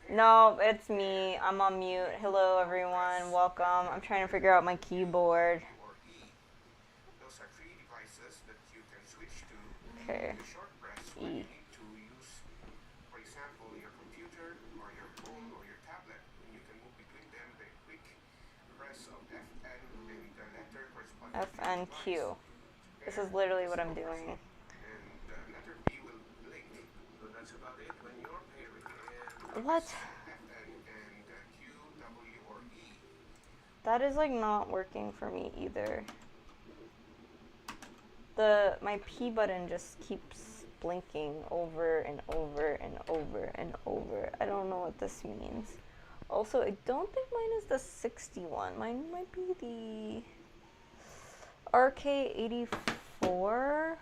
No, it's me. I'm on mute. Hello, everyone. Welcome. I'm trying to figure out my keyboard. Okay. E. F and Q. This is literally what I'm doing. What? That is like not working for me either. My P button just keeps blinking over and over and over and over. I don't know what this means. Also, I don't think mine is the 61. Mine might be the RK84.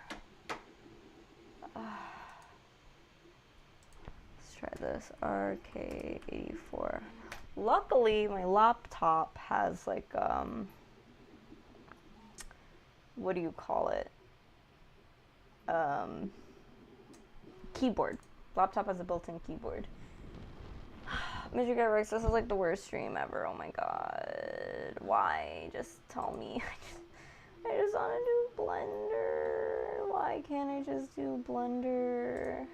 Let's try this. RK84. Luckily, my laptop has like, what do you call it? Keyboard. Laptop has a built-in keyboard. Mr. Get Rex, this is like the worst stream ever. Oh my god. Why? Just tell me. I just want to do Blender. Why can't I just do Blender?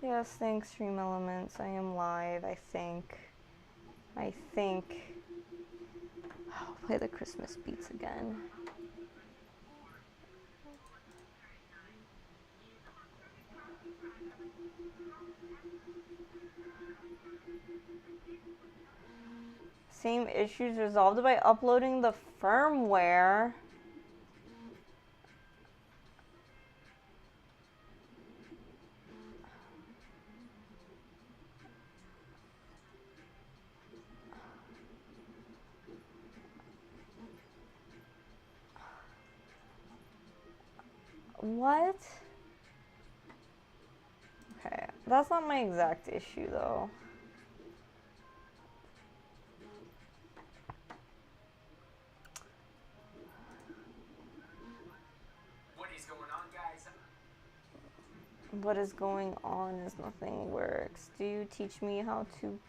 Yes, thanks, Stream Elements. I am live, I think. I'll play the Christmas beats again. Same issues resolved by uploading the firmware. What? Okay, that's not my exact issue though. What is going on is nothing works. Do you teach me how to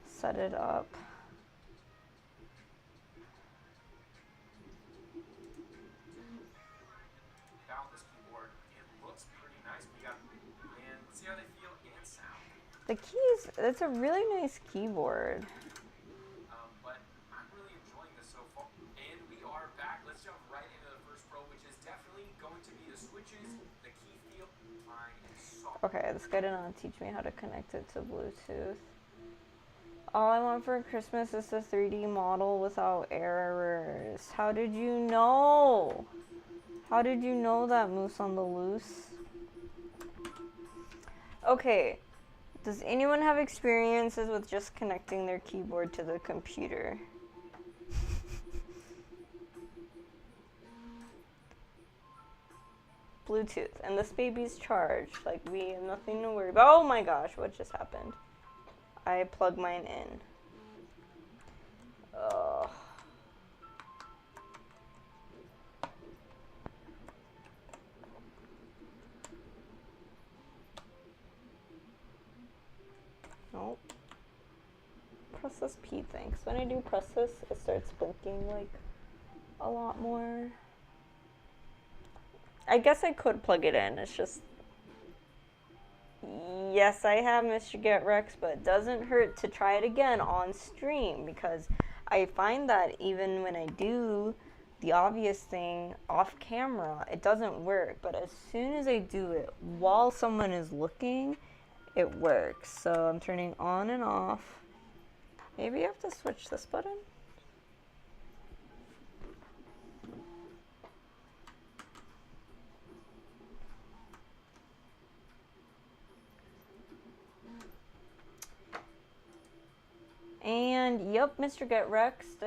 set it up? Found this keyboard. It looks pretty nice. We got, and let's see how they feel and sound. The keys, it's a really nice keyboard. But I'm really enjoying this so far. And we are back. Let's jump right into the first pro, which is definitely going to be the switches, the key feel, fine, and soft. Okay, this guy did not teach me how to connect it to Bluetooth. All I want for Christmas is a 3D model without errors. How did you know? How did you know that, Moose on the Loose? Okay, does anyone have experiences with just connecting their keyboard to the computer? Bluetooth, and this baby's charged. Like, we have nothing to worry about. Oh my gosh, what just happened? I plugged mine in. Ugh. Nope. Press this P thing. 'Cause when I do press this, it starts blinking like a lot more. I guess I could plug it in. It's just, yes, I have Mr. Get Rex, but it doesn't hurt to try it again on stream because I find that even when I do the obvious thing off camera, it doesn't work. But as soon as I do it while someone is looking, it works. So I'm turning on and off. Maybe I have to switch this button. And yep, Mr. Get Rexed,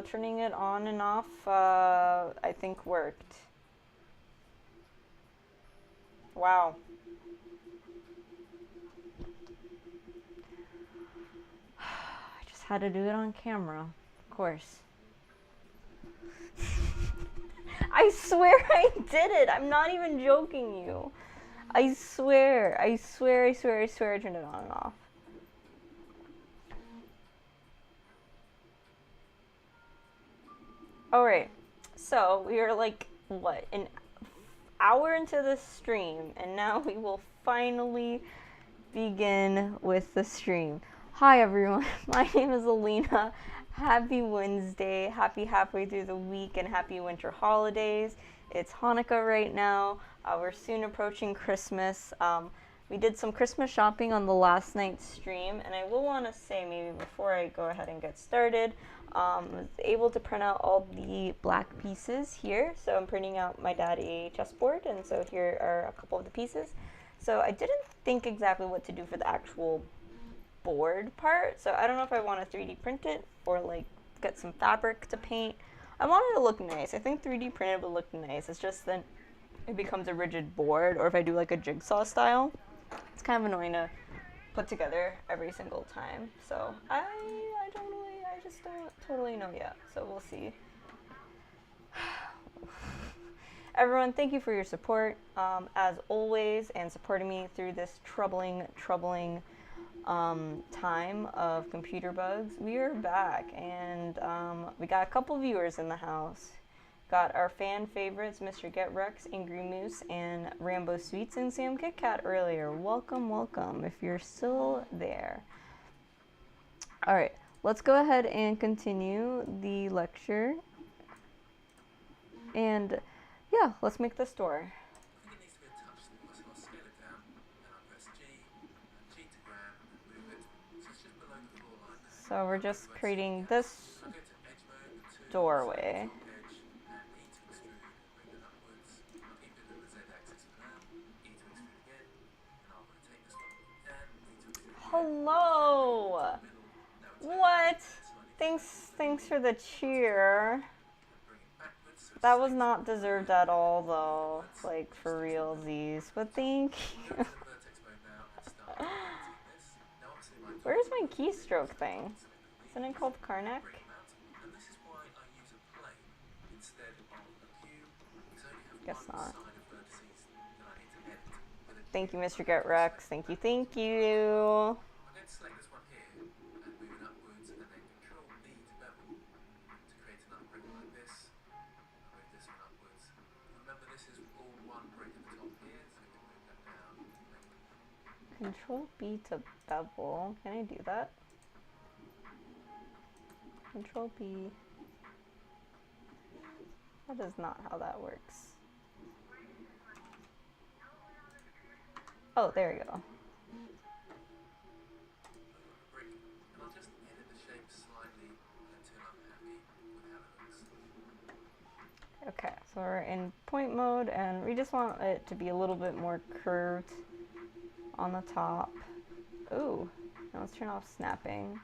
turning it on and off, I think worked. Wow. I just had to do it on camera, of course. I swear I did it. I'm not even joking you. I swear I turned it on and off. All right. So we are like what, an hour into the stream, and now we will finally begin with the stream. Hi everyone, my name is Alina. Happy Wednesday, happy halfway through the week, and happy winter holidays. It's Hanukkah right now. We're soon approaching Christmas. We did some Christmas shopping on the last night's stream, and I will want to say, maybe before I go ahead and get started, was able to print out all the black pieces here. So I'm printing out my dad a chessboard, and so here are a couple of the pieces. So I didn't think exactly what to do for the actual board part. So I don't know if I want to 3D print it or like get some fabric to paint. I want it to look nice. I think 3D printed would look nice. It's just then it becomes a rigid board, or if I do like a jigsaw style, it's kind of annoying to put together every single time. So I just don't totally know yet. So we'll see. Everyone, thank you for your support, as always, and supporting me through this troubling time of computer bugs. We are back, and we got a couple viewers in the house. Got our fan favorites, Mr. Get Rex, Angry Moose, and Rambo Sweets, and Sam Kit Kat earlier. Welcome, welcome, if you're still there. All right, let's go ahead and continue the lecture. And yeah, let's make this door. I think it needs to be a touch small, so I'll scale it down, and I'll press G to grab, and move it. So it's just below the floor line there. So we're just creating this I'll go to edge mode, 2, doorway. edge, and E to extrude, and bring it upwards. I'll keep it at the Z axis for now. E to extrude again, and I'll rotate this one, and E to extrude again. Hello! What? Thanks for the cheer. That was not deserved at all, though. Like, for realsies. But thank you. Where's my keystroke thing? Isn't it called Karnak? Guess not. Thank you, Mr. Get Rex. Thank you, thank you. Control B to bevel. Can I do that? Control B. That is not how that works. Oh, there you go. Okay, so we're in point mode, and we just want it to be a little bit more curved on the top. Ooh, now let's turn off snapping.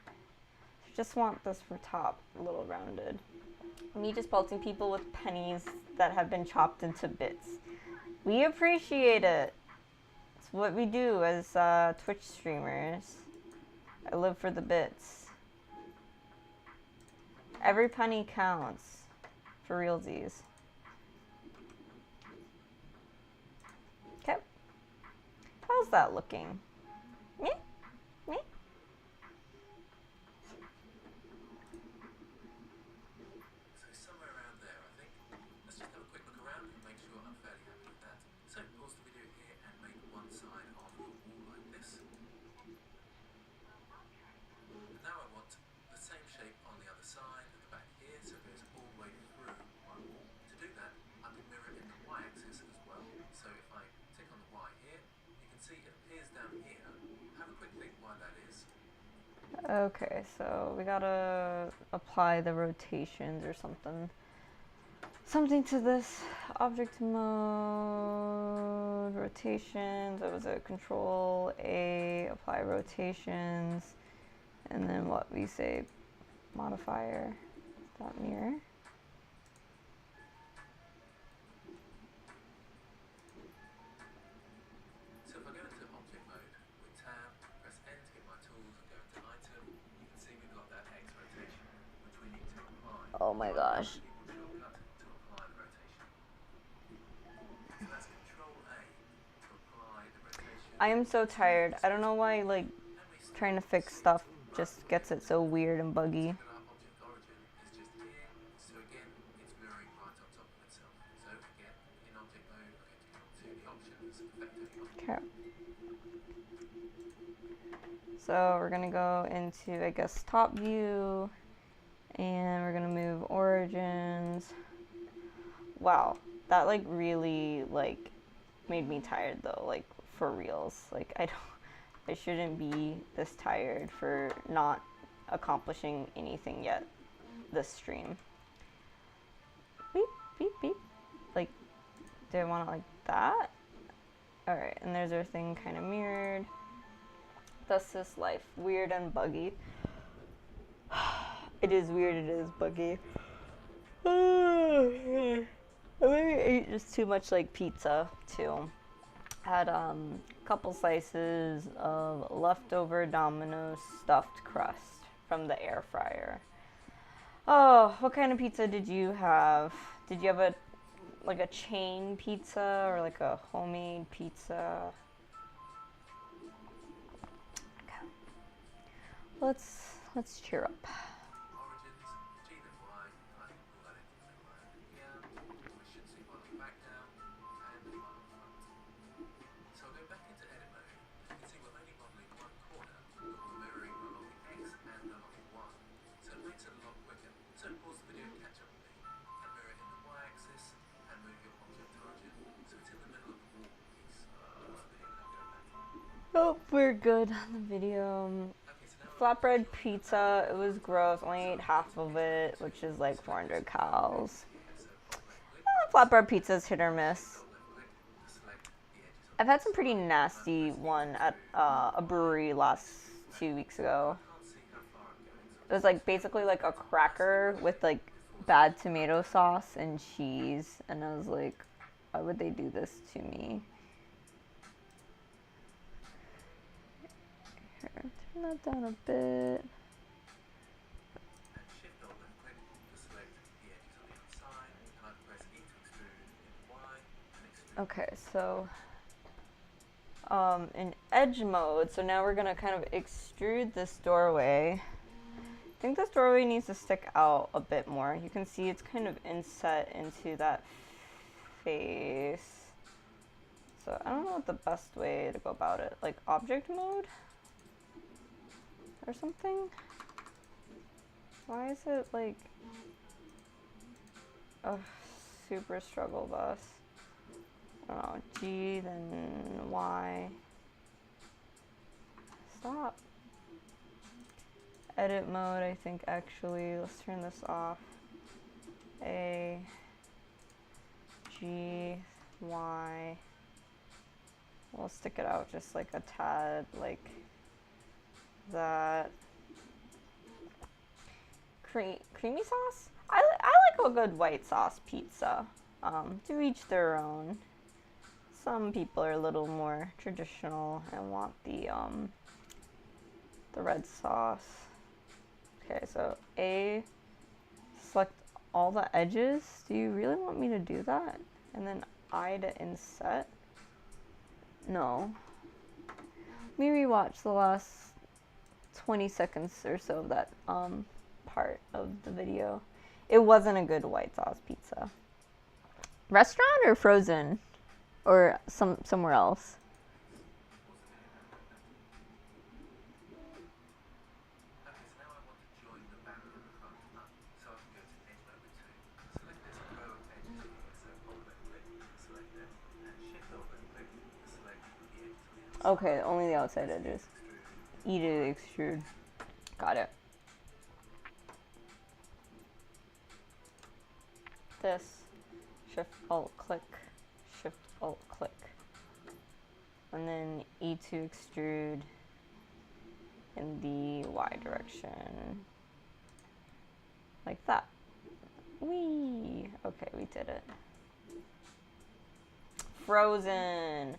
Just want this for top, a little rounded. Me just pelting people with pennies that have been chopped into bits. We appreciate it. It's what we do as Twitch streamers. I live for the bits. Every penny counts, for realsies. Okay. How's that looking? Me? Me? So somewhere around there, I think. Let's just have a quick look around and make sure I'm fairly happy with that. So pause the video here and make one side of your wall like this. And now I want the same shape on the other side at the back here, so it goes all the way through my wall. To do that, I can mirror in the y-axis as well. So if I tick on the y here, you can see it appears down here. Have a quick think why that is. Okay, so we gotta apply the rotations or something. Something to this. Object mode, rotations, what was it? Control A, apply rotations, and then what we say, modifier, dot mirror. So if I go into object mode with tab, press N to get my tools and go into item, you can see we've got that X rotation, which we need to apply. Oh my gosh. Shortcut to apply the rotation. So that's Control A to apply the rotation. I am so tired. I don't know why, like, trying to fix stuff just gets it so weird and buggy. Our object origin is just here. So again, affect any other. Okay. So we're gonna go into, I guess, top view, and we're gonna move origins. Wow, that like really like made me tired though, like for reals. Like I shouldn't be this tired for not accomplishing anything yet this stream. Beep, beep, beep. Like, do I want it like that? Alright, and there's our thing kind of mirrored. Thus is life. Weird and buggy. It is weird, it is buggy. I maybe ate just too much like pizza too. Had a couple slices of leftover Domino's stuffed crust from the air fryer. Oh, what kind of pizza did you have? Did you have a like a chain pizza or like a homemade pizza? Okay. Let's cheer up. Origins, G then Y, and I can pull that into the middle over here. We should see one on the back now, and one on the front. So I'll go back into edit mode. You can see we're only modeling one corner, but we're mirroring along the X and along the Y. So it makes it a lot quicker. So pause the video and catch up with me, and mirror in the Y axis, and move your object origin, so it's in the middle of the wall piece. Pause the video and go back. Oh, we're good on the video. Okay, so now Flatbread pizza, it was gross. Only ate half of it, which is like 400 calories. Flatbread pizza is hit or miss. I've had some pretty nasty one at a brewery last 2 weeks ago. It was like basically like a cracker with like bad tomato sauce and cheese, and I was like, why would they do this to me? Here, turn that down a bit. Shift or left click to select the edges on the outside, and I press E to extrude in Y and extrude. Okay, so in edge mode, so now we're gonna kind of extrude this doorway. I think this doorway needs to stick out a bit more. You can see it's kind of inset into that face. So I don't know what the best way to go about it. Like object mode or something? Why is it like a super struggle bus? I don't know, G, then Y. Stop. Edit mode, I think actually, let's turn this off. A, G, Y. We'll stick it out just like a tad, like that. Creamy sauce? I like a good white sauce pizza. To each their own. Some people are a little more traditional and want the red sauce. Okay, so A, select all the edges. Do you really want me to do that? And then I to inset? No. Let me rewatch the last 20 seconds or so of that part of the video. It wasn't a good white sauce pizza. Restaurant or frozen? Or somewhere else? Okay, so now I want to join the back and the front up. So I can go to edge mode 2. Select this row of edges here, so hold left click to select them, and shift or left click to select the edges on the outside. Okay, only the outside edges. E to extrude. Got it. This. Shift Alt click. Shift Alt click. And then E to extrude in the Y direction. Like that. Whee! Okay, we did it. Frozen.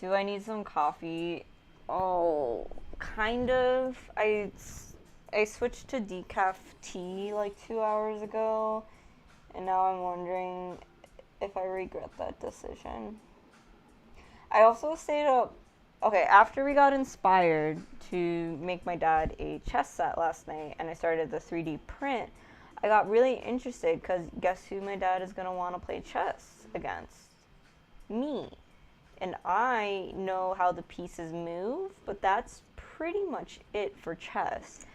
Do I need some coffee? Oh, kind of. I switched to decaf tea like 2 hours ago, and now I'm wondering if I regret that decision. I also stayed up. Okay, after we got inspired to make my dad a chess set last night, and I started the 3D print, I got really interested because guess who my dad is going to want to play chess against? Me. and I know how the pieces move, but that's pretty much it for chess.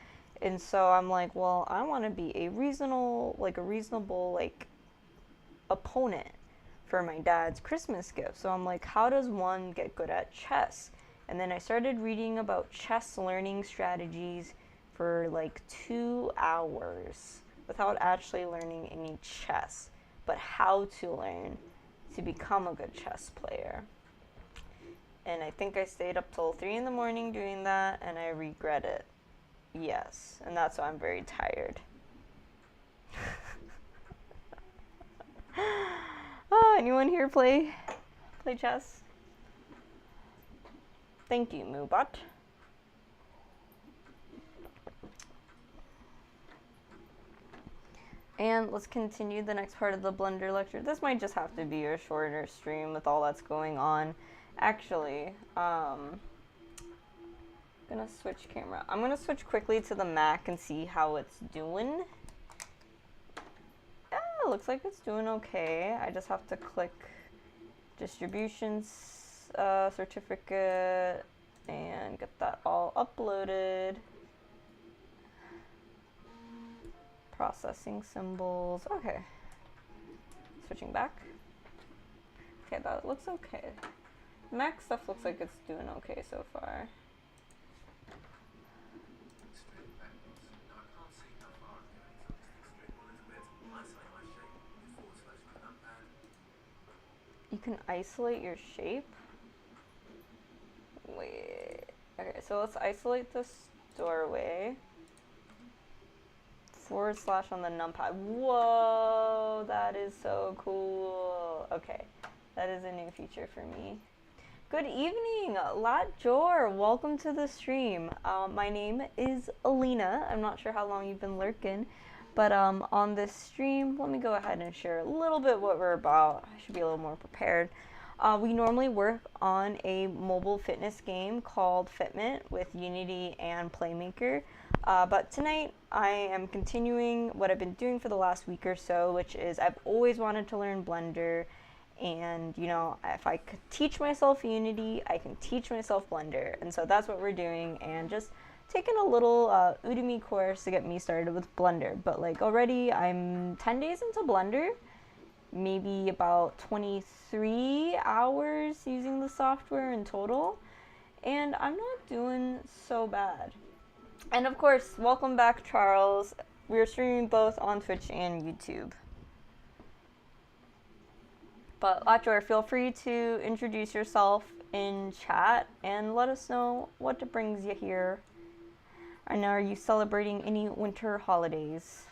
And so I'm like, well, I want to be a reasonable like opponent for my dad's Christmas gift. So I'm like, how does one get good at chess? And then I started reading about chess learning strategies for like 2 hours without actually learning any chess, but how to learn to become a good chess player. And I think I stayed up till 3 in the morning doing that, and I regret it. Yes, and that's why I'm very tired. Oh, anyone here play chess? Thank you, Moobot. And let's continue the next part of the Blender lecture. This might just have to be a shorter stream with all that's going on. Actually, I'm gonna switch camera. I'm gonna switch quickly to the Mac and see how it's doing. Yeah, looks like it's doing okay. I just have to click distributions certificate and get that all uploaded. Processing symbols. Okay. Switching back. Okay, that looks okay. Mac stuff looks like it's doing okay so far. Straight backwards. Now I can't see how far I'm going, so I'll just straight a little bit. Isolate my shape with /my numpad. You can isolate your shape? Wait. Okay, so let's isolate this doorway. / on the numpad. Whoa, that is so cool. Okay, that is a new feature for me. Good evening, Latjor. Welcome to the stream. My name is Alina. I'm not sure how long you've been lurking, but on this stream, let me go ahead and share a little bit what we're about. I should be a little more prepared. We normally work on a mobile fitness game called Fitment with Unity and Playmaker. But tonight I am continuing what I've been doing for the last week or so, which is I've always wanted to learn Blender. And, you know, if I could teach myself Unity, I can teach myself Blender. And so that's what we're doing, and just taking a little Udemy course to get me started with Blender. But, like, already I'm 10 days into Blender, maybe about 23 hours using the software in total, and I'm not doing so bad. And, of course, welcome back, Charles. We're streaming both on Twitch and YouTube. But Latjor, feel free to introduce yourself in chat and let us know what brings you here. And are you celebrating any winter holidays?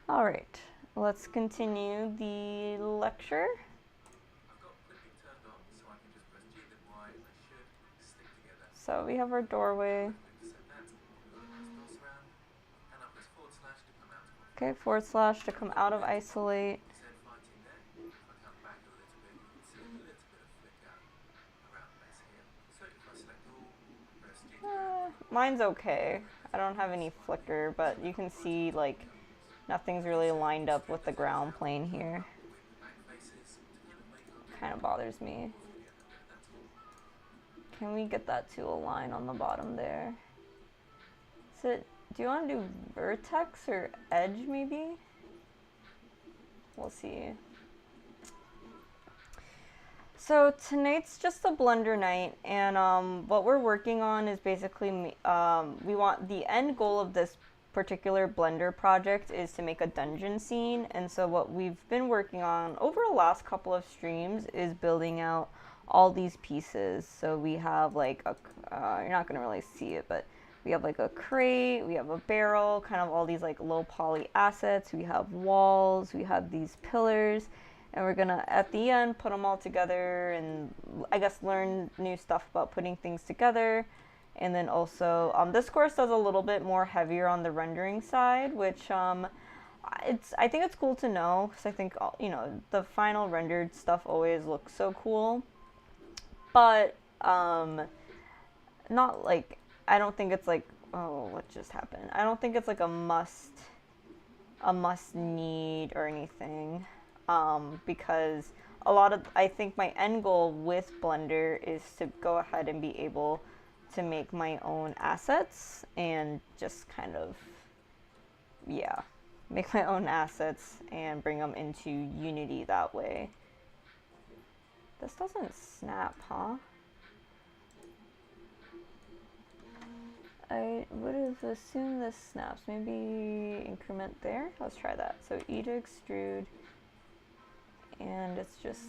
Alright, let's continue the lecture. I've got clipping turned on, so I can just press G then Y and they should stick together. So we have our doorway. Set that. We've got a nice door surround. And I'll press / to come out of Okay, / to come out of isolate. fighting there. If I come back a little bit, you can see a little bit of flicker around the base here. So if I select all, press G. Mine's okay. I don't have any flicker, but you can see, like, nothing's really lined up with the ground plane here. Kind of bothers me. Can we get that to align on the bottom there? Is it, do you want to do vertex or edge maybe? We'll see. So tonight's just a Blender night, and what we're working on is basically, we want, the end goal of this particular Blender project is to make a dungeon scene. And so what we've been working on over the last couple of streams is building out all these pieces. So we have like a, you're not gonna really see it, but we have like a crate, we have a barrel, kind of all these like low poly assets, we have walls, we have these pillars, and we're gonna, at the end, put them all together and I guess learn new stuff about putting things together. And then also, this course does a little bit more heavier on the rendering side, which I think it's cool to know, because I think, you know, the final rendered stuff always looks so cool. But, not like, I don't think it's like, oh, what just happened? I don't think it's like a must need or anything, because I think my end goal with Blender is to go ahead and be able to make my own assets and just kind of, yeah, make my own assets and bring them into Unity that way. This doesn't snap, huh? I would have assumed this snaps. Maybe increment there? Let's try that. So E to extrude, and it's just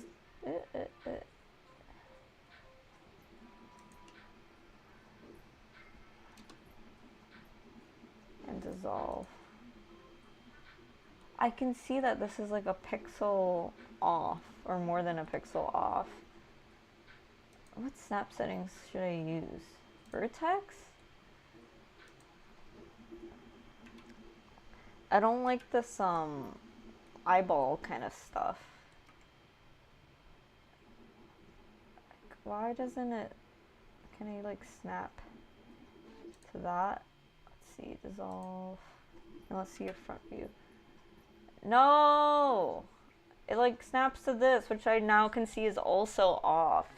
and dissolve. I can see that this is like a pixel off, or more than a pixel off. What snap settings should I use? Vertex? I don't like this eyeball kind of stuff. Like, why doesn't it, can I like snap to that? Let's see, dissolve, and let's see your front view. No! It like snaps to this, which I now can see is also off.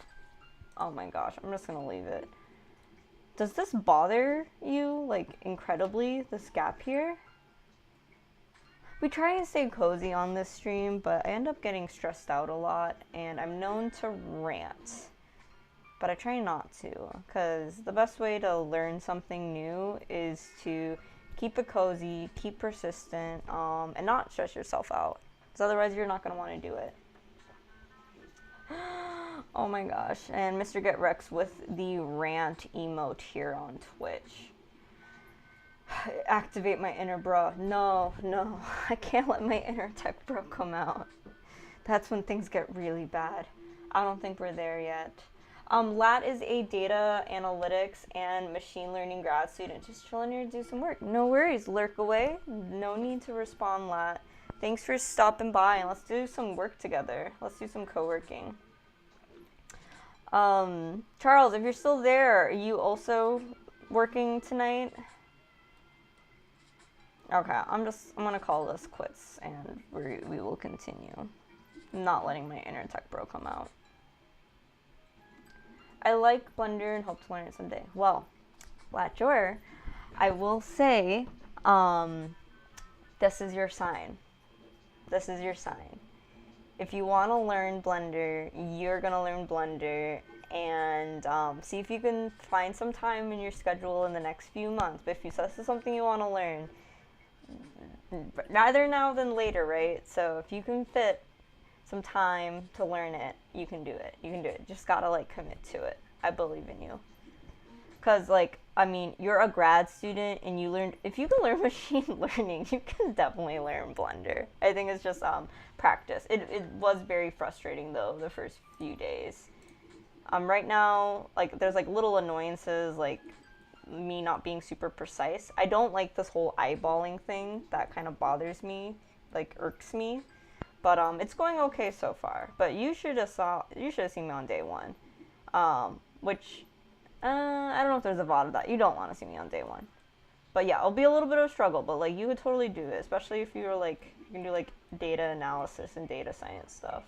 Oh my gosh, I'm just gonna leave it. Does this bother you, like, incredibly, this gap here? We try and stay cozy on this stream, but I end up getting stressed out a lot, and I'm known to rant. But I try not to, because the best way to learn something new is to keep it cozy, keep persistent, and not stress yourself out. Because otherwise you're not going to want to do it. Oh my gosh. And Mr. Get Rex with the rant emote here on Twitch. Activate my inner bro. No, I can't let my inner tech bro come out. That's when things get really bad. I don't think we're there yet. Lat is a data analytics and machine learning grad student. Just chilling here to do some work. No worries, lurk away. No need to respond, Lat. Thanks for stopping by, and let's do some work together. Let's do some co-working. Charles, if you're still there, are you also working tonight? Okay, I'm gonna call this quits, and we will continue. I'm not letting my inner tech bro come out. I like Blender and hope to learn it someday. Well, Latjor, I will say, this is your sign. This is your sign. If you want to learn Blender, you're going to learn Blender, and see if you can find some time in your schedule in the next few months. But if this is something you want to learn, rather now than later, right? So if you can fit some time to learn it, you can do it. You can do it. Just gotta like commit to it. I believe in you. Cause like, I mean, you're a grad student and if you can learn machine learning, you can definitely learn Blender. I think it's just practice. It was very frustrating though the first few days. Right now, like there's like little annoyances like me not being super precise. I don't like this whole eyeballing thing. That kind of bothers me, like irks me. But it's going okay so far. But you should have seen me on day one. Which I don't know if there's a VOD of that. You don't want to see me on day one. But yeah, it'll be a little bit of a struggle, but like you could totally do it, especially if you're like you can do like data analysis and data science stuff.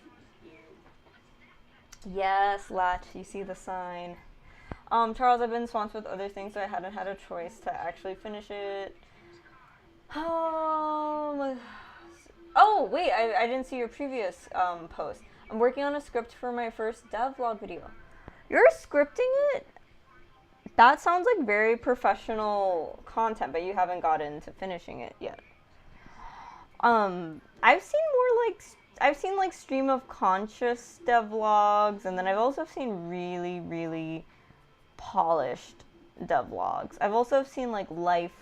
Yes, Lat, you see the sign. Charles, I've been swamped with other things, so I hadn't had a choice to actually finish it. Oh, wait, I didn't see your previous post. I'm working on a script for my first devlog video. You're scripting it? That sounds like very professional content, but you haven't gotten to finishing it yet. I've seen like stream of conscious devlogs, and then I've also seen really, really polished devlogs. I've also seen like life/devlog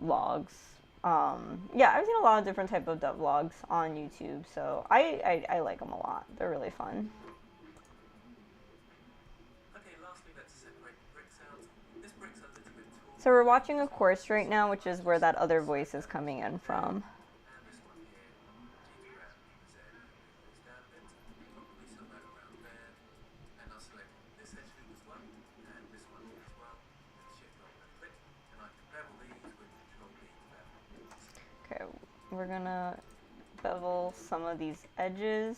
vlogs. Yeah, I've seen a lot of different type of devlogs on YouTube, so I like them a lot. They're really fun. Okay, lastly, let's separate the bricks out. This brick's a little bit tall. So we're watching a course right now, which is where that other voice is coming in from. And this one here, take it around the Z and move this down a bit. Probably somewhere around there. And I'll select this edge loop as well, and this one here as well. With Shift Alt and click, and I can bevel these with Control B to bevel. Okay, we're gonna bevel some of these edges.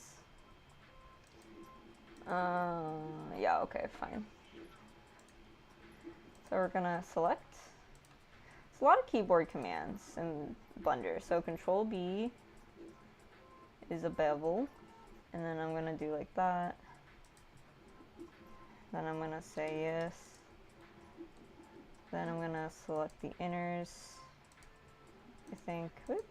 Yeah, okay, fine. So we're gonna select. It's a lot of keyboard commands in Blender. So Control B is a bevel, and then I'm gonna do like that. Then I'm gonna say yes. Then I'm gonna select the inners. I think. Whoop.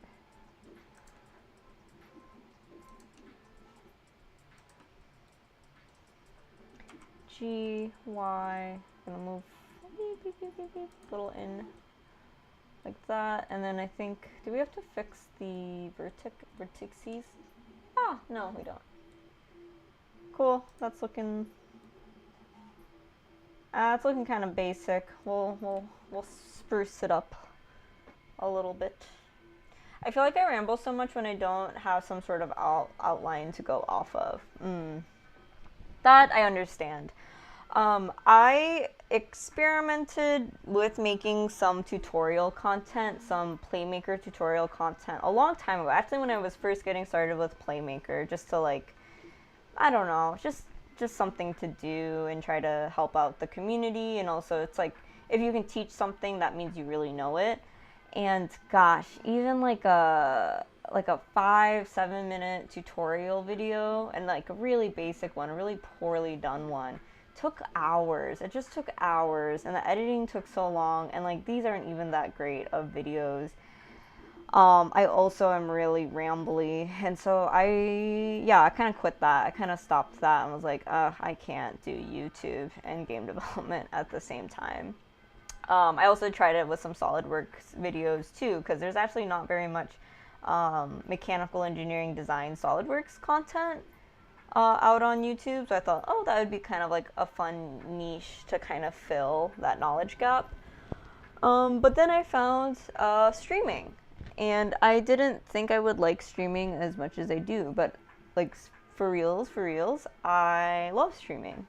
G, Y, gonna move a little in like that, and then I think, do we have to fix the vertices? Ah, no, we don't. Cool, that's looking, it's looking kind of basic. We'll spruce it up a little bit. I feel like I ramble so much when I don't have some sort of outline to go off of. That I understand. I experimented with making some tutorial content, some Playmaker tutorial content a long time ago. Actually, when I was first getting started with Playmaker, just to like, I don't know, just something to do and try to help out the community. And also, it's like, if you can teach something, that means you really know it. And gosh, even like a 5-7 minute tutorial video, and like a really basic one, a really poorly done one, took hours. It just took hours, and the editing took so long, and like these aren't even that great of videos. I also am really rambly, and so I kind of quit that. I kind of stopped that and was like, I can't do YouTube and game development at the same time. I also tried it with some SolidWorks videos too, because there's actually not very much mechanical engineering design SolidWorks content out on YouTube. So I thought, oh, that would be kind of like a fun niche to kind of fill that knowledge gap. But then I found streaming, and I didn't think I would like streaming as much as I do, but like for reals, I love streaming.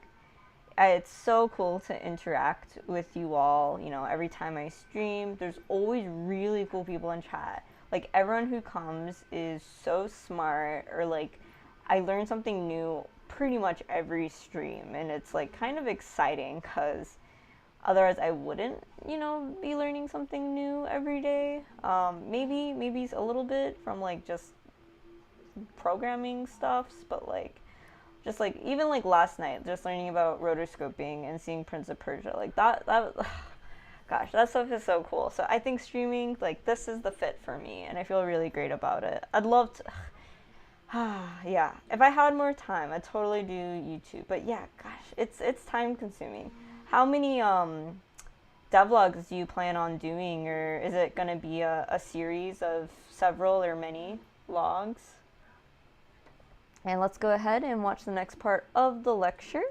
It's so cool to interact with you all. You know, every time I stream, there's always really cool people in chat. Like, everyone who comes is so smart, or like, I learn something new pretty much every stream, and it's like kind of exciting, because otherwise I wouldn't, you know, be learning something new every day. Maybe a little bit from like just programming stuffs, but like, just like, even like last night, just learning about rotoscoping and seeing Prince of Persia, like that gosh, that stuff is so cool. So I think streaming, like, this is the fit for me, and I feel really great about it. I'd love to, yeah, if I had more time, I'd totally do YouTube. But yeah, gosh, it's time consuming. How many devlogs do you plan on doing, or is it gonna be a series of several or many vlogs? And let's go ahead and watch the next part of the lecture.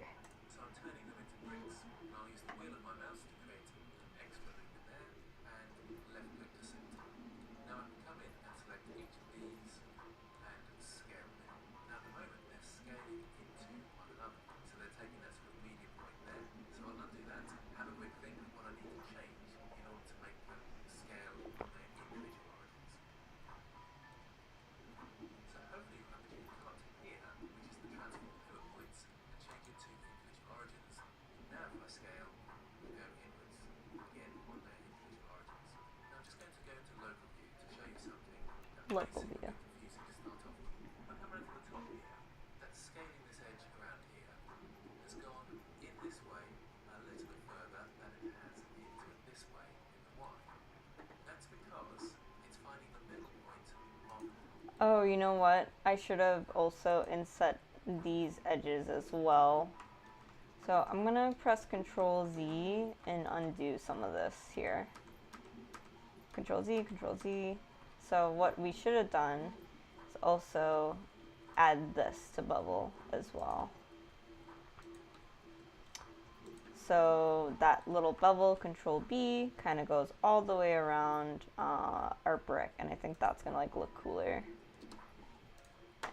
So I'm turning them into bricks, and I'll use the wheel of my mouse to create an extra loop in there, and left click to center. Now I can come in and select each of these and scale them in. Now at the moment they're scaling into one another, so they're taking that sort of medium point there. So I'll undo that, have a quick think of what I need to change in order to make them scale on their individual origins. So hopefully you'll have the gene cut here, which is the transform pivot points, and change it to individual origins. Now if I scale, we go inwards, again on their individual origins. Now I'm just going to go into local view to show you something that may Local seem a view. bit confusing to start off with. If I come around to the top here, that's scaling this edge around here has gone in this way a little bit further than it has into this way in the Y. That's because it's finding the middle point of. Oh, you know what? I should have also inset these edges as well. So I'm gonna press Control Z and undo some of this here. Control Z, Control Z. So what we should have done is also add this to bevel as well. So that little bevel, Control B, kind of goes all the way around our brick, and I think that's gonna like look cooler.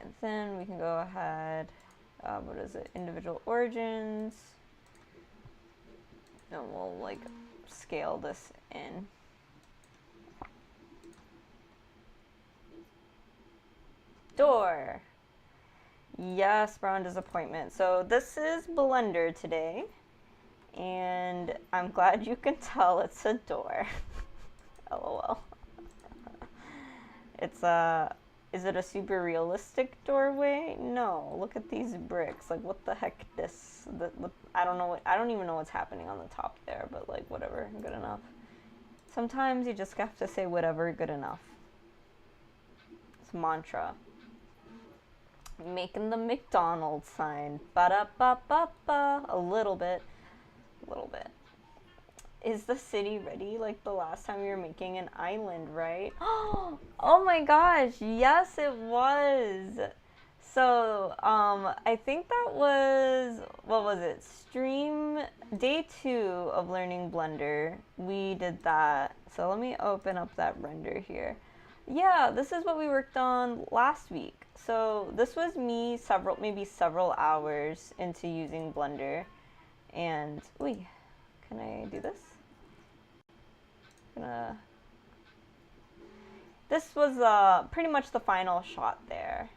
And then we can go ahead, what is it, individual origins, and we'll like scale this in. Door. Yes, brown disappointment. So this is Blender today, and I'm glad you can tell it's a door. LOL. It's a. Is it a super realistic doorway? No. Look at these bricks. Like, what the heck? I don't know. I don't even know what's happening on the top there. But like, whatever. Good enough. Sometimes you just have to say whatever. Good enough. It's mantra. Making the McDonald's sign. Ba-da-ba-ba-ba. A little bit. A little bit. Is the city ready like the last time you were making an island, right? Oh my gosh, yes it was. So, I think that was, what was it? Stream day 2 of learning Blender. We did that. So let me open up that render here. Yeah, this is what we worked on last week. So this was me maybe several hours into using Blender. And, can I do this? This was pretty much the final shot there.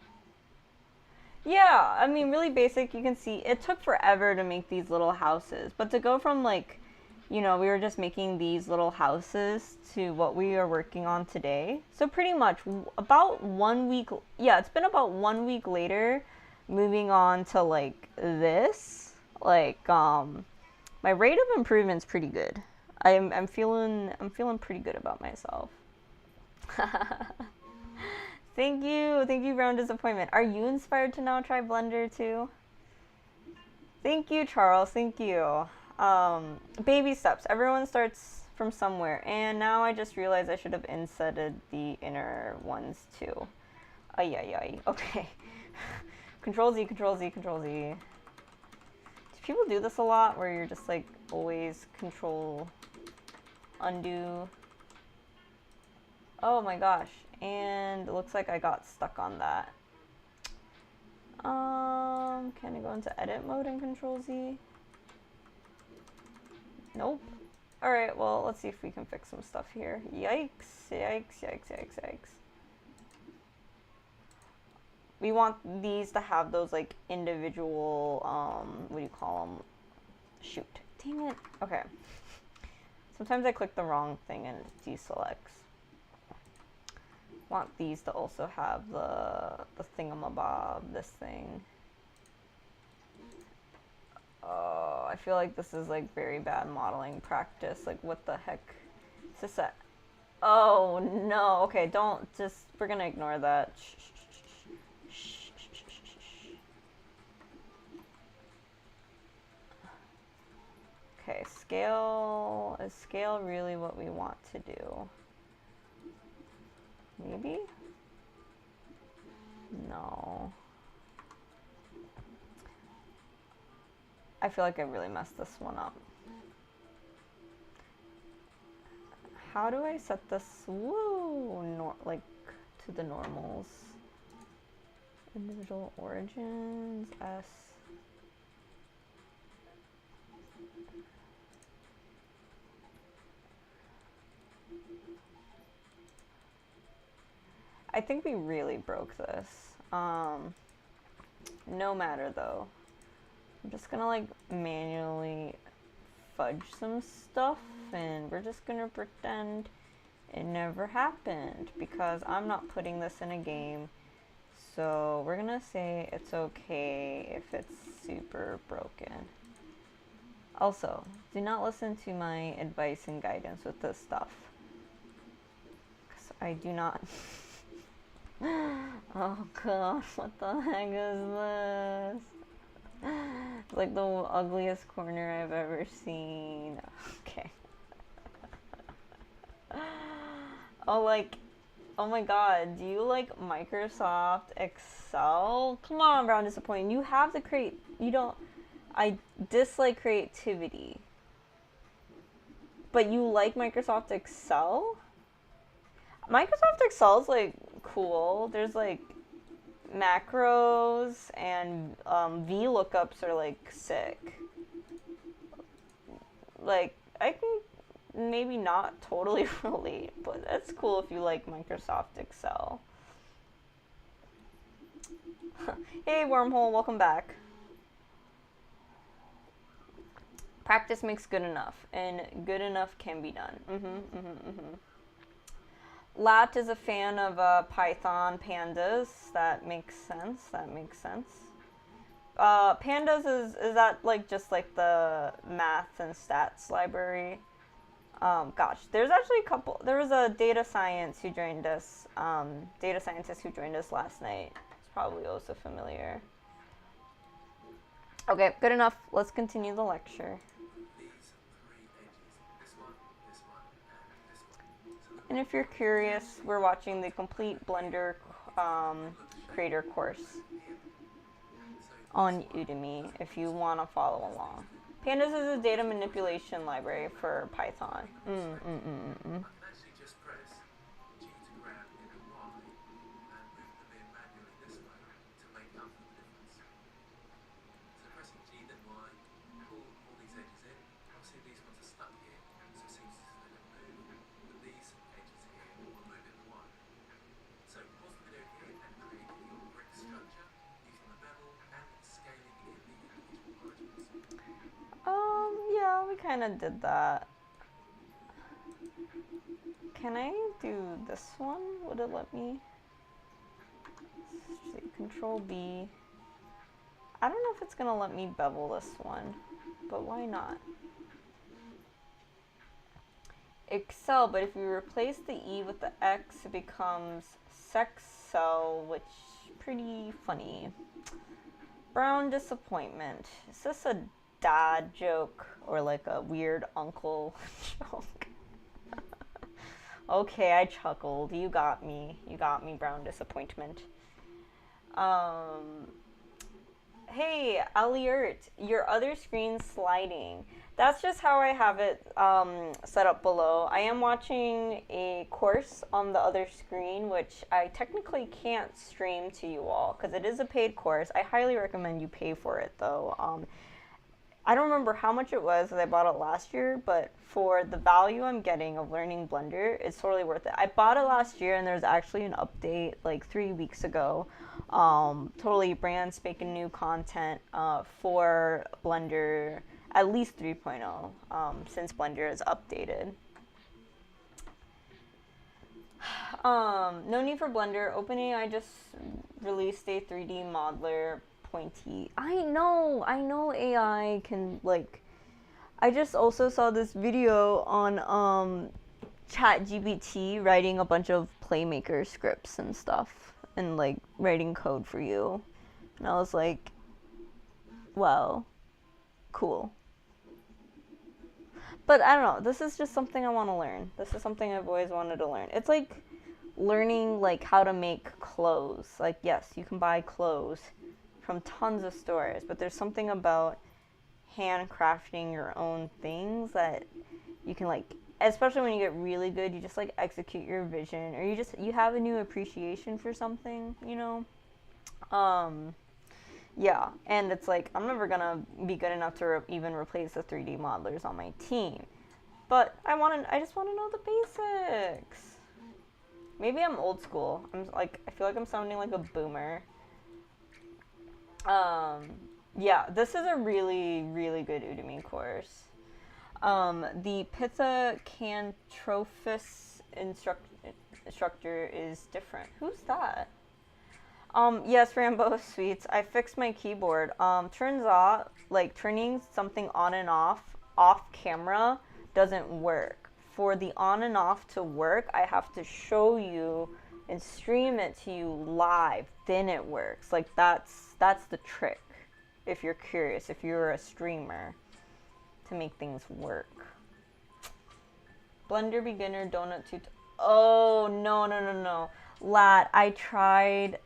Yeah, I mean, really basic. You can see it took forever to make these little houses, but to go from like, we were just making these little houses to what we are working on today. So pretty much about 1 week. Yeah, it's been about 1 week later, moving on to like this. Like, my rate of improvement's pretty good. I'm feeling pretty good about myself. Thank you, Brown Disappointment. Are you inspired to now try Blender too? Thank you, Charles. Thank you. Baby steps. Everyone starts from somewhere, and now I just realized I should have insetted the inner ones too. Ay. Okay. Control Z, Control Z, Control Z. Do people do this a lot, where you're just like always Control undo? Oh my gosh, and it looks like I got stuck on that. Can I go into edit mode and Control Z? Nope. Alright, well, let's see if we can fix some stuff here. Yikes. We want these to have those like individual, what do you call them? Shoot. Dang it. Okay. Sometimes I click the wrong thing and it deselects. Want these to also have the thingamabob, this thing. Oh, I feel like this is like very bad modeling practice. Like, what the heck? Is this a... Oh no. Okay, we're gonna ignore that. Okay, scale. Is scale really what we want to do? Maybe? No. I feel like I really messed this one up. How do I set this? Like to the normals. Individual origins, S. I think we really broke this. No matter though. I'm just gonna like manually fudge some stuff, and we're just gonna pretend it never happened because I'm not putting this in a game. So we're gonna say it's okay if it's super broken. Also, do not listen to my advice and guidance with this stuff, because I do not. Oh god, what the heck is this? It's like the ugliest corner I've ever seen. Okay. Oh my god, do you like Microsoft Excel? Come on, Brown Disappointing. You have to create. I dislike creativity. But you like Microsoft Excel? Microsoft Excel is like cool. There's like macros and VLOOKUPs are like sick. Like, I can maybe not totally relate, but that's cool if you like Microsoft Excel. Hey, Wormhole, welcome back. Practice makes good enough, and good enough can be done. Lat is a fan of Python pandas. That makes sense. That makes sense. Pandas is that like just like the math and stats library? Gosh, there's actually a couple. There was a data scientist who joined us last night. It's probably also familiar. Okay, good enough. Let's continue the lecture. These three edges, this one, and this one. So And if you're curious, we're watching the complete Blender creator course on Udemy if you want to follow along. Pandas is a data manipulation library for Python. I can actually just press G to grab in a Y and move them in manually this way to make up for the difference. So pressing G then Y, pull all these edges in. Obviously these ones are stuck here, so it seems as if they don't move. But these edges here will move in the Y. So pause the video here and create your brick structure using the bevel and scaling in the individual origins. Yeah, we kind of did that. Can I do this one? Would it let me? Let's see, Control B. I don't know if it's gonna let me bevel this one, but why not? Excel, but if you replace the E with the X, it becomes Sexcel, which is pretty funny. Brown disappointment. Is this a dad joke or like a weird uncle joke? Okay, I chuckled. You got me. You got me, brown disappointment. Hey, Aliert, your other screen's sliding. That's just how I have it set up below. I am watching a course on the other screen, which I technically can't stream to you all because it is a paid course. I highly recommend you pay for it, though. I don't remember how much it was as I bought it last year, but for the value I'm getting of learning Blender, it's totally worth it. I bought it last year and there's actually an update like 3 weeks ago. Totally brand spanking new content for Blender, at least 3.0, since Blender is updated. No need for Blender. OpenAI just released a 3D modeler pointy. I know AI can, like, I just also saw this video on ChatGPT writing a bunch of Playmaker scripts and stuff and like writing code for you. And I was like, wow, cool. But I don't know, this is just something I want to learn. This is something I've always wanted to learn. It's like learning like how to make clothes. Like, yes, you can buy clothes from tons of stores, but there's something about handcrafting your own things that you can, like, especially when you get really good, you just like execute your vision, or you have a new appreciation for something, you know. Yeah, and it's like I'm never gonna be good enough to even replace the 3D modelers on my team, but I just want to know the basics. Maybe I'm old school. I feel like I'm sounding like a boomer. Yeah, this is a really, really good Udemy course. The Pithecanthropus instructor is different. Who's that? Yes, Rambo Sweets. I fixed my keyboard. Turns out, like, turning something on and off camera doesn't work. For the on and off to work, I have to show you and stream it to you live. Then it works. Like, that's the trick. If you're curious, if you're a streamer, to make things work. Blender beginner donut oh, no. Lat, I tried.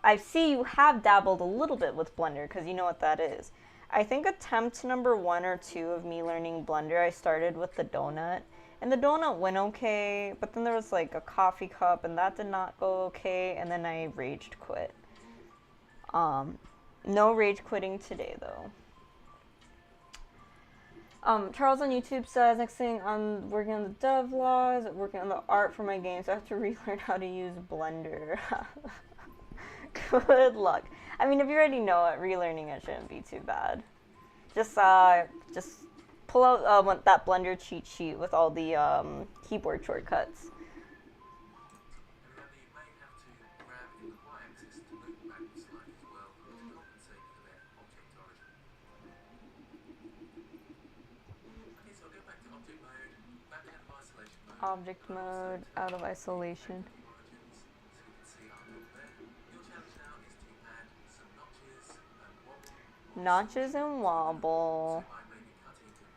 I see you have dabbled a little bit with Blender, because you know what that is. I think attempt number 1 or 2 of me learning Blender, I started with the donut. And the donut went okay, but then there was like a coffee cup, and that did not go okay, and then I raged quit. No rage quitting today, though. Charles on YouTube says, next thing I'm working on the devlogs, working on the art for my games. I have to relearn how to use Blender. Good luck. I mean, if you already know it, relearning it shouldn't be too bad. Just pull out that Blender cheat sheet with all the keyboard shortcuts. And remember, you may have to grab in the y-axis to move them backwards slightly as well to compensate for their object origin. Okay, so I'll go back to object mode, back out of isolation mode. Object mode, out of isolation. The origins, so you can see our top there. Your challenge now is to add some notches and wobble. Notches and wobble. So by maybe cutting them.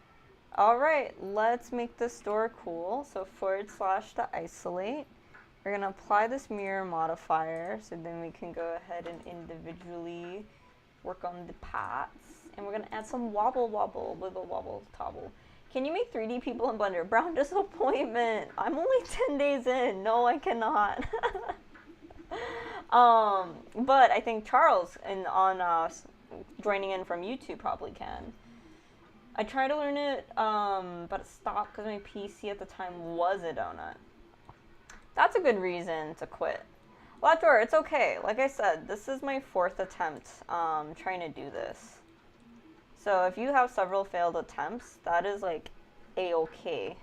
Alright, let's make this door cool. So / to isolate. We're going to apply this mirror modifier, so then we can go ahead and individually work on the paths. And we're going to add some wibble wobble tobble. Can you make 3D people in Blender? Brown disappointment. I'm only 10 days in. No, I cannot. But I think Charles joining in from YouTube probably can. I tried to learn it, but it stopped because my PC at the time was a donut. That's a good reason to quit. Lator, it's okay. Like I said, this is my 4th attempt trying to do this. So if you have several failed attempts, that is like a-okay.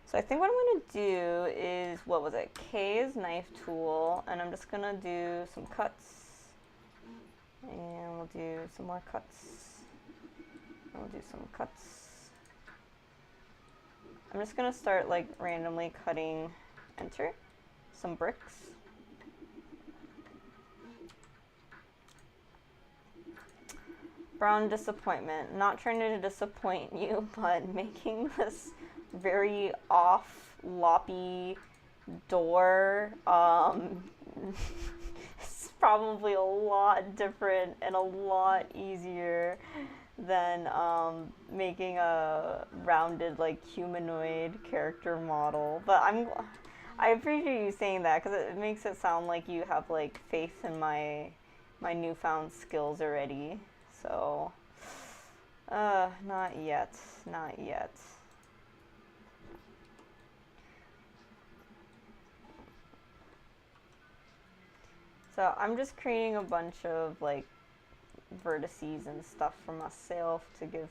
So I think what I'm going to do is, what was it? K is knife tool, and I'm just going to do some cuts. And we'll do some more cuts. And we'll do some cuts. I'm just going to start like randomly cutting, enter, some bricks. Brown disappointment. Not trying to disappoint you, but making this very off, loppy door it's probably a lot different and a lot easier than making a rounded, like, humanoid character model. But I appreciate you saying that, because it makes it sound like you have, like, faith in my newfound skills already. So, not yet, not yet. So I'm just creating a bunch of like vertices and stuff for myself to give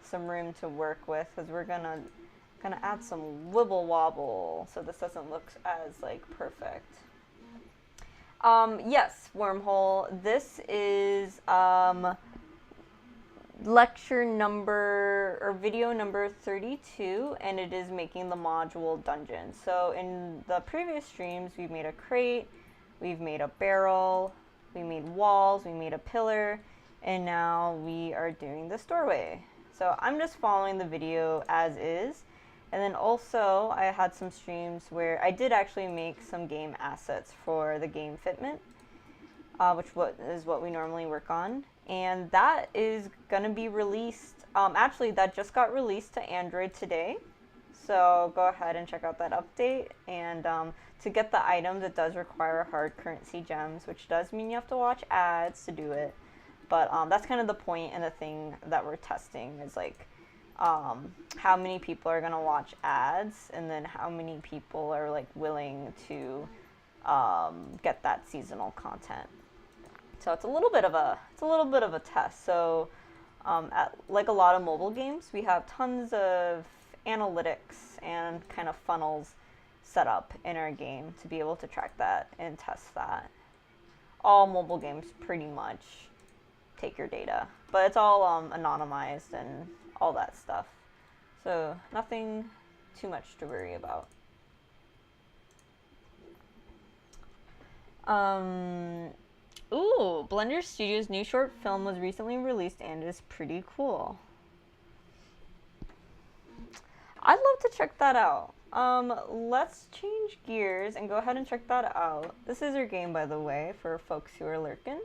some room to work with, because we're gonna add some wibble wobble so this doesn't look as like perfect. Yes, Wormhole, this is lecture number, or video number 32, and it is making the module dungeon. So in the previous streams, we've made a crate, we've made a barrel, we made walls, we made a pillar, and now we are doing this doorway. So I'm just following the video as is. And then also, I had some streams where I did actually make some game assets for the game fitment, which is what we normally work on. And that is going to be released, actually that just got released to Android today. So go ahead and check out that update. And to get the items, it does require hard currency gems, which does mean you have to watch ads to do it. But that's kind of the point and the thing that we're testing is like, how many people are going to watch ads, and then how many people are like willing to get that seasonal content. So it's a little bit of a test. So like a lot of mobile games, we have tons of analytics and kind of funnels set up in our game to be able to track that and test that. All mobile games pretty much take your data, but it's all anonymized and all that stuff. So nothing too much to worry about. Ooh, Blender Studios' new short film was recently released and is pretty cool. I'd love to check that out. Let's change gears and go ahead and check that out. This is your game, by the way, for folks who are lurking.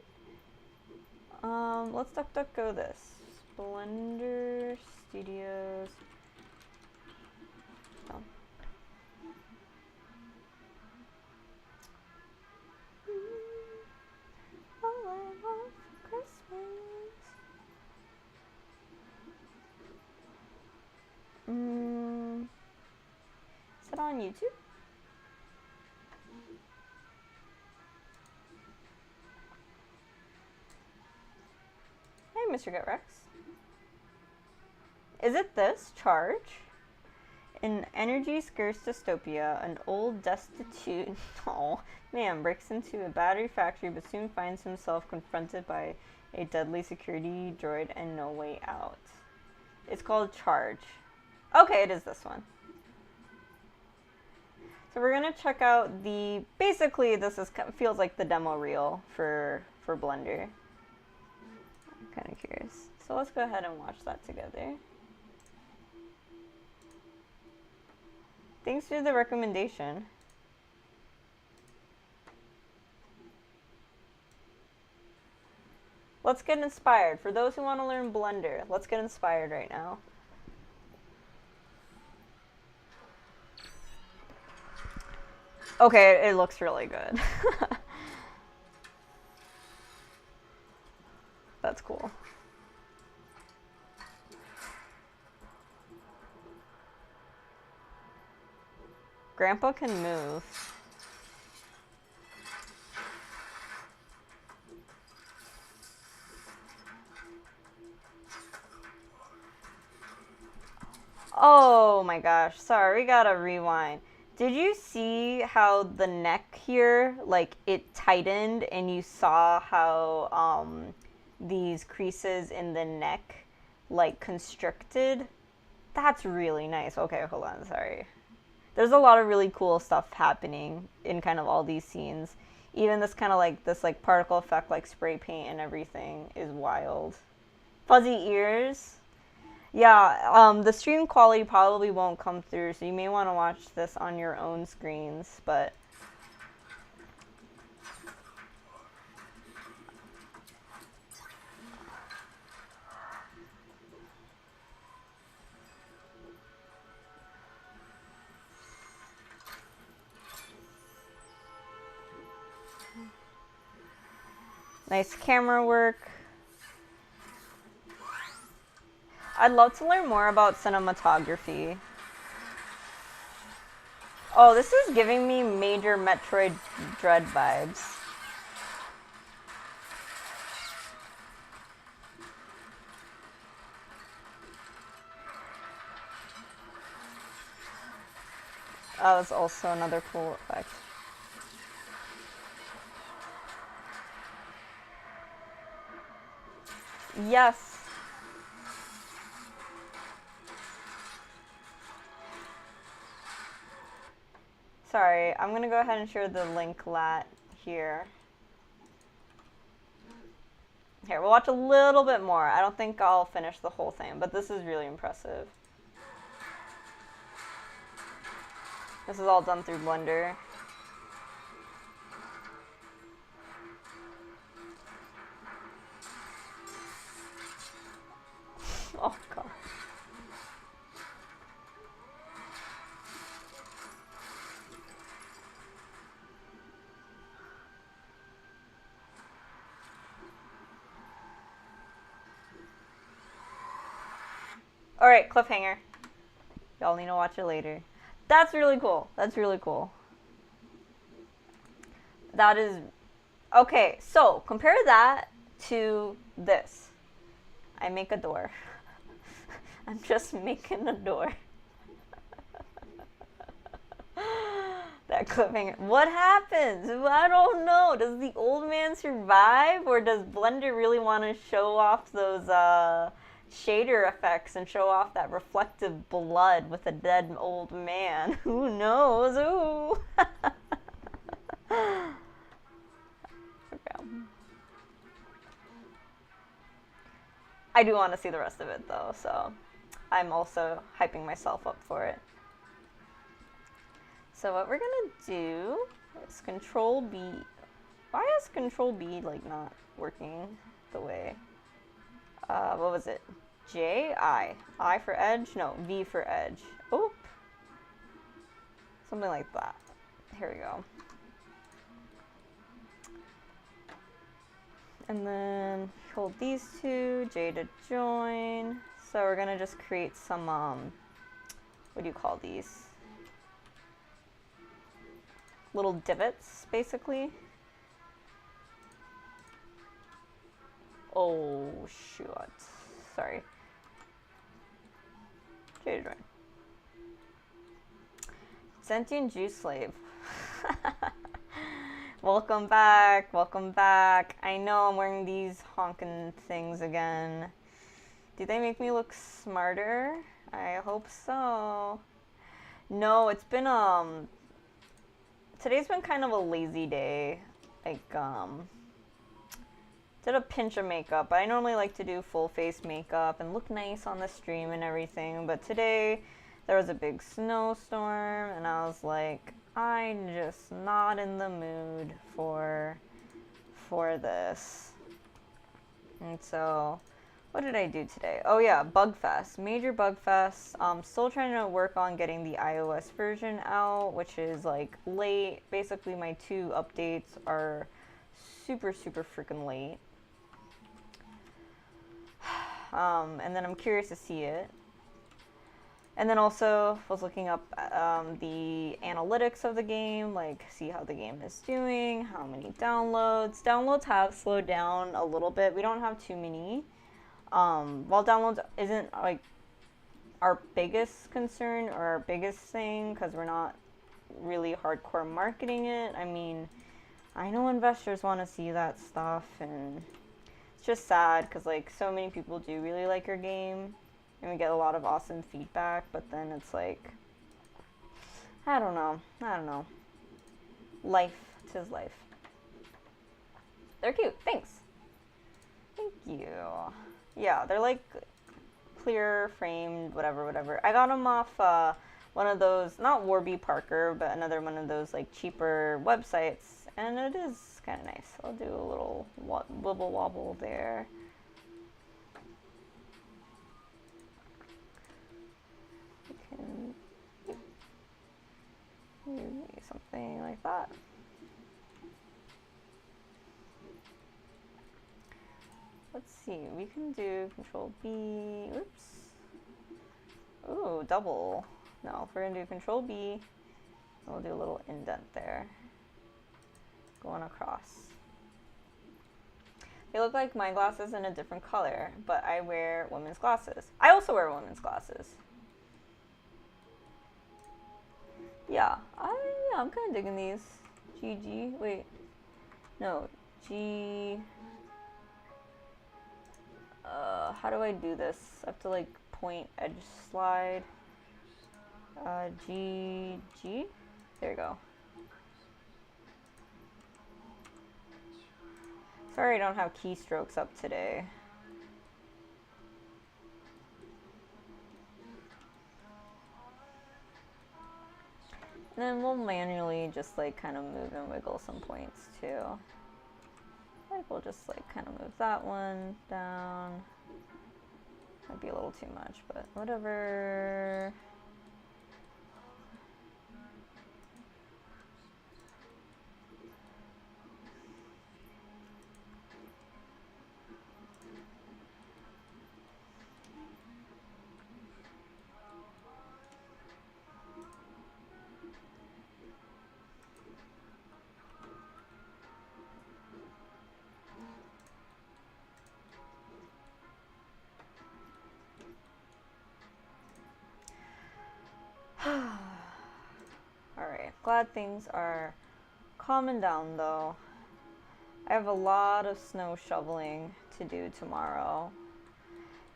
Let's DuckDuckGo this. Blender Studios. Oh. All I want for Christmas. Is it on YouTube? Mr. Get Rex. Is it this? Charge? In energy-scarce dystopia, an old, destitute man breaks into a battery factory but soon finds himself confronted by a deadly security droid and no way out. It's called Charge. Okay, it is this one. So we're gonna check out the, basically this is feels like the demo reel for Blender. I'm kind of curious. So let's go ahead and watch that together. Thanks for the recommendation. Let's get inspired. For those who want to learn Blender, let's get inspired right now. Okay, it looks really good. That's cool. Grandpa can move. Oh my gosh, sorry, we gotta rewind. Did you see how the neck here, like, it tightened and you saw how these creases in the neck, like, constricted? That's really nice. Okay, hold on, sorry. There's a lot of really cool stuff happening in kind of all these scenes. Even this kind of like, this like particle effect, like spray paint and everything is wild. Fuzzy ears. Yeah, the stream quality probably won't come through, so you may want to watch this on your own screens, but... Nice camera work. I'd love to learn more about cinematography. Oh, this is giving me major Metroid Dread vibes. Oh, that's also another cool effect. Yes. Sorry, I'm gonna go ahead and share the link lat here. Here, we'll watch a little bit more. I don't think I'll finish the whole thing, but this is really impressive. This is all done through Blender. Oh, God. Alright, cliffhanger. Y'all need to watch it later. That's really cool. That's really cool. That is... Okay, so compare that to this. I make a door. I'm just making a door. That cliffhanger. What happens? I don't know. Does the old man survive? Or does Blender really want to show off those shader effects and show off that reflective blood with a dead old man? Who knows? Ooh. Okay. I do want to see the rest of it though, so I'm also hyping myself up for it. So what we're gonna do is Control B. Why is Control B like not working the way? What was it? J, I. I for edge? No, V for edge. Oop. Something like that. Here we go. And then hold these two, J to join. So we're gonna just create some, what do you call these? Little divots, basically. Oh, shoot. Sorry. Jade Run. Sentient Juice Slave. Welcome back. Welcome back. I know I'm wearing these honkin' things again. Do they make me look smarter? I hope so. No, it's been, today's been kind of a lazy day. Like, did a pinch of makeup. I normally like to do full face makeup and look nice on the stream and everything, but today there was a big snowstorm and I was like, I'm just not in the mood for this. And so, what did I do today? Oh yeah, Bugfest. Major Bugfest. Still trying to work on getting the iOS version out, which is like late. Basically my 2 updates are super freaking late. And then I'm curious to see it. And then also was looking up the analytics of the game, like see how the game is doing, how many downloads. Downloads have slowed down a little bit. We don't have too many. While downloads isn't like our biggest concern or our biggest thing, because we're not really hardcore marketing it. I mean, I know investors want to see that stuff, and it's just sad because like so many people do really like your game and we get a lot of awesome feedback, but then it's like, I don't know. Life, 'tis life. They're cute. Thanks. Thank you. Yeah, they're like clear framed, whatever. I got them off one of those, not Warby Parker, but another one of those like cheaper websites, and it is kind of nice. I'll do a little wibble wobble there. Maybe something like that. Let's see, we can do Control B, oops. Ooh, double. No, if we're gonna do Control B, we'll do a little indent there. Going across. They look like my glasses in a different color, but I wear women's glasses. I also wear women's glasses. Yeah, I'm kind of digging these. GG, wait. No, G... how do I do this? I have to like point, edge slide. G... There you go. Sorry I don't have keystrokes up today. And then we'll manually just like kind of move and wiggle some points too. Like we'll just like kind of move that one down. Might be a little too much, but whatever. Alright, glad things are calming down though. I have a lot of snow shoveling to do tomorrow.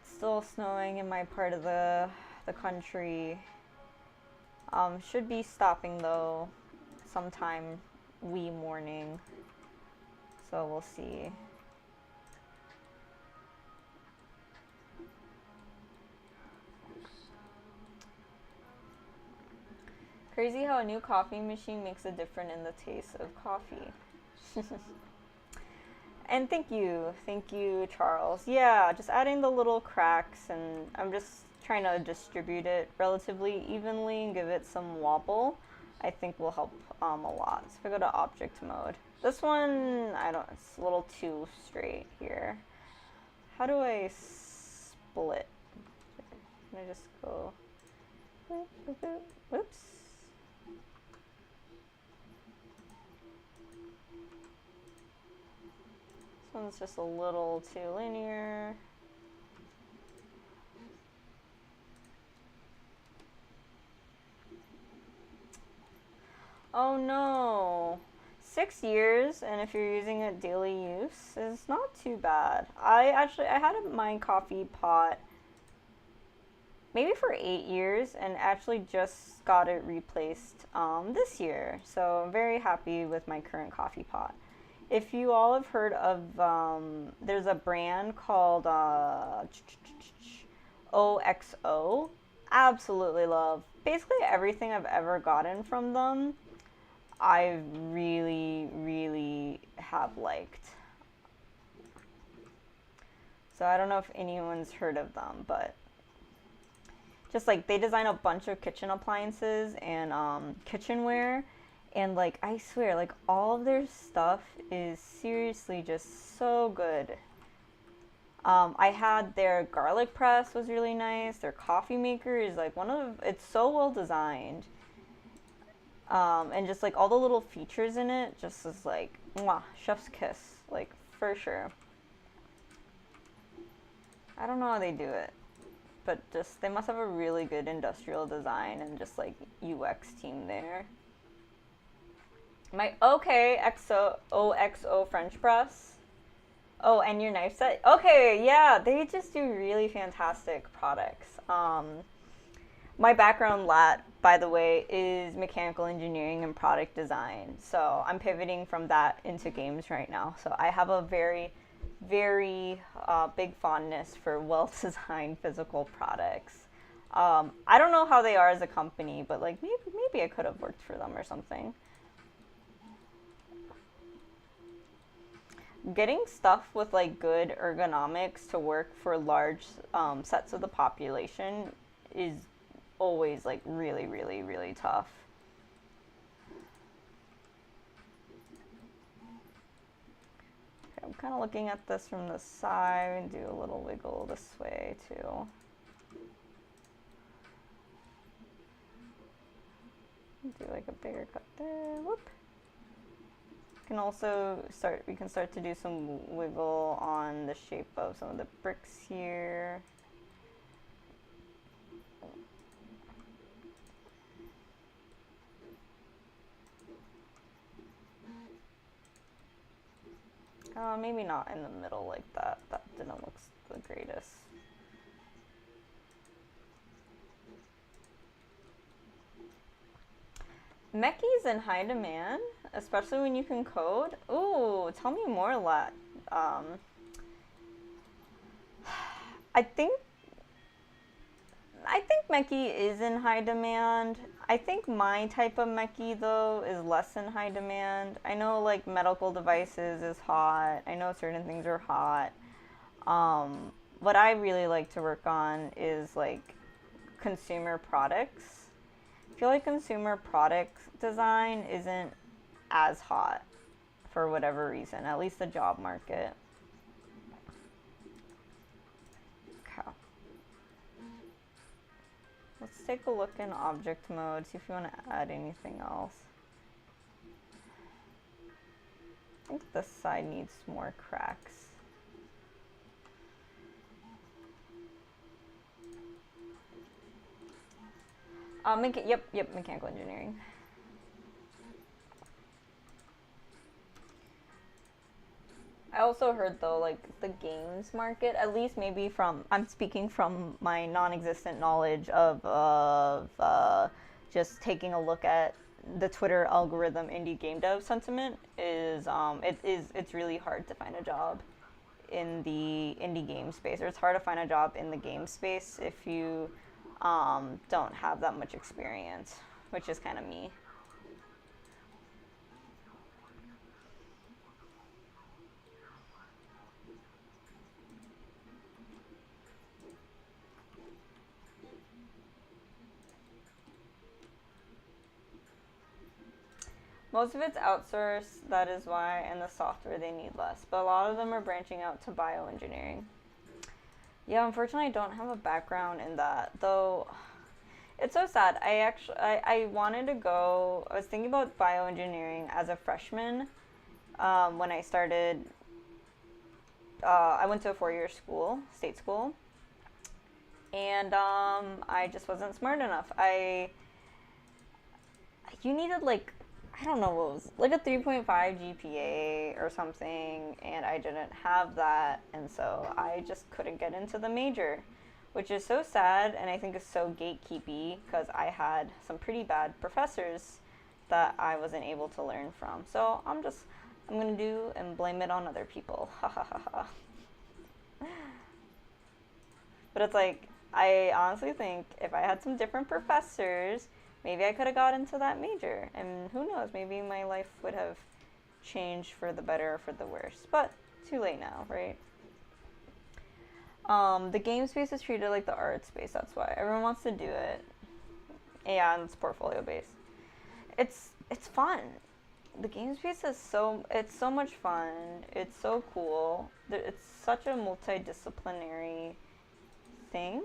It's still snowing in my part of the country. Should be stopping though sometime wee morning. So we'll see. Crazy how a new coffee machine makes a difference in the taste of coffee. And thank you, Charles. Yeah, just adding the little cracks, and I'm just trying to distribute it relatively evenly and give it some wobble. I think will help a lot. So if I go to object mode, this one, it's a little too straight here. How do I split? Can I just go, whoops. This one's just a little too linear. Oh no. 6 years, and if you're using it daily use, is not too bad. I had my coffee pot maybe for 8 years, and actually just got it replaced this year. So I'm very happy with my current coffee pot. If you all have heard of, there's a brand called OXO. Absolutely love. Basically everything I've ever gotten from them, I really, really have liked. So I don't know if anyone's heard of them, but just like they design a bunch of kitchen appliances and kitchenware, and like I swear, like all of their stuff is seriously just so good. I had their garlic press was really nice. Their coffee maker is like it's so well designed. And just like all the little features in it just is like, mwah, chef's kiss, like for sure. I don't know how they do it, but just they must have a really good industrial design and just like UX team there. My OXO French press. Oh, and your knife set. Okay, yeah, they just do really fantastic products. My background, by the way, is mechanical engineering and product design. So I'm pivoting from that into games right now. So I have a very, very big fondness for well-designed physical products. I don't know how they are as a company, but like maybe I could have worked for them or something. Getting stuff with like good ergonomics to work for large sets of the population is always like really, really, really tough. Okay, I'm kind of looking at this from the side and do a little wiggle this way too. Do like a bigger cut there. Whoop. We can start to do some wiggle on the shape of some of the bricks here. Maybe not in the middle like that. That didn't look the greatest. Mechi's in high demand, especially when you can code. Ooh, tell me more, Lat. I think Mechi is in high demand. I think my type of Mechi, though, is less in high demand. I know, like, medical devices is hot. I know certain things are hot. What I really like to work on is, like, consumer products. I feel like consumer product design isn't as hot for whatever reason, at least the job market. Okay. Let's take a look in object mode, see if you want to add anything else. I think this side needs more cracks. Yep, mechanical engineering. I also heard though, like the games market, at least maybe I'm speaking from my non-existent knowledge of just taking a look at the Twitter algorithm indie game dev sentiment it's really hard to find a job in the indie game space, or it's hard to find a job in the game space if you don't have that much experience, which is kind of me. Most of it's outsourced, that is why, and the software they need less. But a lot of them are branching out to bioengineering. Yeah, unfortunately I don't have a background in that, though. It's so sad. I wanted to go, I was thinking about bioengineering as a freshman when I started I went to a 4-year school, state school, and I just wasn't smart enough. You needed like, I don't know what it was, like a 3.5 GPA or something, and I didn't have that, and so I just couldn't get into the major, which is so sad, and I think is so gatekeepy because I had some pretty bad professors that I wasn't able to learn from. So I'm gonna do and blame it on other people. Ha ha ha ha. But it's like, I honestly think if I had some different professors, maybe I could have got into that major. And who knows, maybe my life would have changed for the better or for the worse. But too late now, right? The game space is treated like the art space, that's why. Everyone wants to do it. Yeah, and it's portfolio based. It's fun. The game space is it's so much fun. It's so cool. It's such a multidisciplinary thing.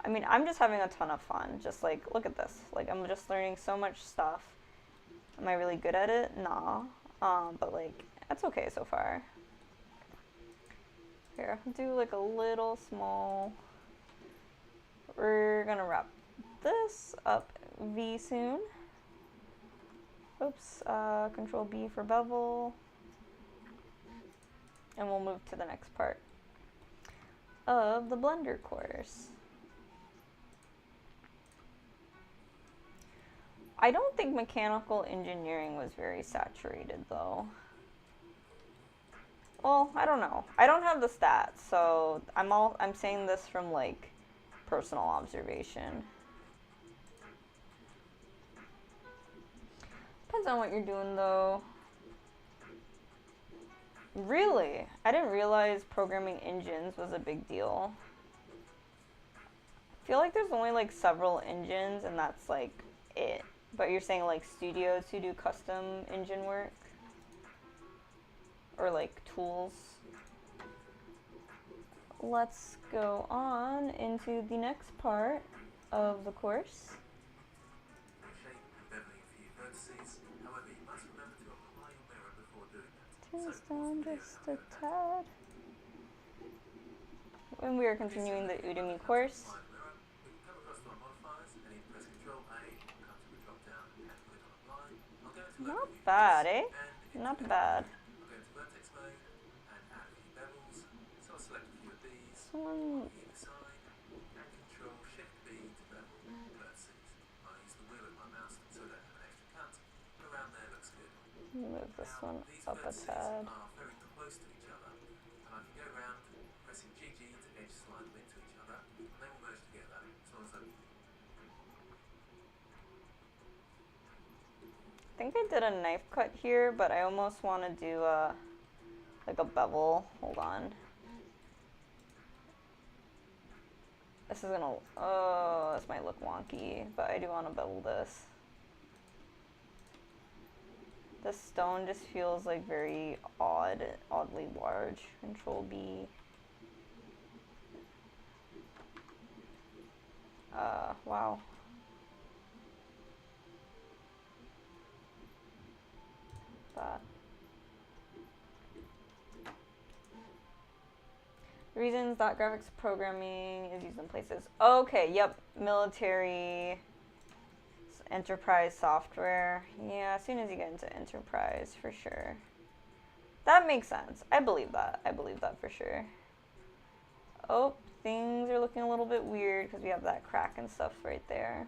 I mean, I'm just having a ton of fun. Just like, look at this. Like, I'm just learning so much stuff. Am I really good at it? Nah. But like, that's okay so far. Here, I'll do like a little small. We're gonna wrap this up V soon. Oops, Control B for bevel. And we'll move to the next part of the Blender course. I don't think mechanical engineering was very saturated though. Well, I don't know. I don't have the stats, so I'm saying this from like personal observation. Depends on what you're doing though. Really? I didn't realize programming engines was a big deal. I feel like there's only like several engines and that's like it. But you're saying like studios who do custom engine work? Or like tools? Let's go on into the next part of the course. Turn this down just a tad. And we are continuing the Udemy course. Not bad, eh? Not bad. Someone... Move this one up a tad. I think I did a knife cut here, but I almost want to do like a bevel. Hold on. This is gonna, oh, this might look wonky, but I do want to bevel this. This stone just feels like very oddly large. Control B. Wow. That. Reasons that graphics programming is used in places. Okay, yep. Military, enterprise software. Yeah, as soon as you get into enterprise, for sure. That makes sense. I believe that. I believe that for sure. Oh, things are looking a little bit weird because we have that crack and stuff right there.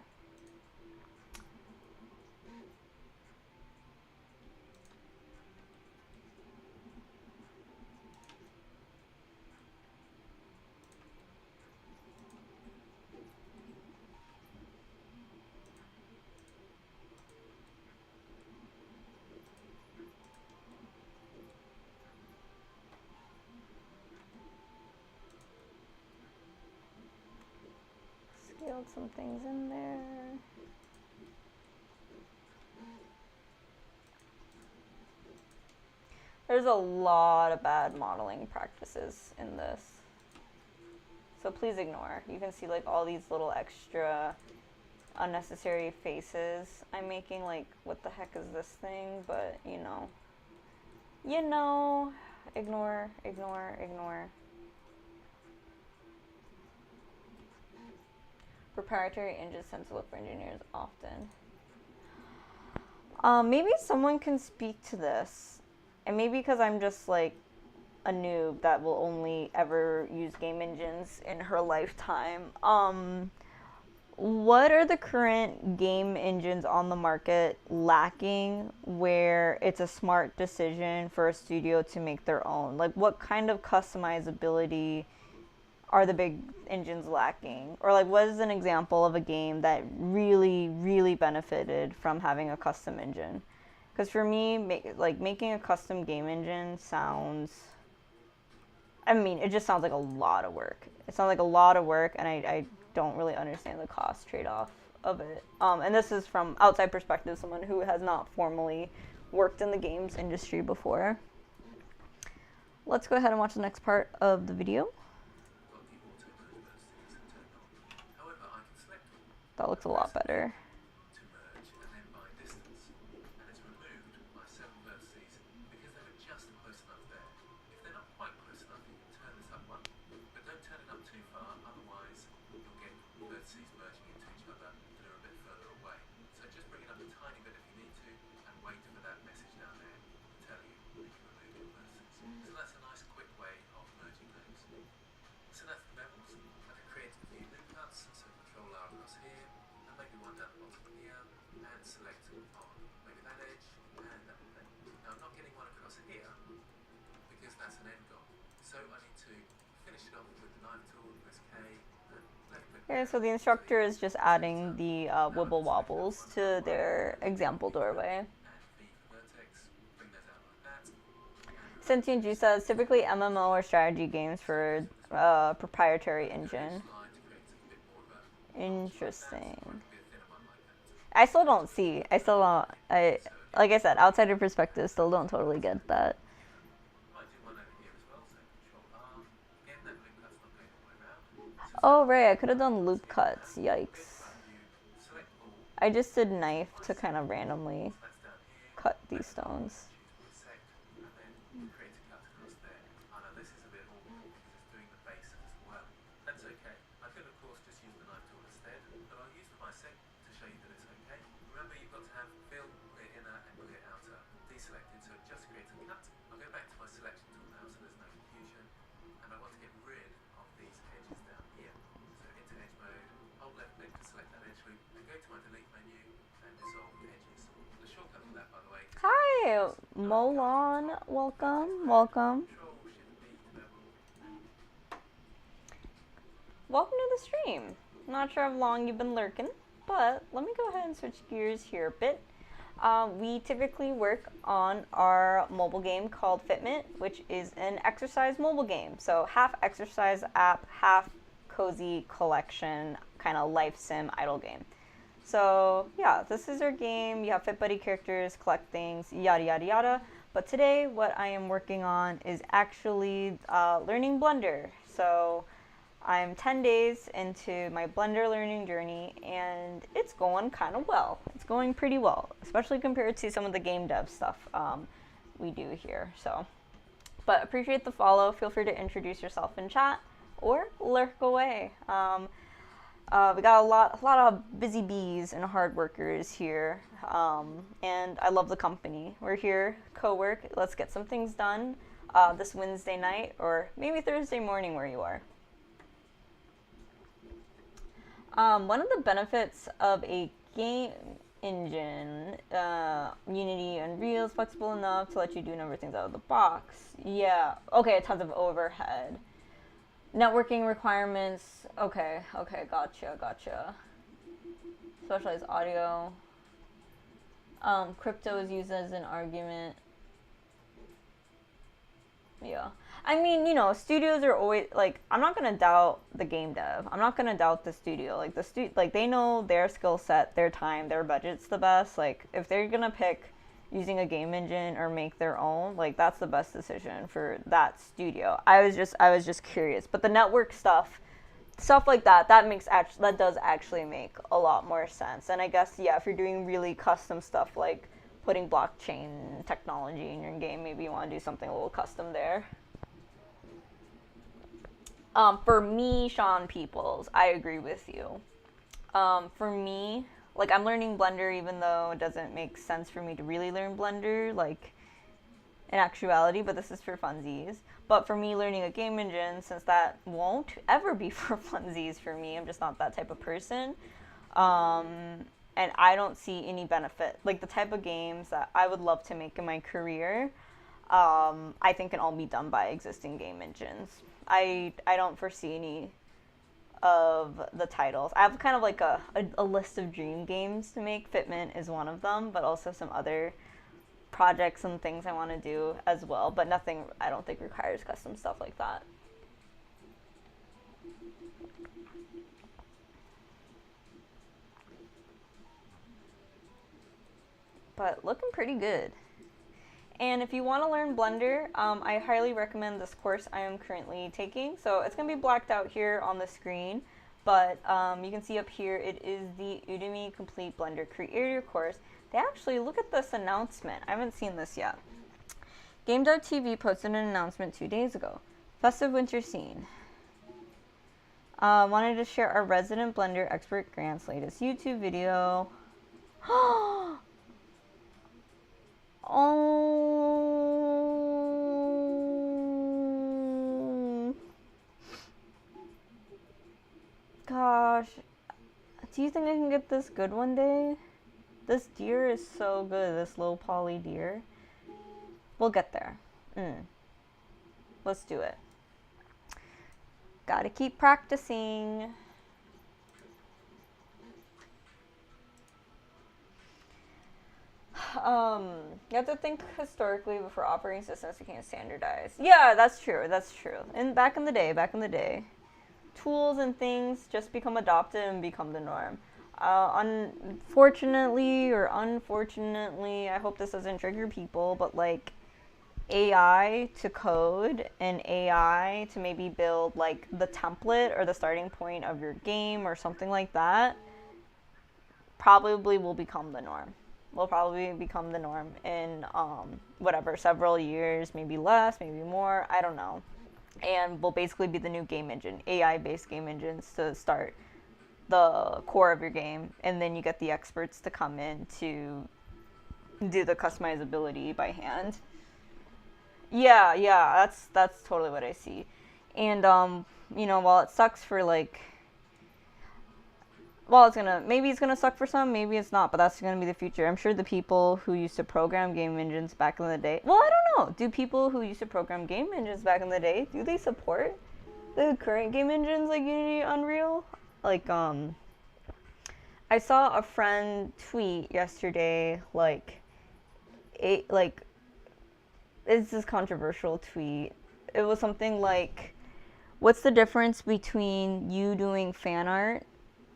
Scaled some things in there. There's a lot of bad modeling practices in this. So please ignore. You can see like all these little extra unnecessary faces I'm making, like what the heck is this thing, but you know. Ignore. Proprietary engines tend to look for engineers often. Maybe someone can speak to this. And maybe because I'm just like a noob that will only ever use game engines in her lifetime. What are the current game engines on the market lacking where it's a smart decision for a studio to make their own? Like, what kind of customizability are the big engines lacking? Or, like, what is an example of a game that really, really benefited from having a custom engine? Because for me, making a custom game engine sounds... I mean, it just sounds like a lot of work. It sounds like a lot of work, and I don't really understand the cost trade-off of it. And this is from outside perspective, someone who has not formally worked in the games industry before. Let's go ahead and watch the next part of the video. That looks a lot better. Okay, so the instructor is just adding the wibble wobbles to their example doorway. Sentient G says, typically MMO or strategy games for proprietary engine. Interesting. I still don't see. Like I said, outsider perspective, still don't totally get that. Oh, right, I could have done loop cuts. Yikes. I just did knife to kind of randomly cut these stones. Hi, Molon. Welcome. Welcome to the stream. Not sure how long you've been lurking, but let me go ahead and switch gears here a bit. We typically work on our mobile game called Fitment, which is an exercise mobile game. So half exercise app, half cozy collection, kind of life sim idle game. So yeah, this is our game. You have Fit Buddy characters, collect things, yada yada yada. But today what I am working on is actually learning Blender. So I'm 10 days into my Blender learning journey, and it's going kind of well. It's going pretty well, especially compared to some of the game dev stuff we do here. So, but appreciate the follow. Feel free to introduce yourself in chat or lurk away. We got a lot of busy bees and hard workers here, and I love the company. We're here, co-work. Let's get some things done this Wednesday night, or maybe Thursday morning where you are. One of the benefits of a game engine, Unity, Unreal, is flexible enough to let you do a number of things out of the box. Yeah, okay, tons of overhead. Networking requirements, okay, gotcha. Specialized audio. Crypto is used as an argument. Yeah. I mean, you know, studios are always, like, I'm not going to doubt the game dev. I'm not going to doubt the studio. Like, they know their skill set, their time, their budget's the best. Like, if they're going to pick using a game engine or make their own, like, that's the best decision for that studio. I was just curious. But the network stuff like that does actually make a lot more sense. And I guess, yeah, if you're doing really custom stuff like putting blockchain technology in your game, maybe you want to do something a little custom there. For me, Sean Peoples, I agree with you. For me, like, I'm learning Blender even though it doesn't make sense for me to really learn Blender, like, in actuality, but this is for funsies. But for me, learning a game engine, since that won't ever be for funsies for me, I'm just not that type of person. And I don't see any benefit. Like, the type of games that I would love to make in my career, I think can all be done by existing game engines. I don't foresee any of the titles. I have kind of like a list of dream games to make. Fitment is one of them, but also some other projects and things I want to do as well. But nothing, I don't think, requires custom stuff like that. But looking pretty good. And if you want to learn Blender, I highly recommend this course I am currently taking. So it's going to be blacked out here on the screen, but you can see up here it is the Udemy Complete Blender Creator course. They actually, look at this announcement. I haven't seen this yet. Game.tv posted an announcement 2 days ago. Festive winter scene. Wanted to share our resident Blender expert Grant's latest YouTube video. Oh gosh, do you think I can get this good one day? This deer is so good, this low poly deer. We'll get there. Let's do it. Gotta keep practicing. You have to think historically before operating systems became standardized. Yeah, that's true. That's true. And back in the day, tools and things just become adopted and become the norm. Unfortunately or unfortunately, I hope this doesn't trigger people, but like AI to code and AI to maybe build like the template or the starting point of your game or something like that probably will become the norm. Will probably become the norm in whatever, several years, maybe less, maybe more, I don't know. And will basically be the new game engine, AI-based game engines to start the core of your game, and then you get the experts to come in to do the customizability by hand. Yeah, that's totally what I see. And while it sucks for like, well, maybe it's gonna suck for some, maybe it's not, but that's gonna be the future. I'm sure the people who used to program game engines back in the day, well, I don't know, do people who used to program game engines back in the day, do they support the current game engines like Unity, Unreal? Like, I saw a friend tweet yesterday, it's this controversial tweet. It was something like, what's the difference between you doing fan art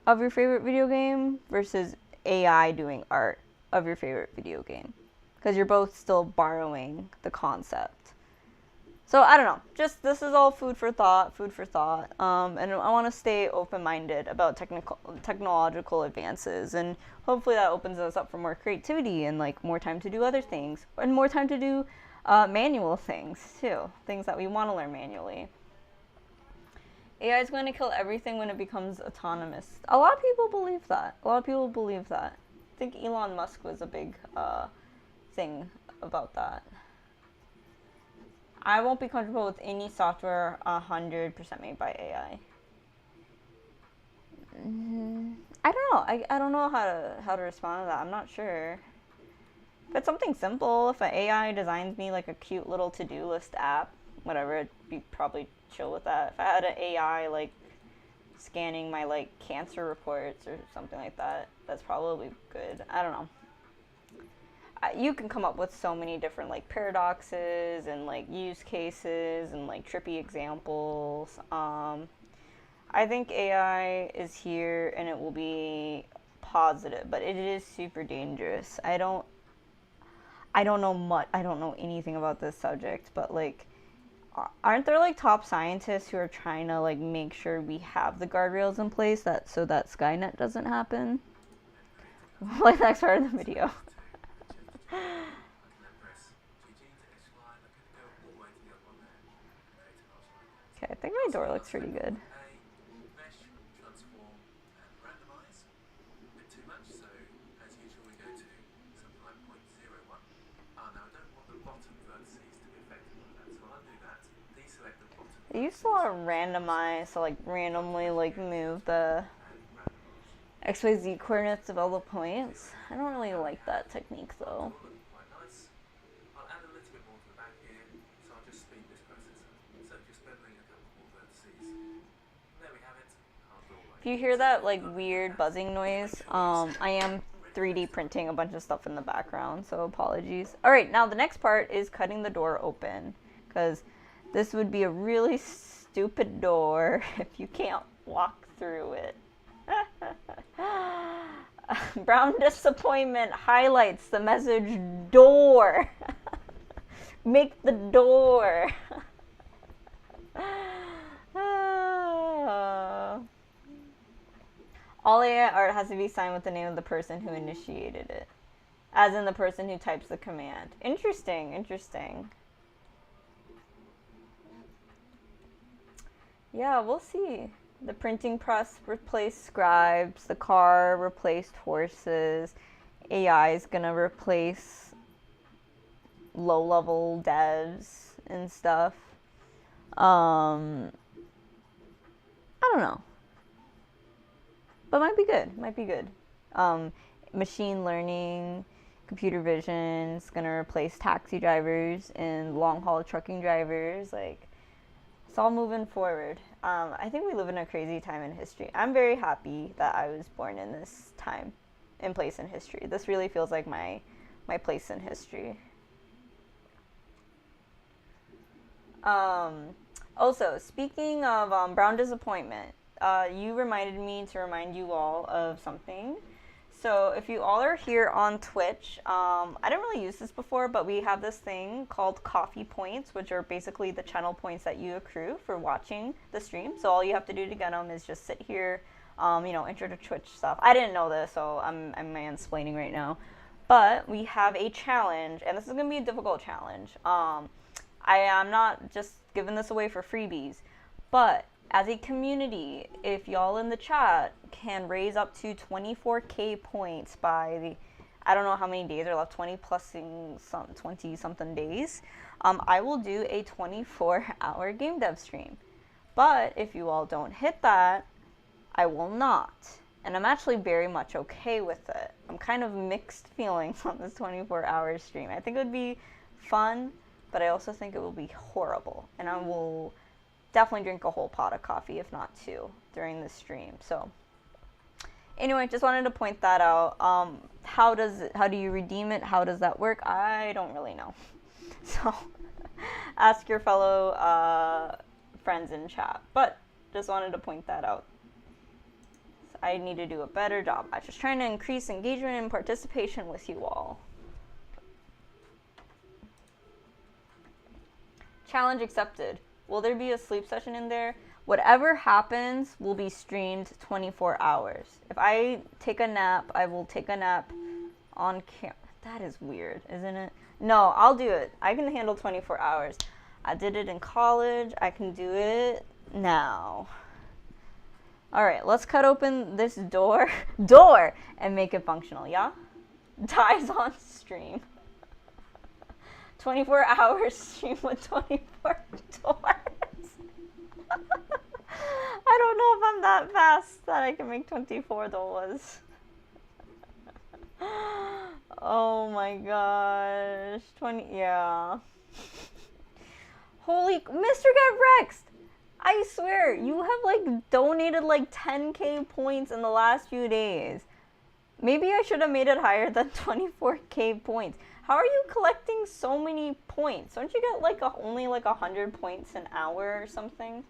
of your favorite video game versus AI doing art of your favorite video game? Because you're both still borrowing the concept. So I don't know. Just, this is all food for thought. And I want to stay open-minded about technological advances, and hopefully that opens us up for more creativity and like more time to do other things, and more time to do manual things too, things that we want to learn manually. AI is going to kill everything when it becomes autonomous. A lot of people believe that. I think Elon Musk was a big thing about that. I won't be comfortable with any software 100% made by AI. I don't know. I don't know how to respond to that. I'm not sure. If it's something simple, if an AI designs me like a cute little to-do list app, whatever, I'd be probably chill with that. If I had an AI like scanning my like cancer reports or something like that, that's probably good. I don't know. You can come up with so many different like paradoxes and like use cases and like trippy examples. I think AI is here and it will be positive, but it is super dangerous. I don't know much. I don't know anything about this subject, but like, aren't there like top scientists who are trying to like make sure we have the guardrails in place so that Skynet doesn't happen? Like, next part of the video. Okay, I think my door looks pretty good. Mesh, transform, and randomize. A bit too much, so as usual we go to something like 0.01. Now I don't want the bottom vertices to be affected by that, so I'll undo that. Deselect the bottom vertices. They used a lot of randomize, so like randomly like move the XYZ coordinates of all the points. I don't really like that technique though. Looking quite nice. I'll add a little bit more to the back here, so I'll just speed this process up. So just beveling a couple more vertices. There we have it. If you hear that like weird buzzing noise, I am 3D printing a bunch of stuff in the background, so apologies. All right, now the next part is cutting the door open, because this would be a really stupid door if you can't walk through it. Brown disappointment highlights the message door. Make the door. All AI art has to be signed with the name of the person who initiated it, as in the person who types the command. Interesting, interesting. Yeah, we'll see. The printing press replaced scribes, the car replaced horses, AI is gonna replace low-level devs and stuff. I don't know. But might be good, might be good. Machine learning, computer vision is gonna replace taxi drivers and long-haul trucking drivers, like, it's all moving forward. I think we live in a crazy time in history. I'm very happy that I was born in this time and place in history. This really feels like my place in history. Also, speaking of brown disappointment, you reminded me to remind you all of something. So if you all are here on Twitch, I didn't really use this before, but we have this thing called coffee points, which are basically the channel points that you accrue for watching the stream. So all you have to do to get them is just sit here, intro to Twitch stuff. I didn't know this, so I'm mansplaining right now. But we have a challenge, and this is going to be a difficult challenge. I am not just giving this away for freebies, but as a community, if y'all in the chat can raise up to 24k points by the, I don't know how many days are left, 20 plus 20 something days, I will do a 24-hour game dev stream. But if you all don't hit that, I will not. And I'm actually very much okay with it. I'm kind of mixed feelings on this 24-hour stream. I think it would be fun, but I also think it will be horrible. And I will definitely drink a whole pot of coffee, if not two, during the stream. So anyway, just wanted to point that out. How do you redeem it? How does that work? I don't really know. So ask your fellow friends in chat. But just wanted to point that out. So I need to do a better job. I'm just trying to increase engagement and participation with you all. Challenge accepted. Will there be a sleep session in there? Whatever happens will be streamed 24 hours. If I take a nap, I will take a nap on camera. That is weird, isn't it? No, I'll do it. I can handle 24 hours. I did it in college. I can do it now. All right, let's cut open this door and make it functional, yeah? Dies on stream. 24 hours stream with 24 doors. I don't know if I'm that fast that I can make 24 doors. Oh my gosh. 20, yeah. Holy, Mr. Get Rexed! I swear, you have like donated like 10k points in the last few days. Maybe I should have made it higher than 24k points. How are you collecting so many points? Don't you get like only like 100 points an hour or something?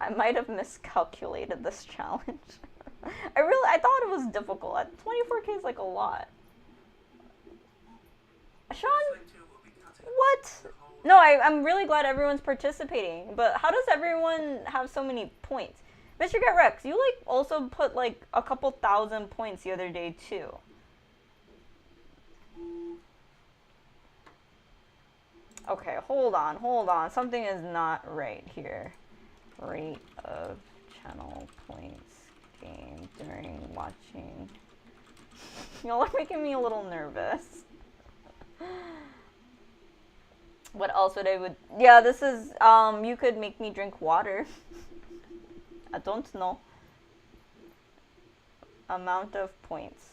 I might have miscalculated this challenge. I thought it was difficult. 24k is like a lot. Sean? What? No, I'm really glad everyone's participating, but how does everyone have so many points? Mr. Get Rex, you like also put like a couple thousand points the other day too. Okay, hold on. Something is not right here. Rate of channel points gained during watching. Y'all are making me a little nervous. What else would I would? Yeah, this is you could make me drink water. I don't know. Amount of points.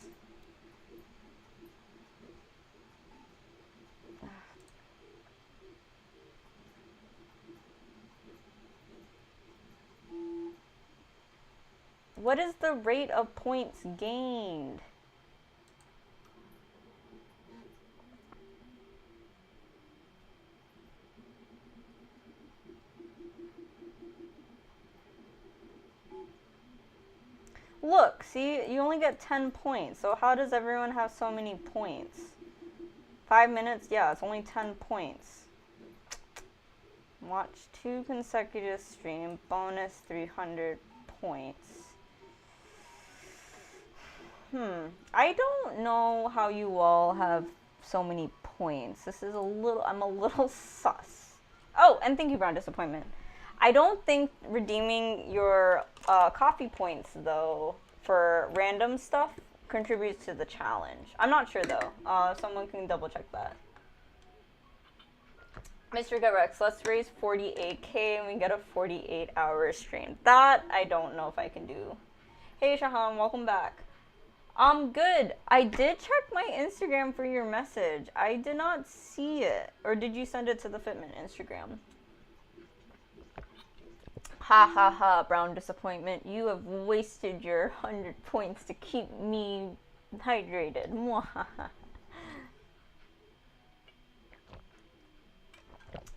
What is the rate of points gained? Look, see, you only get 10 points. So how does everyone have so many points? 5 minutes? Yeah, it's only 10 points. Watch 2 consecutive stream, bonus 300 points. I don't know how you all have so many points. This is I'm a little sus. Oh, and thank you, Brown Disappointment. I don't think redeeming your coffee points, though, for random stuff contributes to the challenge. I'm not sure, though. Someone can double check that. Mr. Rex, let's raise 48k and we get a 48-hour stream. That I don't know if I can do. Hey, Shahan, welcome back. Good. I did check my Instagram for your message. I did not see it. Or did you send it to the Fitment Instagram? Ha ha ha, Brown Disappointment. You have wasted your 100 points to keep me hydrated. Mwahaha.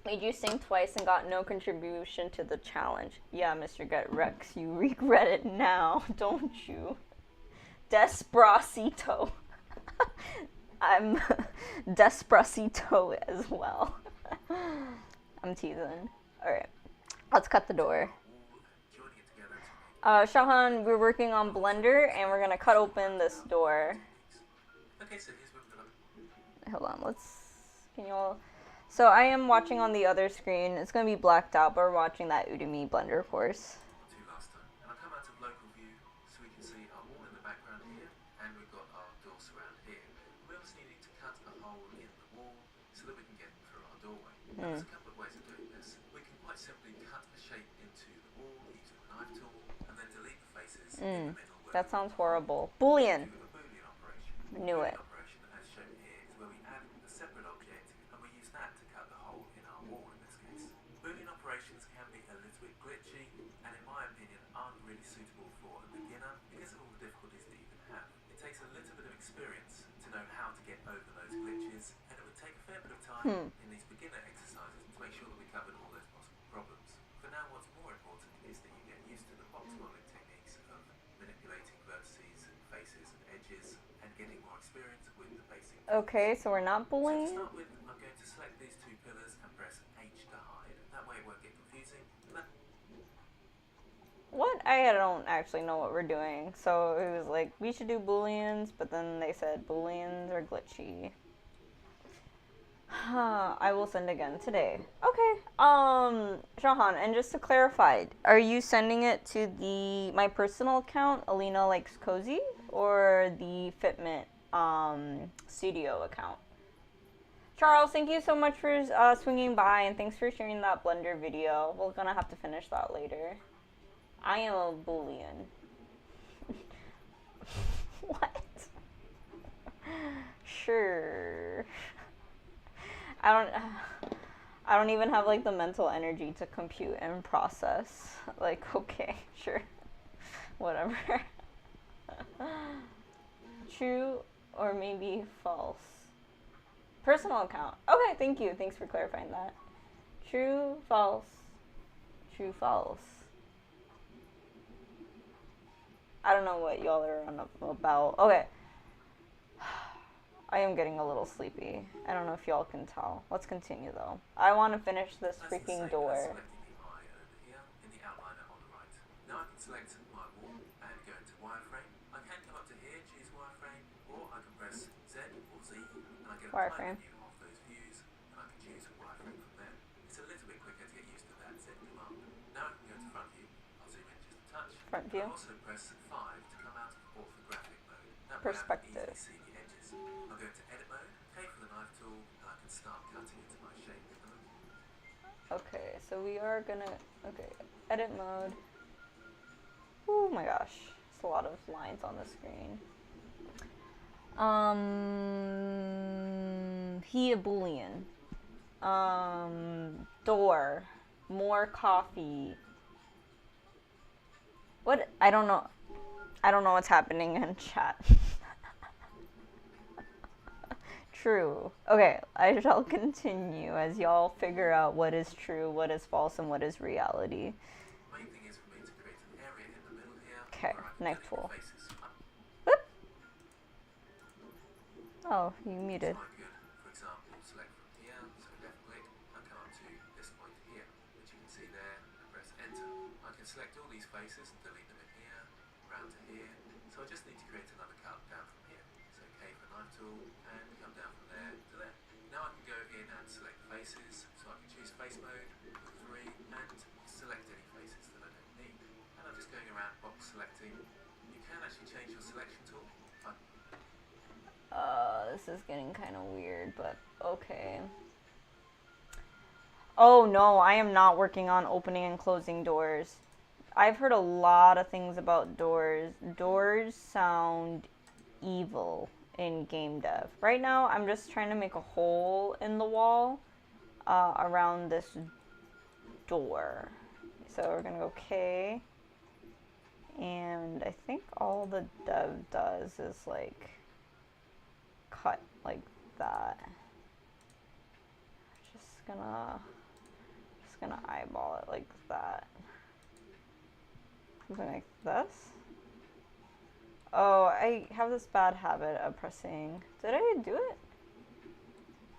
Made you sing twice and got no contribution to the challenge. Yeah, Mr. Gut Rex, you regret it now, don't you? Despacito. I'm Despacito as well. I'm teasing. Alright, let's cut the door. Shahan, we're working on Blender and we're gonna cut open this door. Okay, so here's what we're gonna... Hold on, can you all... So I am watching on the other screen. It's gonna be blacked out, but we're watching that Udemy Blender course. Last time. And I'll come out to local view so we can see our wall in the background here, and we've got our door surround here. We obviously need to cut a hole in the wall so that we can get through our doorway. There's a couple of ways of doing this. We can quite simply cut a shape into the wall using the knife tool, and then delete the faces in the middle. That sounds horrible. Boolean. A Boolean operation. Knew it. Operation, as shown here, is where we add a separate object, and we use that to cut the hole in our wall in this case. Boolean operations can be a little bit glitchy, and in my opinion aren't really suitable for a beginner because of all the difficulties that you can have. It takes a little bit of experience to know how to get over those glitches, and it would take a fair bit of time in these beginner exercises to make sure that we covered all those possible problems. For now, what's more important is that you get used to the box modeling techniques of manipulating vertices, faces, and edges, and getting more experience with the basic. Okay, so we're not bullying. So to start with, I'm going to select these two pillars and press H to hide. That way it won't get confusing. What? I don't actually know what we're doing. So it was like, we should do booleans, but then they said booleans are glitchy. I will send again today. Okay. Shahan, and just to clarify, are you sending it to my personal account, Alina Likes Cozy, or the Fitment studio account? Charles, thank you so much for swinging by, and thanks for sharing that Blender video. We're gonna have to finish that later. I am a Boolean. What? Sure. I don't even have like the mental energy to compute and process. Like, okay, sure. Whatever. True or maybe false. Personal account. Okay, thank you. Thanks for clarifying that. True, false. True, false. I don't know what y'all are on about. Okay. I am getting a little sleepy. I don't know if y'all can tell. Let's continue though. I want to finish this freaking door. Selecting the eye over here in the outliner on the right. Now I can select my wall and go into wireframe. I can come up to here, choose wireframe, or I can press Z or Z and I get a Wireframe. preview of those views, and I can choose wireframe Front view. I'll also press 5 to come out of orthographic mode. That way I can Perspective. easily see the edges. I'll go into edit mode, K for the knife tool, and I can start cutting into my shape element. Okay, so we are gonna, okay, edit mode. Oh my gosh, it's a lot of lines on the screen. He a Boolean. Door. More coffee. What? I don't know. I don't know what's happening in chat. True. Okay, I shall continue as y'all figure out what is true, what is false, and what is reality. Main thing is for me to create an area in the middle here. Okay, where I can knife edit the tool. faces. Whoop. Oh, you muted. So I could, for example, select from here, so left click, and come up to this point here, which you can see there, and press enter. I can select all these faces and delete them in here, round to here, so I just need to create another cut down from here. So K for knife tool, and come down from there to there. Now I can go in and select faces, so I can choose face mode, put 3, and select any faces that I don't need. And I'm just going around box selecting. You can actually change your selection tool. This is getting kind of weird, but okay. Oh no, I am not working on opening and closing doors. I've heard a lot of things about doors. Doors sound evil in game dev. Right now, I'm just trying to make a hole in the wall around this door. So we're gonna go K. And I think all the dev does is like cut like that. Just gonna eyeball it like that. Something like this. Oh, I have this bad habit of pressing. Did I do it?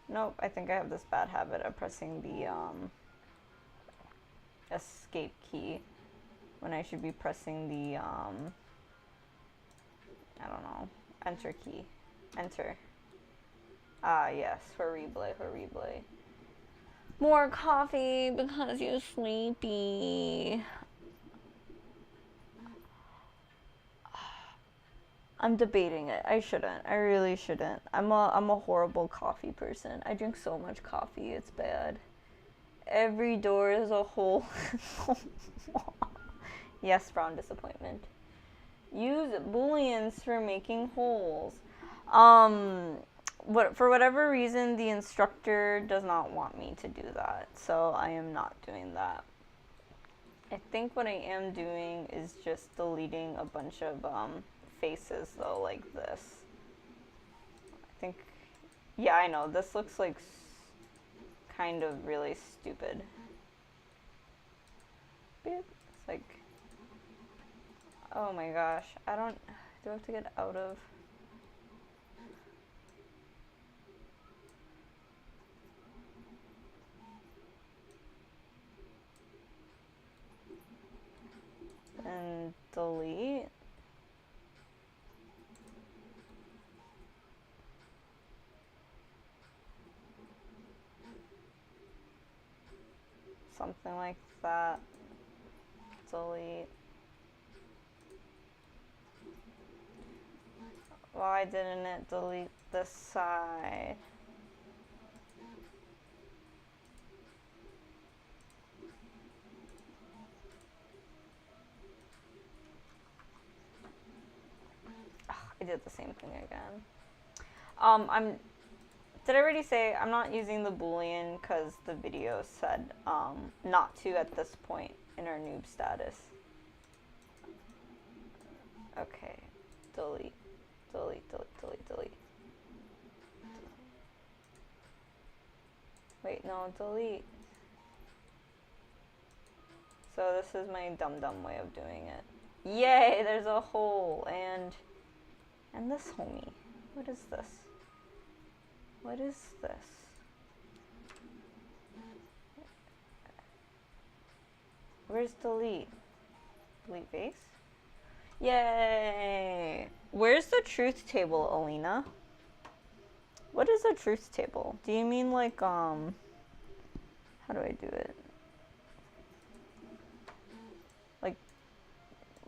Nope, I think I have this bad habit of pressing the escape key when I should be pressing the I don't know, enter key. Enter. Ah, yes, for replay. More coffee because you're sleepy. I'm debating it. I shouldn't. I really shouldn't. I'm a horrible coffee person. I drink so much coffee, it's bad. Every door is a hole. Yes, Brown disappointment. Use booleans for making holes. For whatever reason, the instructor does not want me to do that, so I am not doing that. I think what I am doing is just deleting a bunch of faces, though, like this. I think, yeah, I know, this looks like kind of really stupid. It's like, oh my gosh, do I have to get out of? And delete. Something like that. Delete. Why didn't it delete this side? I did the same thing again. Did I already say I'm not using the boolean because the video said not to at this point in our noob status. Okay, delete. Wait, no, delete. So this is my dumb way of doing it. Yay, there's a hole, and this homie. What is this? What is this? Where's delete? Delete face? Yay! Where's the truth table, Alina? What is a truth table? Do you mean like, how do I do it?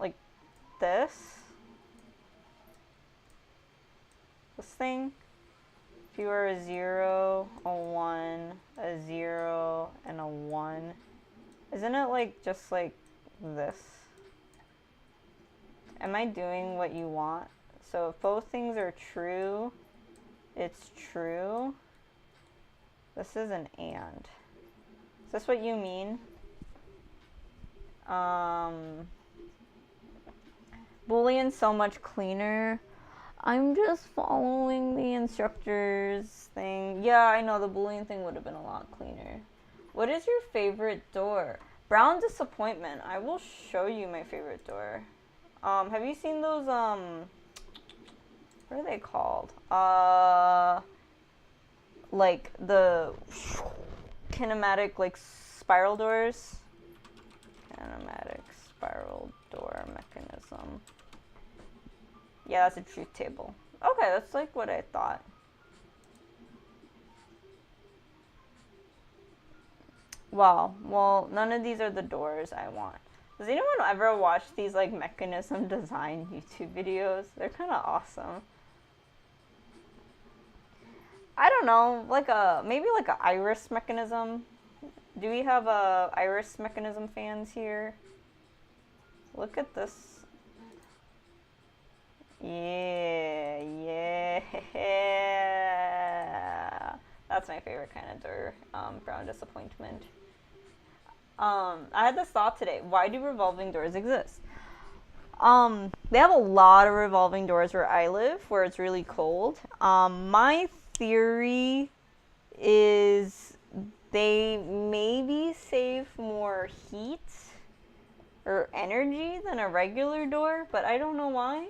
like this thing. If you were a 0, a 1, a 0, and a 1, isn't it like just like this? Am I doing what you want? So if both things are true, it's true. This is an and. Is this what you mean? Boolean's so much cleaner. I'm just following the instructor's thing. Yeah, I know the Boolean thing would have been a lot cleaner. What is your favorite door? Brown Disappointment. I will show you my favorite door. Have you seen those, what are they called? Like the kinematic, like spiral doors? Kinematic spiral door mechanism. Yeah, that's a truth table. Okay, that's like what I thought. Wow, well, none of these are the doors I want. Does anyone ever watch these like mechanism design YouTube videos? They're kind of awesome. I don't know, like maybe like a iris mechanism. Do we have iris mechanism fans here? Look at this. Yeah. That's my favorite kind of door, Brown Disappointment. I had this thought today. Why do revolving doors exist? They have a lot of revolving doors where I live, where it's really cold. My theory is they maybe save more heat or energy than a regular door, but I don't know why.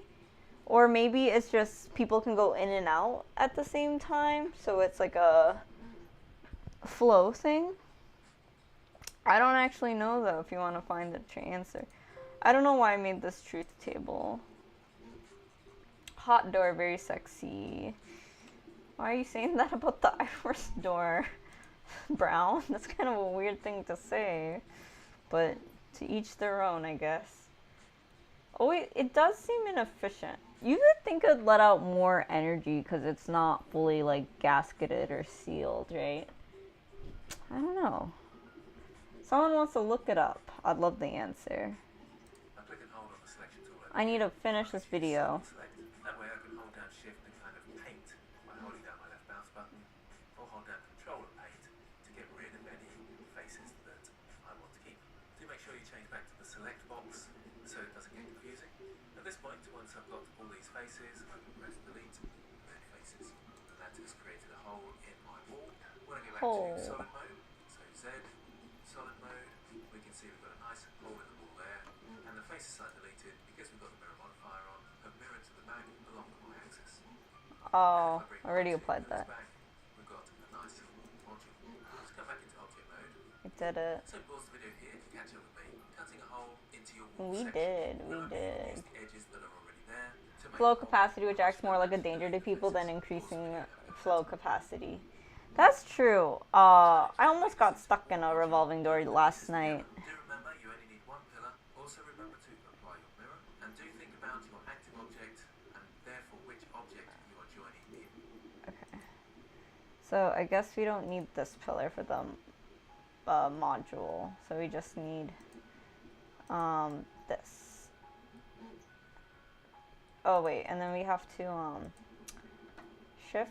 Or maybe it's just people can go in and out at the same time, so it's like a flow thing. I don't actually know though, if you want to find the answer. I don't know why I made this truth table. Hot door, very sexy. Why are you saying that about the iris door? Brown? That's kind of a weird thing to say. But to each their own, I guess. Oh wait, it does seem inefficient. You would think it'd let out more energy because it's not fully like gasketed or sealed, right? I don't know. Someone wants to look it up. I'd love the answer. I need to finish this video. That way I can hold down shift and kind of paint by holding down my left mouse button, or hold down control and paint to get rid of any faces that I want to keep. Do make sure you change back to the select box so it doesn't get confusing. At this point, once I've got all these faces, I can press delete, then faces. And that has created a hole in my wall. When I go back to solid mode, so Z, solid mode, we can see we've got a nice hole in the wall there. And the faces are deleted because we've got the mirror modifier on, a mirror to the back along the y-axis. Oh, I already applied that. Back, we've got a nice module. Let's go back into object mode. I did it. So pause the video here to catch up with me. Cutting a hole into your wall We section. did. Use the edges that are already there to make Flow capacity, which acts more like a danger to people than increasing flow capacity. That's true. I almost got stuck in a revolving door last night. Do remember you only need one pillar. Also remember to apply your mirror. And do think about your active object and therefore which object you are joining in. Okay. So I guess we don't need this pillar for the module. So we just need this. Oh wait, and then we have to shift,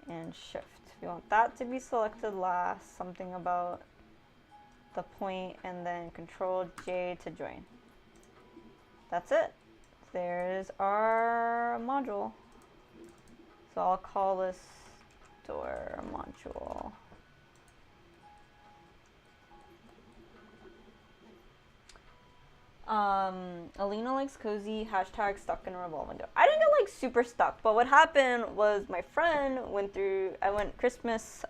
and shift. We want that to be selected last, something about the point, and then Control J to join. That's it. There's our module. So I'll call this door module. Alina likes cozy, hashtag stuck in a revolving door. I didn't get like super stuck, but what happened was my friend I went Christmas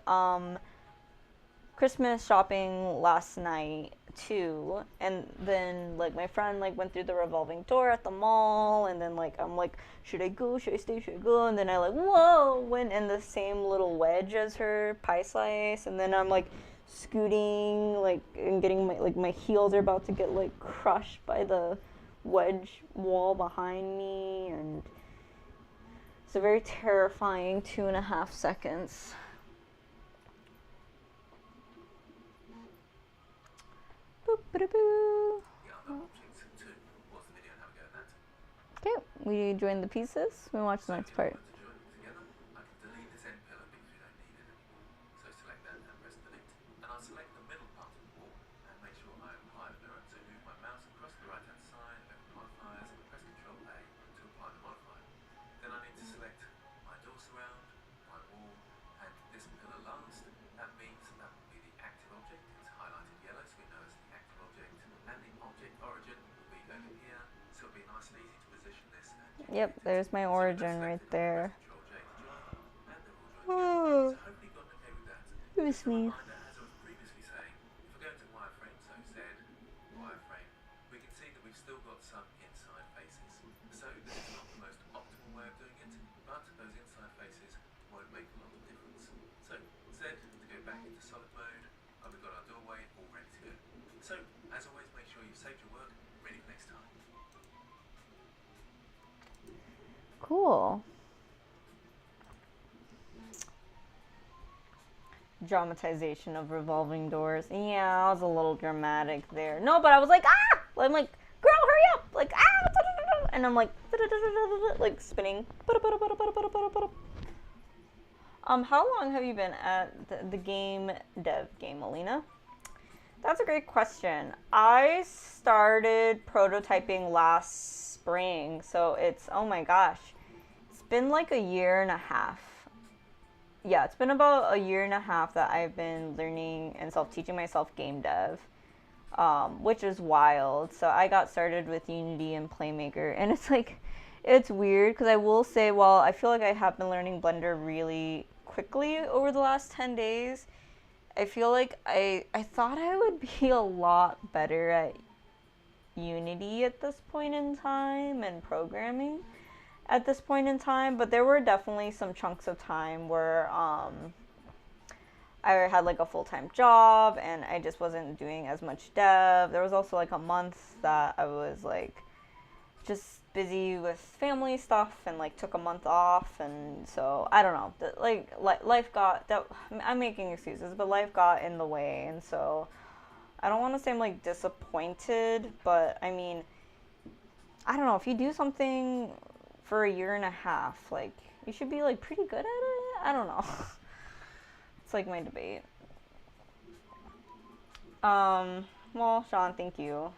shopping last night too, and then like my friend like went through the revolving door at the mall, and then like I'm like, should I go, should I stay, should I go, and then I like went in the same little wedge as her pie slice, and then I'm like, scooting, like, and getting my heels are about to get like crushed by the wedge wall behind me, and it's a very terrifying 2.5 seconds. Boop, ba-da-boo. The other object 2. Pause the video and have a go at that. Okay, we joined the pieces. We watch the next part. In order to join them together, I can delete this end pillar because we don't need it anymore. So select that and press delete. And I'll select the middle part of the wall and make sure I apply the mirror. So move my mouse across the right hand side, open modifiers, and press Ctrl A to apply the modifier. Then I need to select my door surround, my wall, and this pillar last. That means that will be the active object. It's highlighted yellow, so we know it's the active object. And the object origin will be over here, so it'll be nice and easy to position this. Yep, there's my origin right there. Oh. So hopefully you got okay with that. Miss me. As I was previously saying, if we go into wireframe, so Z, wireframe, we can see that we've still got some inside faces. So this is not the most optimal way of doing it, but those inside faces won't make a lot of difference. So Z to go back into solid mode, and we've got our doorway all ready to go. So as always, make sure you've saved your work, ready for next time. Cool. Dramatization of revolving doors. Yeah, I was a little dramatic there. No, but I was like, ah! I'm like, girl, hurry up! Like, ah! And I'm like, like spinning. How long have you been at the game dev game, Alina? That's a great question. I started prototyping last spring, so it's, oh my gosh, it's been like 1.5 years. Yeah, it's been about 1.5 years that I've been learning and self-teaching myself game dev, which is wild. So I got started with Unity and Playmaker, and it's like, it's weird because I will say, well, I feel like I have been learning Blender really quickly over the last 10 days. I feel like I thought I would be a lot better at Unity at this point in time and programming at this point in time, but there were definitely some chunks of time where I had like a full-time job and I just wasn't doing as much dev. There was also like a month that I was like just busy with family stuff and like took a month off, and so I don't know, like life got that, I'm making excuses, but life got in the way, and so I don't want to say I'm like disappointed, but I mean, I don't know, if you do something for 1.5 years, like you should be like pretty good at it. I don't know. It's like my debate. Well, Sean, thank you.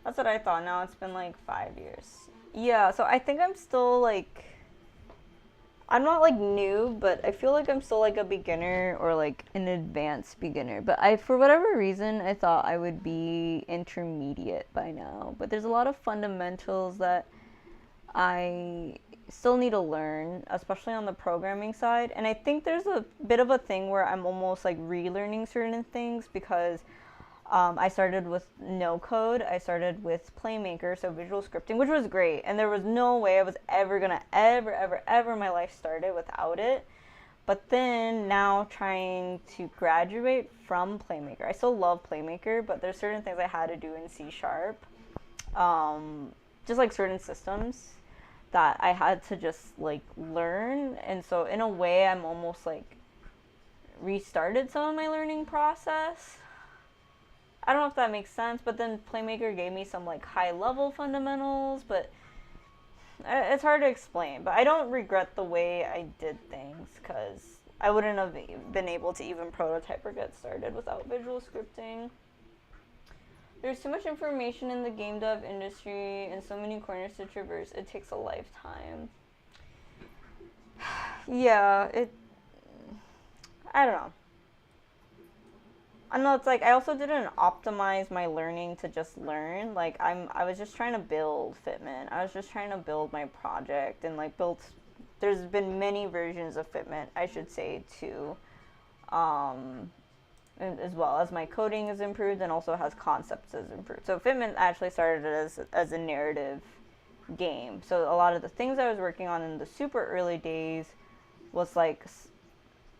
That's what I thought. Now it's been like 5 years. Yeah, so I think I'm still like, I'm not like new, but I feel like I'm still like a beginner or like an advanced beginner. But for whatever reason, I thought I would be intermediate by now. But there's a lot of fundamentals that I still need to learn, especially on the programming side. And I think there's a bit of a thing where I'm almost like relearning certain things because I started with no code. I started with Playmaker, so visual scripting, which was great. And there was no way I was ever gonna ever in my life start it without it. But then now trying to graduate from Playmaker. I still love Playmaker, but there's certain things I had to do in C#. Just like certain systems that I had to just like learn, and so in a way I'm almost like restarted some of my learning process. I don't know if that makes sense, but then Playmaker gave me some like high level fundamentals, but it's hard to explain. But I don't regret the way I did things because I wouldn't have been able to even prototype or get started without visual scripting. There's too much information in the game dev industry and so many corners to traverse. It takes a lifetime. Yeah, I don't know. I know, it's like I also didn't optimize my learning to just learn. Like I was just trying to build Fitment. I was just trying to build my project and like there's been many versions of Fitment, I should say, too. As well as my coding has improved and also has concepts has improved. So Fitment actually started as a narrative game. So a lot of the things I was working on in the super early days was like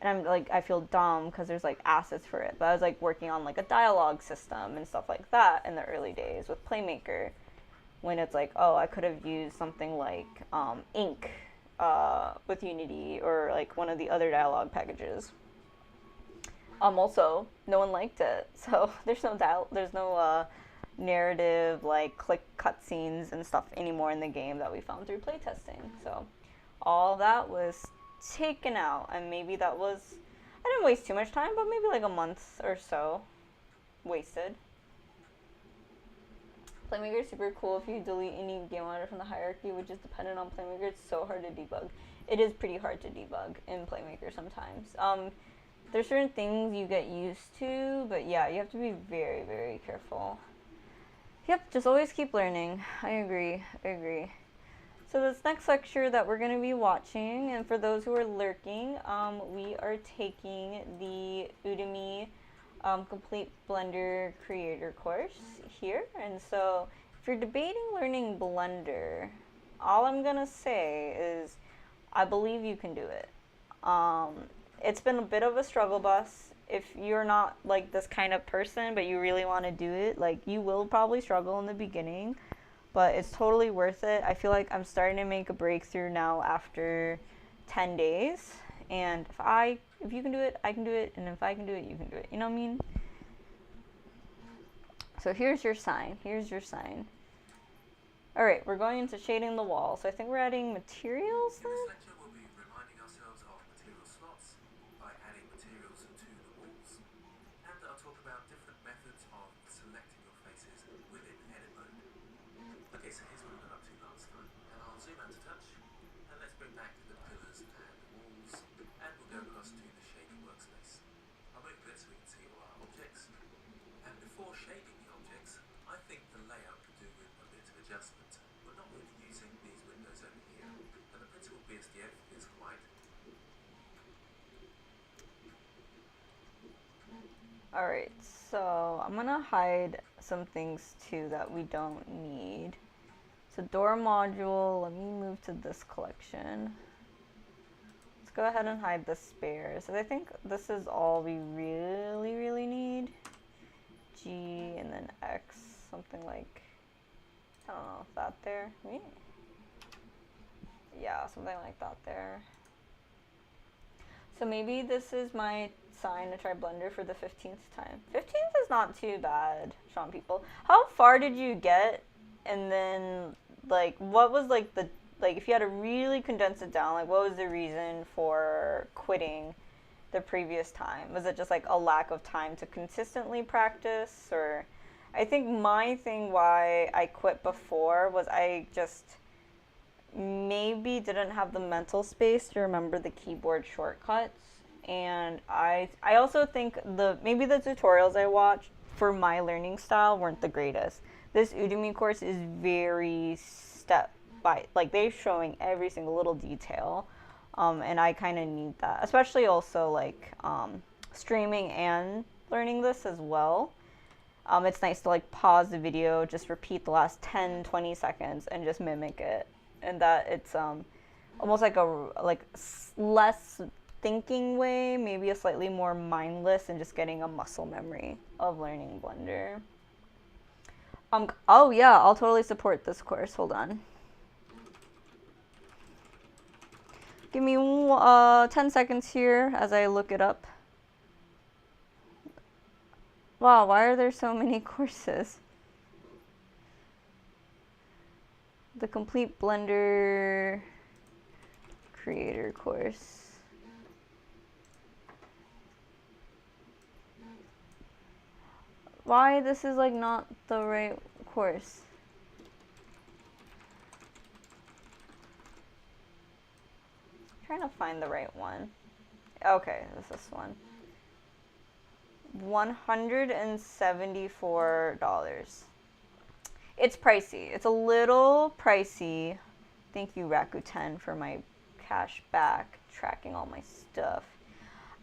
and I'm like, I feel dumb because there's like assets for it. But I was like working on like a dialogue system and stuff like that in the early days with Playmaker, when it's like, oh, I could have used something like Ink with Unity, or like one of the other dialogue packages. Also, no one liked it, so there's no narrative like click cutscenes and stuff anymore in the game that we found through playtesting. So all that was taken out, and maybe that was, I didn't waste too much time, but maybe like a month or so wasted. Playmaker is super cool if you delete any game order from the hierarchy, which is dependent on Playmaker. It's so hard to debug. It is pretty hard to debug in Playmaker sometimes. There's certain things you get used to, but yeah, you have to be very, very careful. Yep, just always keep learning. I agree. So this next lecture that we're going to be watching, and for those who are lurking, we are taking the Udemy Complete Blender Creator course here. And so if you're debating learning Blender, all I'm going to say is I believe you can do it. It's been a bit of a struggle bus. If you're not like this kind of person, but you really want to do it, like you will probably struggle in the beginning, but it's totally worth it. I feel like I'm starting to make a breakthrough now after 10 days. And if you can do it, I can do it. And if I can do it, you can do it. You know what I mean? So here's your sign. All right, we're going into shading the wall. So I think we're adding materials then? In this lecture, we'll be reminding ourselves of material slots by adding materials to the walls. And I'll talk about different methods of selecting your faces within edit mode. Okay, so here's what we got up to last time. And I'll zoom out to touch. And let's bring back the pillars and walls. And we'll go across to the shading workspace. I'll move it so we can see all our objects. And before shading the objects, I think the layout could do with a bit of adjustment. We're not really using these windows over here, and the principal BSDF is white. Alright, so I'm gonna hide some things too that we don't need. So door module, let me move to this collection. Let's go ahead and hide the spares. I think this is all we really need. G and then X, something like, I don't know, if that there? Yeah, something like that there. So maybe this is my sign to try Blender for the 15th time. 15th is not too bad, Sean people. How far did you get? And then, like, what was, like, if you had to really condense it down, like, what was the reason for quitting the previous time? Was it just, like, a lack of time to consistently practice? Or I think my thing why I quit before was I just maybe didn't have the mental space to remember the keyboard shortcuts. And I also think maybe the tutorials I watched for my learning style weren't the greatest. This Udemy course is very step by, like, they're showing every single little detail. And I kind of need that, especially also like streaming and learning this as well. It's nice to like pause the video, just repeat the last 10-20 seconds and just mimic it. And that it's almost like less thinking way, maybe a slightly more mindless, and just getting a muscle memory of learning Blender. Oh yeah, I'll totally support this course. Hold on. Give me 10 seconds here as I look it up. Wow, why are there so many courses? The Complete Blender Creator course. Why this is like not the right course? Trying to find the right one. Okay, it's this one. $174. It's pricey. It's a little pricey. Thank you, Rakuten, for my cash back, tracking all my stuff.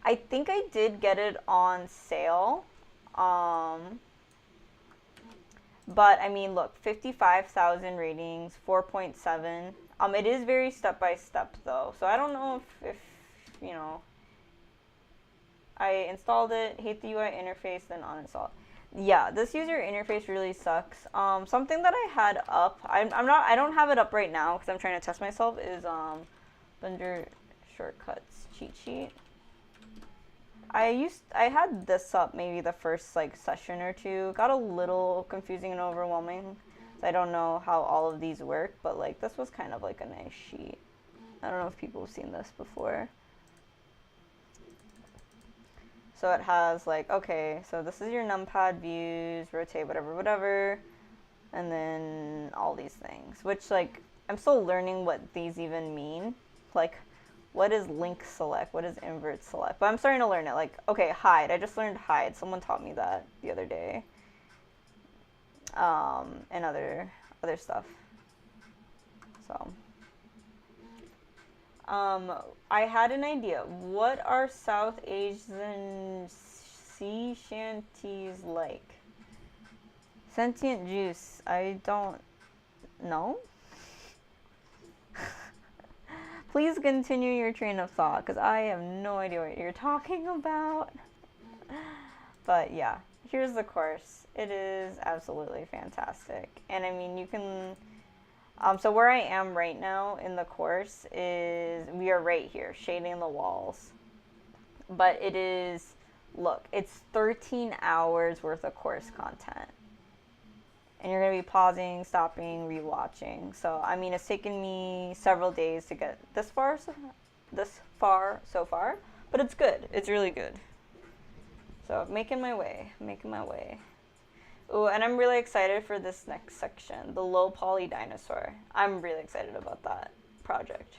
I think I did get it on sale. But I mean, look, 55,000 ratings, 4.7. It is very step by step though, so I don't know if you know, I installed it, hate the UI interface, then uninstall. Yeah, this user interface really sucks. Something that I had up, I don't have it up right now because I'm trying to test myself, is Blender shortcuts cheat sheet. I had this up maybe the first like session or two. Got a little confusing and overwhelming. So I don't know how all of these work, but like this was kind of like a nice sheet. I don't know if people have seen this before. So it has like, okay, so this is your numpad views, rotate, whatever, whatever, and then all these things, which like, I'm still learning what these even mean. Like, what is link select? What is invert select? But I'm starting to learn it. Like, okay, hide. I just learned hide. Someone taught me that the other day. And other stuff. So. I had an idea. What are South Asian sea shanties like? Sentient juice. I don't know. Please continue your train of thought, because I have no idea what you're talking about. But yeah, here's the course. It is absolutely fantastic. And I mean, you can... so where I am right now in the course is, we are right here, shading the walls. But it is, look, it's 13 hours worth of course content. And you're going to be pausing, stopping, rewatching. So, I mean, it's taken me several days to get this far so far. But it's good. It's really good. So, making my way. Ooh, and I'm really excited for this next section, the low poly dinosaur. I'm really excited about that project.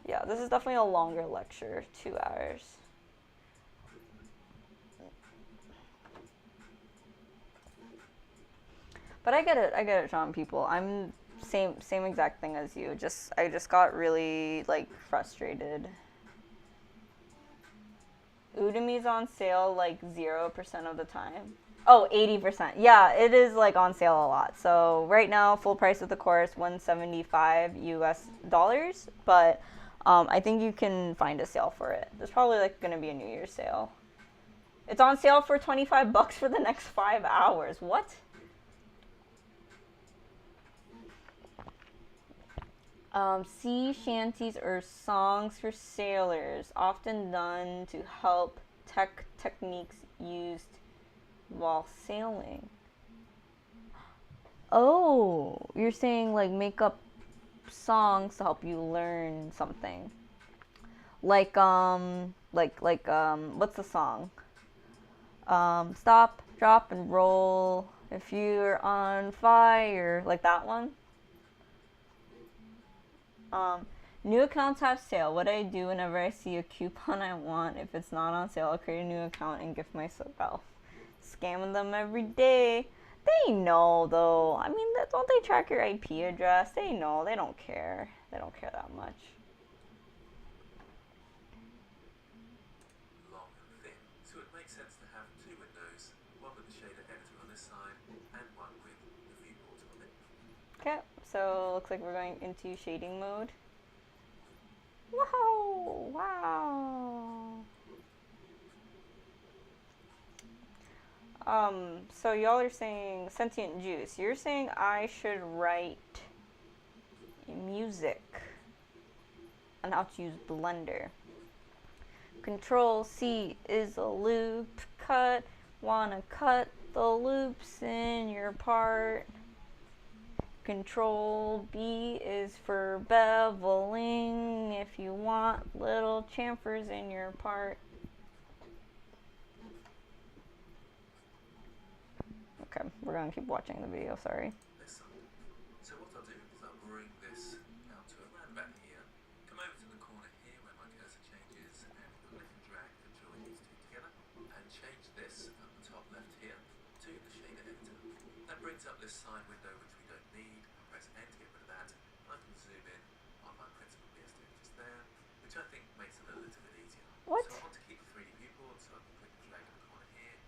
Yeah, this is definitely a longer lecture, 2 hours. But I get it, Sean, people. I'm same exact thing as you. I just got really like frustrated. Udemy's on sale like 0% of the time. Oh, 80%. Yeah, it is like on sale a lot. So right now, full price of the course, $175 US. But I think you can find a sale for it. There's probably like gonna be a New Year's sale. It's on sale for $25 for the next 5 hours. What? Sea shanties are songs for sailors, often done to help techniques used while sailing. Oh, you're saying like make up songs to help you learn something. Like what's the song? Stop, drop, and roll. If you're on fire, like that one. New accounts have sale. What I do whenever I see a coupon I want, if it's not on sale, I'll create a new account and gift myself. Scamming them every day. They know, though. I mean, don't they track your IP address? They know. They don't care. They don't care that much. Long and thin, so it makes sense to have two windows, one with the shader editor on this side and one with the viewport on it. Okay, so looks like we're going into shading mode. Whoa! Wow! So y'all are saying sentient juice. You're saying I should write music on how to use Blender. Control C is a loop cut. Wanna cut the loops in your part. Control B is for beveling if you want little chamfers in your part. Okay, we're gonna keep watching the video, sorry. This side. So what I'll do is I'll bring this out to around about here, come over to the corner here where my cursor changes, and click and drag to join these two together, and change this at the top left here to the shader editor. That brings up this side window which we don't need. I'll press N to get rid of that. I can zoom in on my principal PSD just there, which I think makes it a little bit easier. What? So I want to keep the 3D viewport, so I can click and drag in the corner here,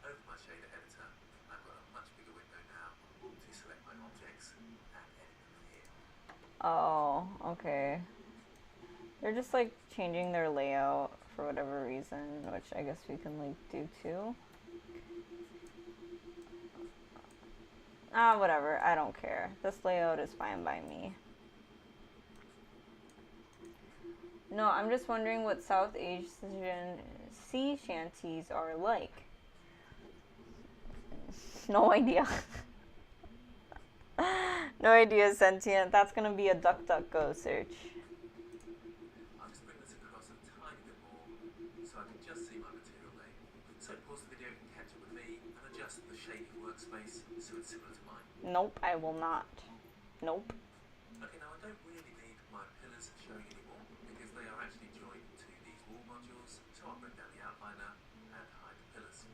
over my shader editor. I've got a much bigger window now to select my objects and edit them here. Oh, okay. They're just like changing their layout for whatever reason, which I guess we can like do too. Whatever, I don't care. This layout is fine by me. No, I'm just wondering what South Asian sea shanties are like. No idea. No idea, sentient. That's gonna be a DuckDuckGo search. I'll just bring this across a tiny bit more so I can just see my material name. So pause the video and catch up with me and adjust the shading workspace so it's similar to mine. Nope, I will not. Nope. Okay, now I don't really need my pillars showing anymore because they are actually joined to these wall modules, so I'll bring down the outliner and hide the pillars.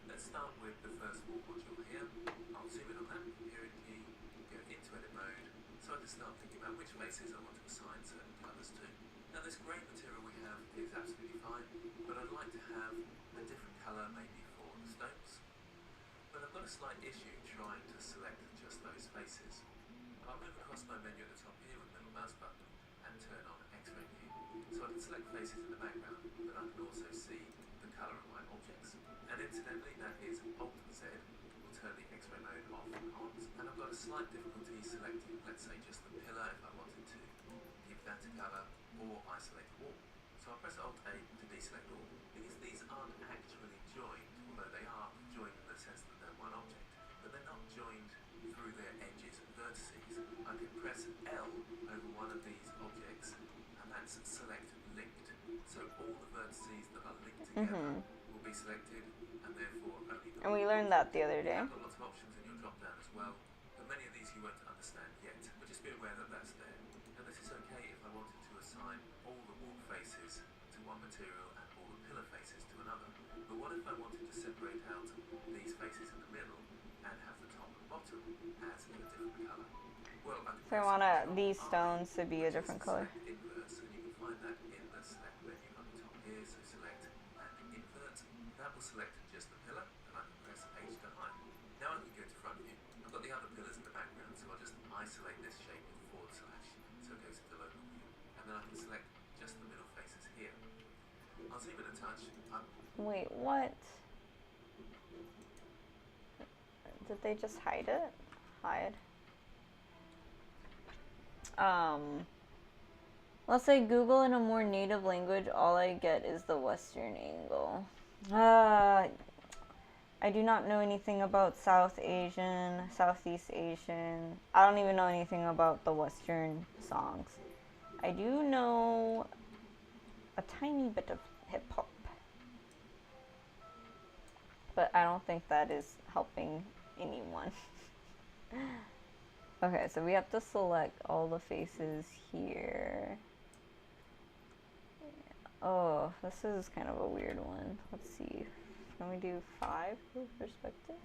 Let's start with the first wall module here. I'll zoom in on that, period key, go into edit mode, so I can start thinking about which faces I want to assign certain colours to. Now this grey material we have is absolutely fine, but I'd like to have a different colour maybe for the stones. But I've got a slight issue trying to select just those faces. I'll move across my menu at the top here with the middle mouse button and turn on X-ray view. So I can select faces in the background, but I can also see the colour of my objects. And incidentally, that is Alt-Z will turn the X-ray mode off and on. And I've got a slight difficulty selecting, let's say, just the pillar if I wanted to give that a colour or isolate the wall. So I'll press Alt-A to deselect all, because these aren't actually joined, although they are joined in the sense that they're one object, but they're not joined through their edges and vertices. I can press L over one of these objects, and that's select linked. So all the vertices that are linked together will be selected, and therefore only the... And we learned that the other day. You've got lots of options in your drop down as well, but many of these you won't understand yet, but just be aware that that's there. Now this is okay if I wanted to assign all the wall faces to one material and all the pillar faces to another, but what if I wanted to separate out these faces in the middle and have the top and bottom as a different colour? Well, So I want these stones to be a different color. Inverse, and you can find that in the select menu on the top here. So select and invert. That will select just the pillar, and I can press H to hide. Now I can go to front view. I've got the other pillars in the background, so I'll just isolate this shape with /, so it goes to the local view, and then I can select just the middle faces here. I'll zoom in a touch. Wait, what? Did they just hide it? Hide. Let's say Google in a more native language, all I get is the Western angle. I do not know anything about South Asian, Southeast Asian. I don't even know anything about the Western songs. I do know a tiny bit of hip hop. But I don't think that is helping anyone. Okay, so we have to select all the faces here. Oh, this is kind of a weird one. Let's see. Can we do 5 for perspective?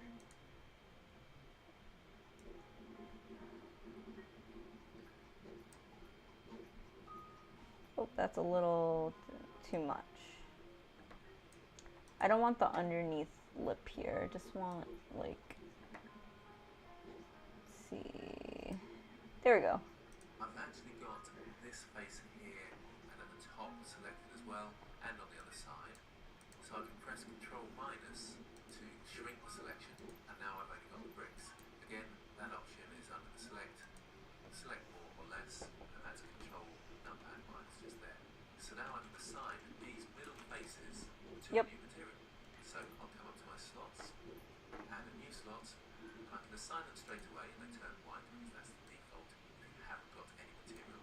Oh, that's a little too much. I don't want the underneath lip here. I just want, like, let's see. There we go. I've actually got this face here and at the top selected as well, and on the other side. So I can press Control minus to shrink the selection, and now I've only got the bricks. Again, that option is under the select more or less, and that's Control numpad minus just there. So now I can assign these middle faces to a new material. So I'll come up to my slots, add a new slot, and I can assign them straight away, and they turn white because that's the default if you haven't got any material.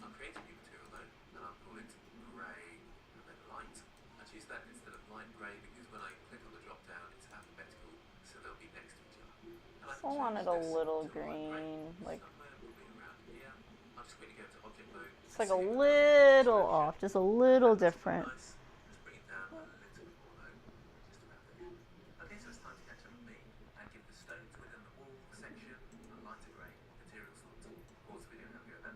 I'll create a new material though, and I'll call it grey and then light. I choose that instead of light grey because when I click on the drop down it's alphabetical, so they'll be next to each other. And I I want it a little green, like somewhere will be around here. I'll just quickly go to object mode. it's like a little off, just a little different. Nice. Let's bring it down a little bit more though, just about there. Okay, so it's time to catch up with me and give the stones within the wall section a lighter grey material slot. Pause the video and have a go at that.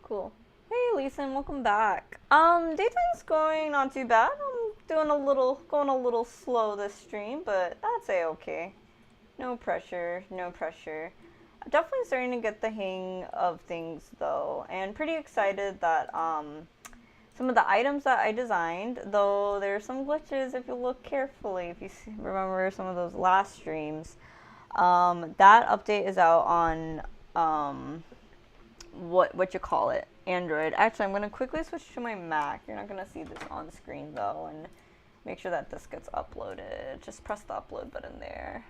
Cool. Hey, Leeson, welcome back. Daytime's going not too bad. I'm going a little slow this stream, but that's a-okay. No pressure, no pressure. Definitely starting to get the hang of things though, and pretty excited that some of the items that I designed, though there are some glitches if you look carefully, if you remember some of those last streams. That update is out on what you call it, Android. Actually, I'm gonna quickly switch to my Mac. You're not gonna see this on screen though, and make sure that this gets uploaded. Just press the upload button there.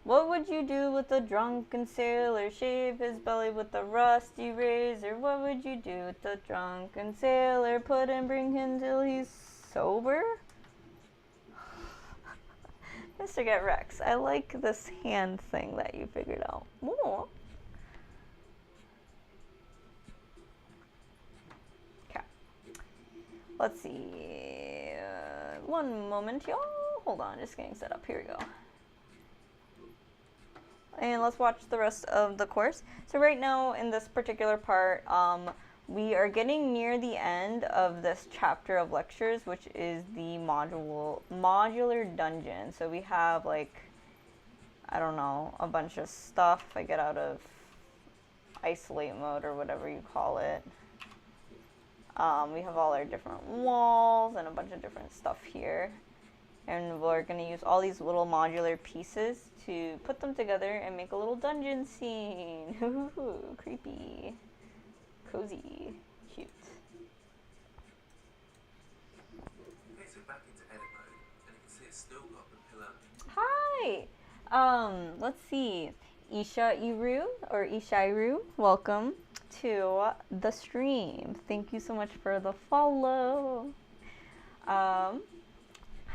What would you do with a drunken sailor? Shave his belly with a rusty razor. What would you do with a drunken sailor? Put and bring him till he's sober? Mr. Get Rex, I like this hand thing that you figured out. Ooh. Okay. Let's see. One moment, y'all. Hold on, just getting set up. Here we go. And let's watch the rest of the course. So right now in this particular part, we are getting near the end of this chapter of lectures, which is the modular dungeon. So we have like, I don't know, a bunch of stuff I get out of isolate mode or whatever you call it. We have all our different walls and a bunch of different stuff here. And we're going to use all these little modular pieces to put them together and make a little dungeon scene. Ooh, creepy. Cozy. Cute. Okay, so back into edit mode, and you can see it's still got the pillar. Hi! Let's see. Ishairu, or Ishairu, welcome to the stream. Thank you so much for the follow.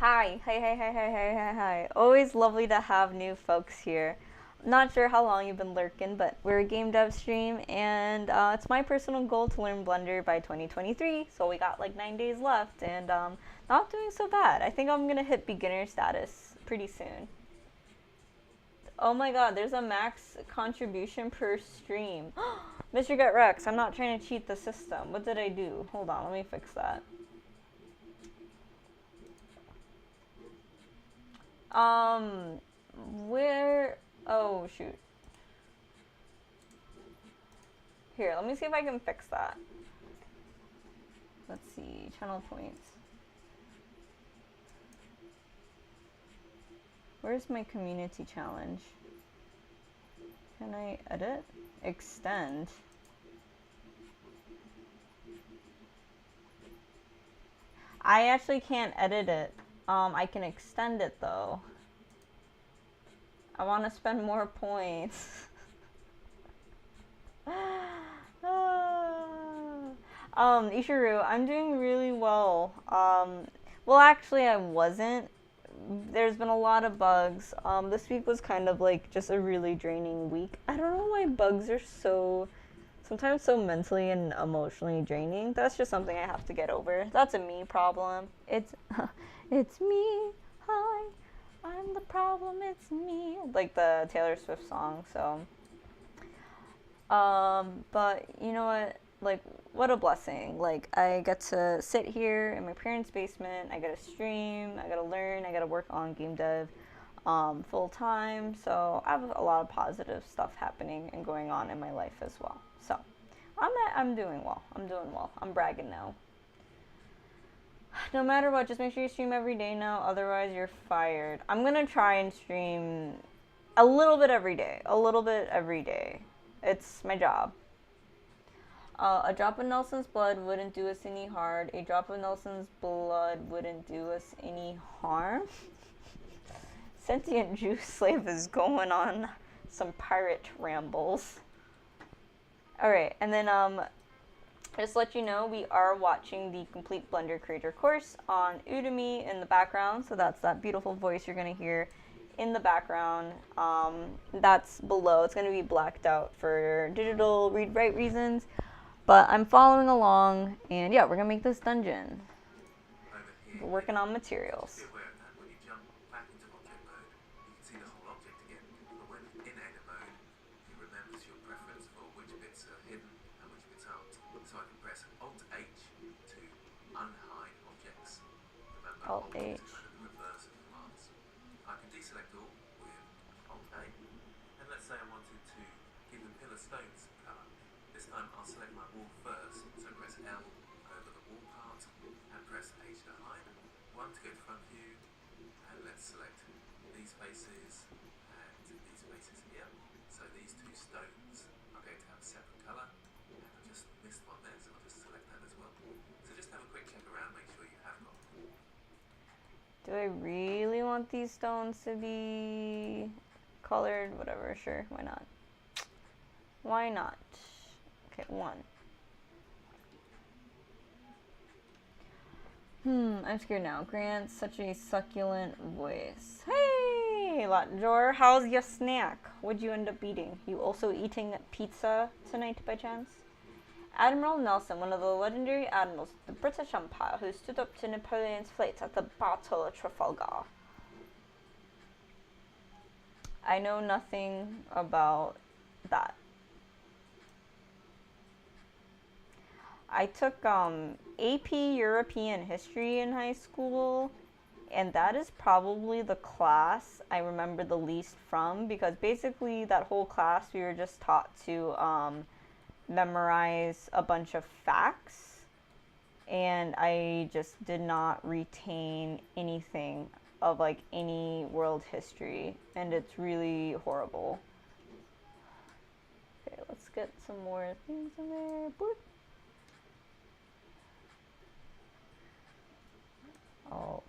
Hi. Always lovely to have new folks here. Not sure how long you've been lurking, but we're a game dev stream, and it's my personal goal to learn Blender by 2023, so we got like 9 days left, and not doing so bad. I think I'm gonna hit beginner status pretty soon. Oh my god, there's a max contribution per stream. Mr. Get Rex, I'm not trying to cheat the system. What did I do? Hold on, let me fix that. Where? Oh, shoot. Here, let me see if I can fix that. Let's see, channel points. Where's my community challenge? Can I edit? Extend. I actually can't edit it. I can extend it though. I want to spend more points. Ishiru, I'm doing really well. Well, actually, I wasn't. There's been a lot of bugs. This week was kind of like just a really draining week. I don't know why bugs are sometimes so mentally and emotionally draining. That's just something I have to get over. That's a me problem. It's me. Hi, I'm the problem. It's me. Like the Taylor Swift song. So, but you know what? Like, what a blessing. Like, I get to sit here in my parents' basement. I get to stream. I get to learn. I get to work on game dev full time. So I have a lot of positive stuff happening and going on in my life as well. So I'm doing well. I'm bragging now. No matter what, just make sure you stream every day now. Otherwise, you're fired. I'm going to try and stream a little bit every day. It's my job. A drop of Nelson's blood wouldn't do us any harm. A drop of Nelson's blood wouldn't do us any harm. Sentient Juice Slave is going on some pirate rambles. Alright, and then just to let you know, we are watching the Complete Blender Creator course on Udemy in the background. So that's that beautiful voice you're going to hear in the background. That's below. It's going to be blacked out for digital read-write reasons. But I'm following along, and yeah, we're going to make this dungeon. We're working on materials. When you jump back into object mode, you can see the whole object again. But when in edit mode, it remembers your preference for which bits are hidden and which bits aren't. So I can press Alt-H to unhide objects. Remember, Alt-H. is kind of the reverse of commands. I can deselect all with Alt A. And let's say I wanted to give the pillar stone some colour. This time I'll select my wall first, so press L over the wall part and press H to hide. 1 to go to front view, and let's select these faces and these faces here. So these two stones are going to have a separate colour, and I just missed one there, so I'll just select that as well. So just have a quick check around, make sure you have got them. Do I really want these stones to be colored? Whatever, sure, why not? Why not? Okay, 1. I'm scared now. Grant, such a succulent voice. Hey, Latjor, how's your snack? What'd you end up eating? You also eating pizza tonight by chance? Admiral Nelson, one of the legendary admirals of the British Empire who stood up to Napoleon's fleet at the Battle of Trafalgar. I know nothing about that. I took AP European History in high school, and that is probably the class I remember the least from, because basically that whole class we were just taught to memorize a bunch of facts, and I just did not retain anything of like any world history, and it's really horrible. Okay, let's get some more things in there. Boop. Alt.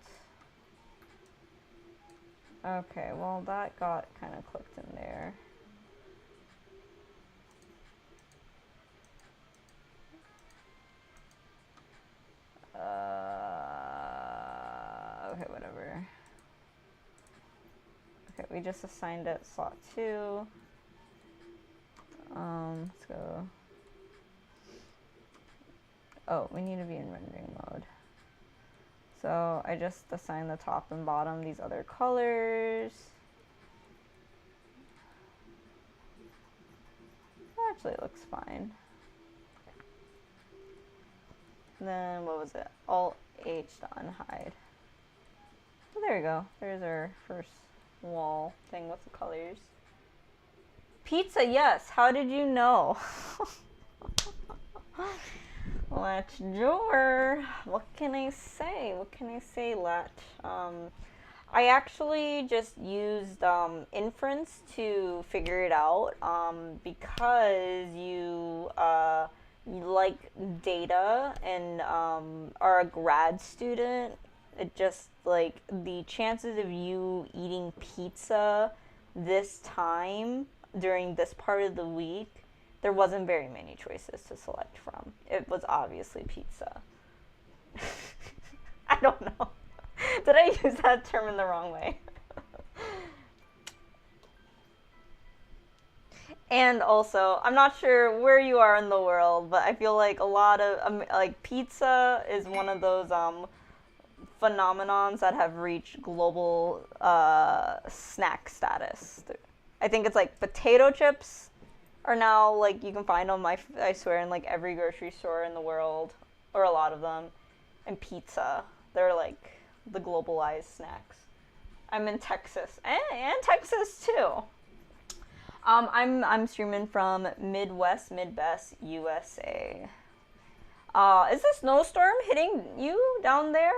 Okay, well that got kind of clicked in there. Okay, whatever. Okay, we just assigned it slot 2. Let's go. Oh, we need to be in rendering mode. So I just assigned the top and bottom these other colors. Actually, it looks fine. Then what was it? Alt H to unhide. Oh, there we go. There's our first wall thing with the colors. Pizza, yes. How did you know? Latch Jor. What can I say? What can I say, Latch? I actually just used inference to figure it out because you like data and are a grad student. It just like the chances of you eating pizza this time during this part of the week, there wasn't very many choices to select from. It was obviously pizza. I don't know. Did I use that term in the wrong way? And also, I'm not sure where you are in the world, but I feel like a lot of like pizza is one of those phenomenons that have reached global snack status. I think it's like potato chips are now like you can find them. I swear in like every grocery store in the world, or a lot of them, and pizza. They're like the globalized snacks. I'm in Texas, and Texas too. I'm streaming from Midwest, USA. Is the snowstorm hitting you down there,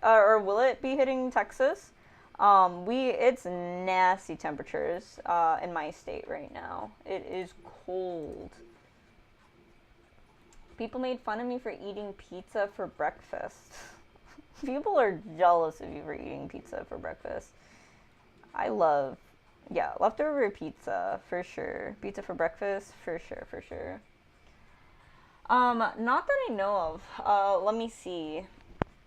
or will it be hitting Texas? It's nasty temperatures in my state right now. It is cold. People made fun of me for eating pizza for breakfast. People are jealous of you for eating pizza for breakfast. Leftover pizza for sure. Pizza for breakfast for sure. Not that I know of. Let me see.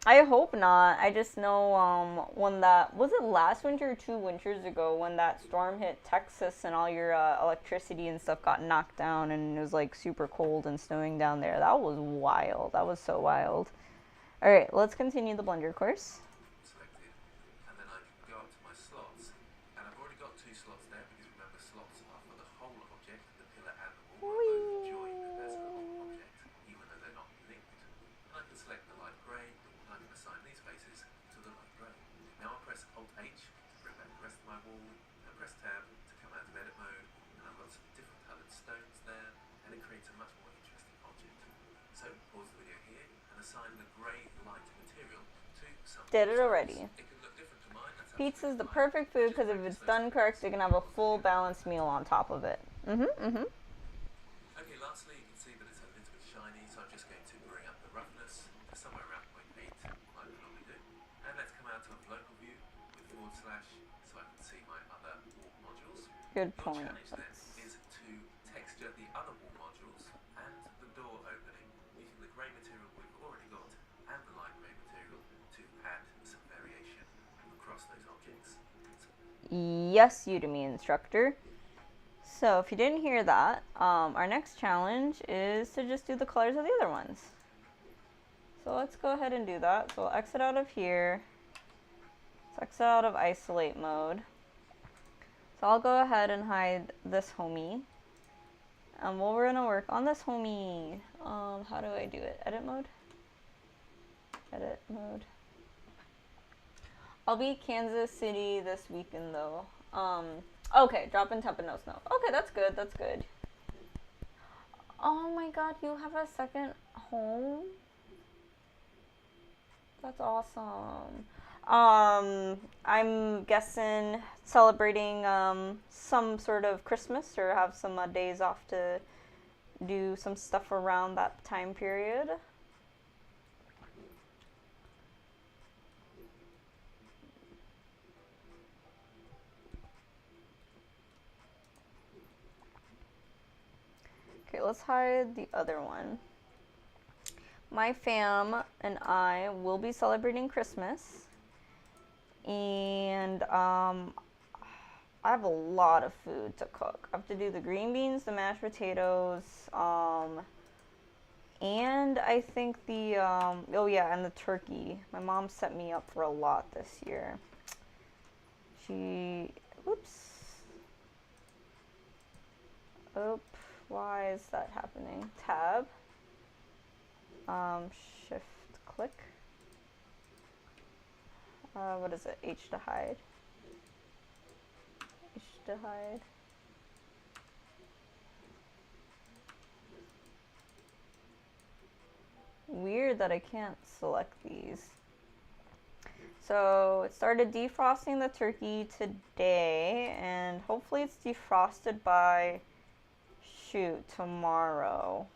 I hope not. I just know when that was it last winter or 2 winters ago when that storm hit Texas and all your electricity and stuff got knocked down and it was like super cold and snowing down there. That was wild. That was so wild. All right, let's continue the Blender course. Selected, and then I can go up to my slots, and I've already got 2 slots there because remember slots are for the whole object, the pillar and the wall are both joined as a whole object, even though they're not linked. And I can select the light grey, and I can assign these faces to the light grey. Now I'll press Alt H to bring back the rest of my wall, and press Tab assign the grey light material to some Did it size. already. It can look different to mine. That's Pizza's absolutely the fine. perfect food Just because if practice it's those done correct, techniques you can have a once full you get balanced meal on top of it. Okay, lastly, you can see that it's a little bit shiny, so I'm just going to bring up the roughness to somewhere around 0.8, like we normally do. And let's come out of local view with / so I can see my other wall modules. Good Your point. challenge then is to texture the other wall modules and the door opening using the grey material we've already got and the light grey material to add some variation across those objects. Yes, Udemy instructor. So if you didn't hear that, our next challenge is to just do the colors of the other ones. So let's go ahead and do that. So we'll exit out of here. Let's exit out of isolate mode. So I'll go ahead and hide this homie. And we're gonna work on this homie. How do I do it? Edit mode? Edit mode. I'll be Kansas City this weekend though. Okay, drop in temp and no snow. Okay, that's good, that's good. Oh my god, you have a second home? That's awesome. I'm guessing celebrating some sort of Christmas or have some days off to do some stuff around that time period. Okay, let's hide the other one. My fam and I will be celebrating Christmas. And I have a lot of food to cook. I have to do the green beans, the mashed potatoes, and I think the, oh yeah, and the turkey. My mom set me up for a lot this year. Oops. Oh, why is that happening? Tab. Shift click. What is it? H to hide. H to hide. Weird that I can't select these. So it started defrosting the turkey today, and hopefully it's defrosted by, tomorrow.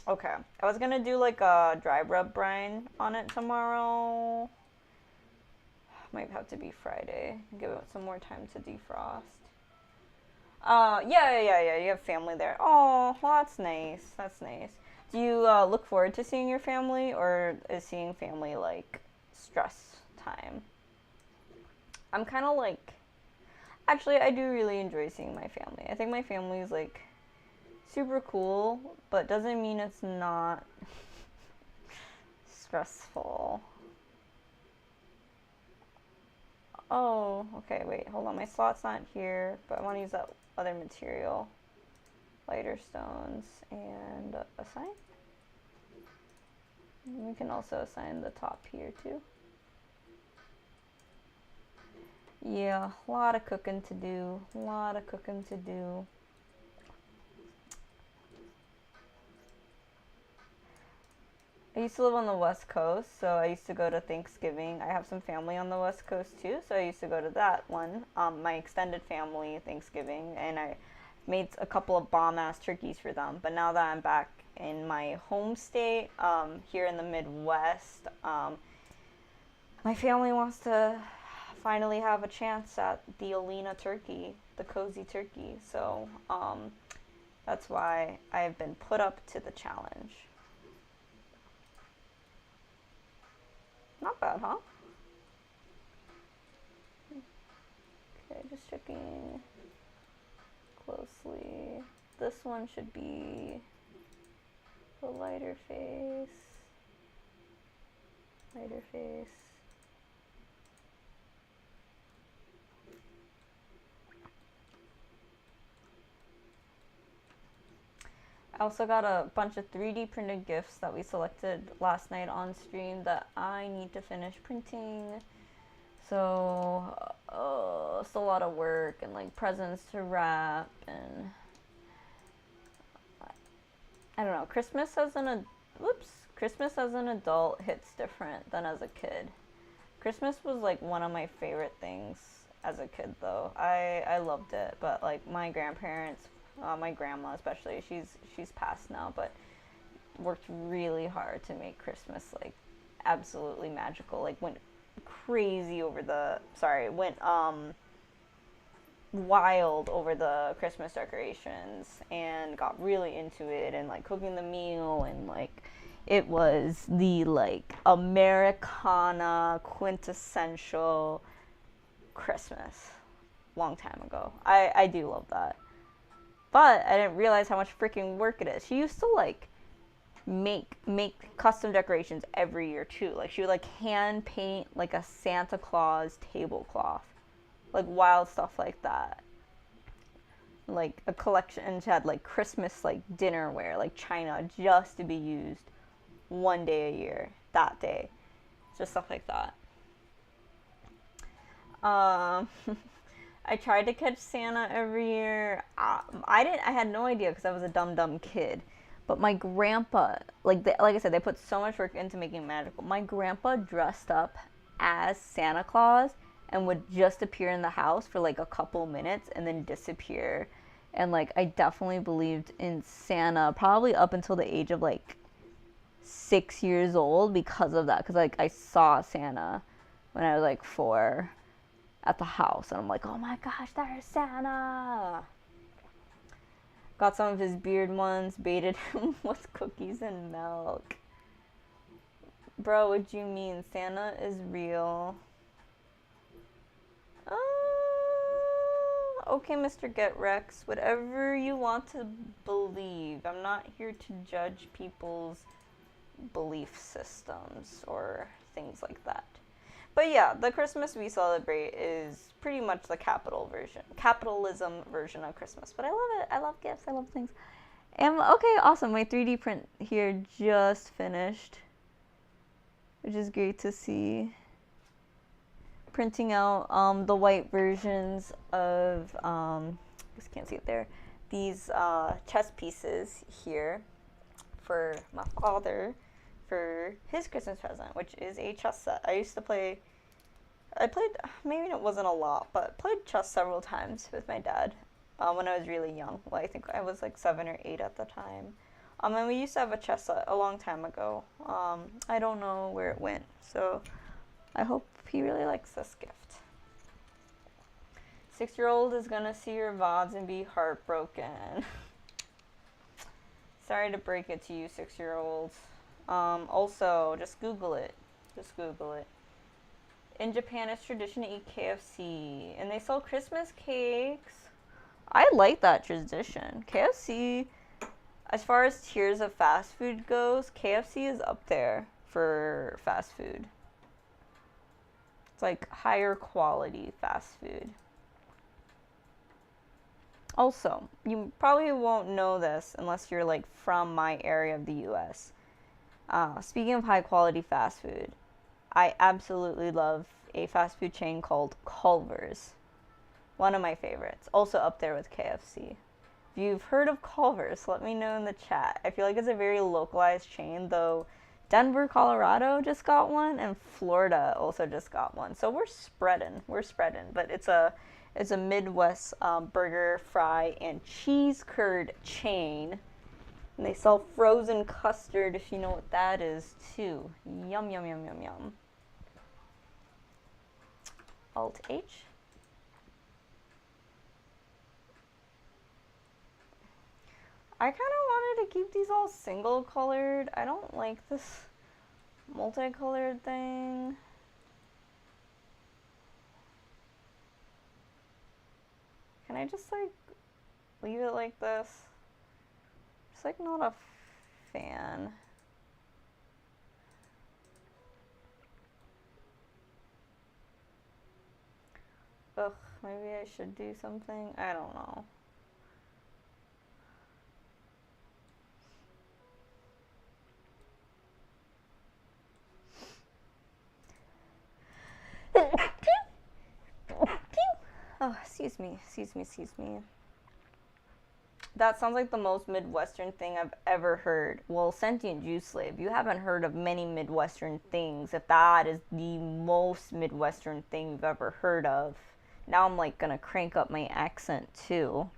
Okay, I was gonna do like a dry rub brine on it tomorrow. Might have to be Friday. Give it some more time to defrost. Yeah. You have family there. Oh, well, that's nice. That's nice. Do you look forward to seeing your family, or is seeing family like stress time? I'm kind of like, actually, I do really enjoy seeing my family. I think my family is like super cool, but doesn't mean it's not stressful. Oh, okay, wait, hold on. My slot's not here, but I want to use that other material. Lighter stones and assign. We can also assign the top here too. Yeah, a lot of cooking to do. A lot of cooking to do. I used to live on the West Coast, so I used to go to Thanksgiving. I have some family on the West Coast too, so I used to go to that one. My extended family Thanksgiving, and I made a couple of bomb-ass turkeys for them. But now that I'm back in my home state, here in the Midwest, my family wants to finally have a chance at the Alina turkey, the cozy turkey. So that's why I've been put up to the challenge. Not bad, huh? Okay, just checking closely. This one should be the lighter face. Lighter face. I also got a bunch of 3D printed gifts that we selected last night on stream that I need to finish printing. So it's a lot of work and like presents to wrap and I don't know. Christmas as an adult hits different than as a kid. Christmas was like one of my favorite things as a kid, though. I loved it, but like my grandparents, my grandma especially, she's passed now, but worked really hard to make Christmas like absolutely magical. Like went crazy over the went wild over the Christmas decorations and got really into it and like cooking the meal and like it was the like Americana quintessential Christmas long time ago. I do love that. But I didn't realize how much freaking work it is. She used to like make custom decorations every year too. Like she would like hand paint like a Santa Claus tablecloth. Like wild stuff like that. Like a collection, and she had like Christmas like dinnerware, like china, just to be used one day a year, that day. Just stuff like that. I tried to catch Santa every year. I had no idea because I was a dumb kid. But my grandpa, like I said, they put so much work into making it magical. My grandpa dressed up as Santa Claus and would just appear in the house for like a couple minutes and then disappear. And like I definitely believed in Santa probably up until the age of like 6 years old because of that. Because like I saw Santa when I was like 4 at the house, and I'm like, oh my gosh, there's Santa. Got some of his beard ones, baited him with cookies and milk. Bro, what do you mean? Santa is real. Okay, Mr. Get Rex, whatever you want to believe. I'm not here to judge people's belief systems or things like that. But yeah, the Christmas we celebrate is pretty much the capitalism version of Christmas. But I love it. I love gifts. I love things. And okay, awesome. My 3D print here just finished, which is great to see. Printing out the white versions of, just can't see it there, these chess pieces here for my father for his Christmas present, which is a chess set. I played, maybe it wasn't a lot, but played chess several times with my dad when I was really young. Well, I think I was like 7 or 8 at the time. And we used to have a chess set a long time ago. I don't know where it went, so I hope he really likes this gift. 6-year-old is gonna see your VODs and be heartbroken. Sorry to break it to you, 6-year-olds. Also, just Google it. Just Google it. In Japan, it's tradition to eat KFC, and they sell Christmas cakes. I like that tradition. KFC, as far as tiers of fast food goes, KFC is up there for fast food. It's like higher quality fast food. Also, you probably won't know this unless you're like from my area of the US. Speaking of high quality fast food, I absolutely love a fast food chain called Culver's. One of my favorites. Also up there with KFC. If you've heard of Culver's, let me know in the chat. I feel like it's a very localized chain, though Denver, Colorado just got one, and Florida also just got one. So we're spreading. But it's a Midwest burger, fry, and cheese curd chain. And they sell frozen custard, if you know what that is, too. Yum, yum, yum, yum, yum. Alt H. I kind of wanted to keep these all single colored. I don't like this multicolored thing. Can I just like leave it like this? Just like not a fan. Ugh, maybe I should do something. I don't know. Oh, excuse me. That sounds like the most Midwestern thing I've ever heard. Well, sentient juice slave, you haven't heard of many Midwestern things. If that is the most Midwestern thing you've ever heard of, now I'm like gonna crank up my accent too.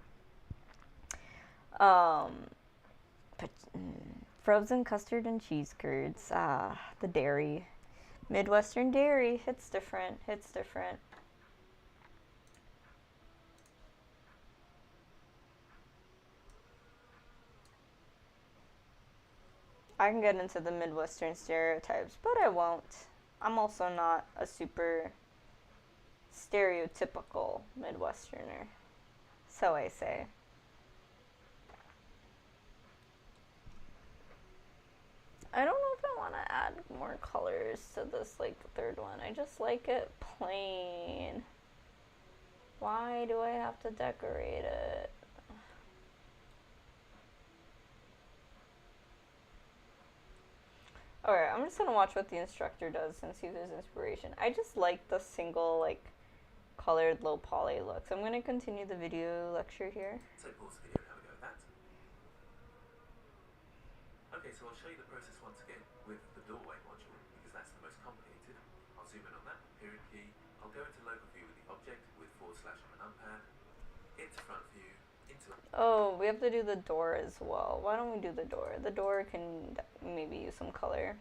Um, but, frozen custard and cheese curds. Ah, the dairy. Midwestern dairy. It's different. It's different. I can get into the Midwestern stereotypes, but I won't. I'm also not a super stereotypical Midwesterner. So I say. I don't know if I want to add more colors to this, like, third one. I just like it plain. Why do I have to decorate it? Alright, I'm just gonna watch what the instructor does and see if there's inspiration. I just like the single, like, colored low poly looks. I'm gonna continue the video lecture here. So pause the video and have a go at that. Okay, so I'll show you the process once again with the doorway module, because that's the most complicated. I'll zoom in on that, period key. I'll go into local view with the object with / on a numpad, into front view, into... Oh, we have to do the door as well. Why don't we do the door? The door can maybe use some color.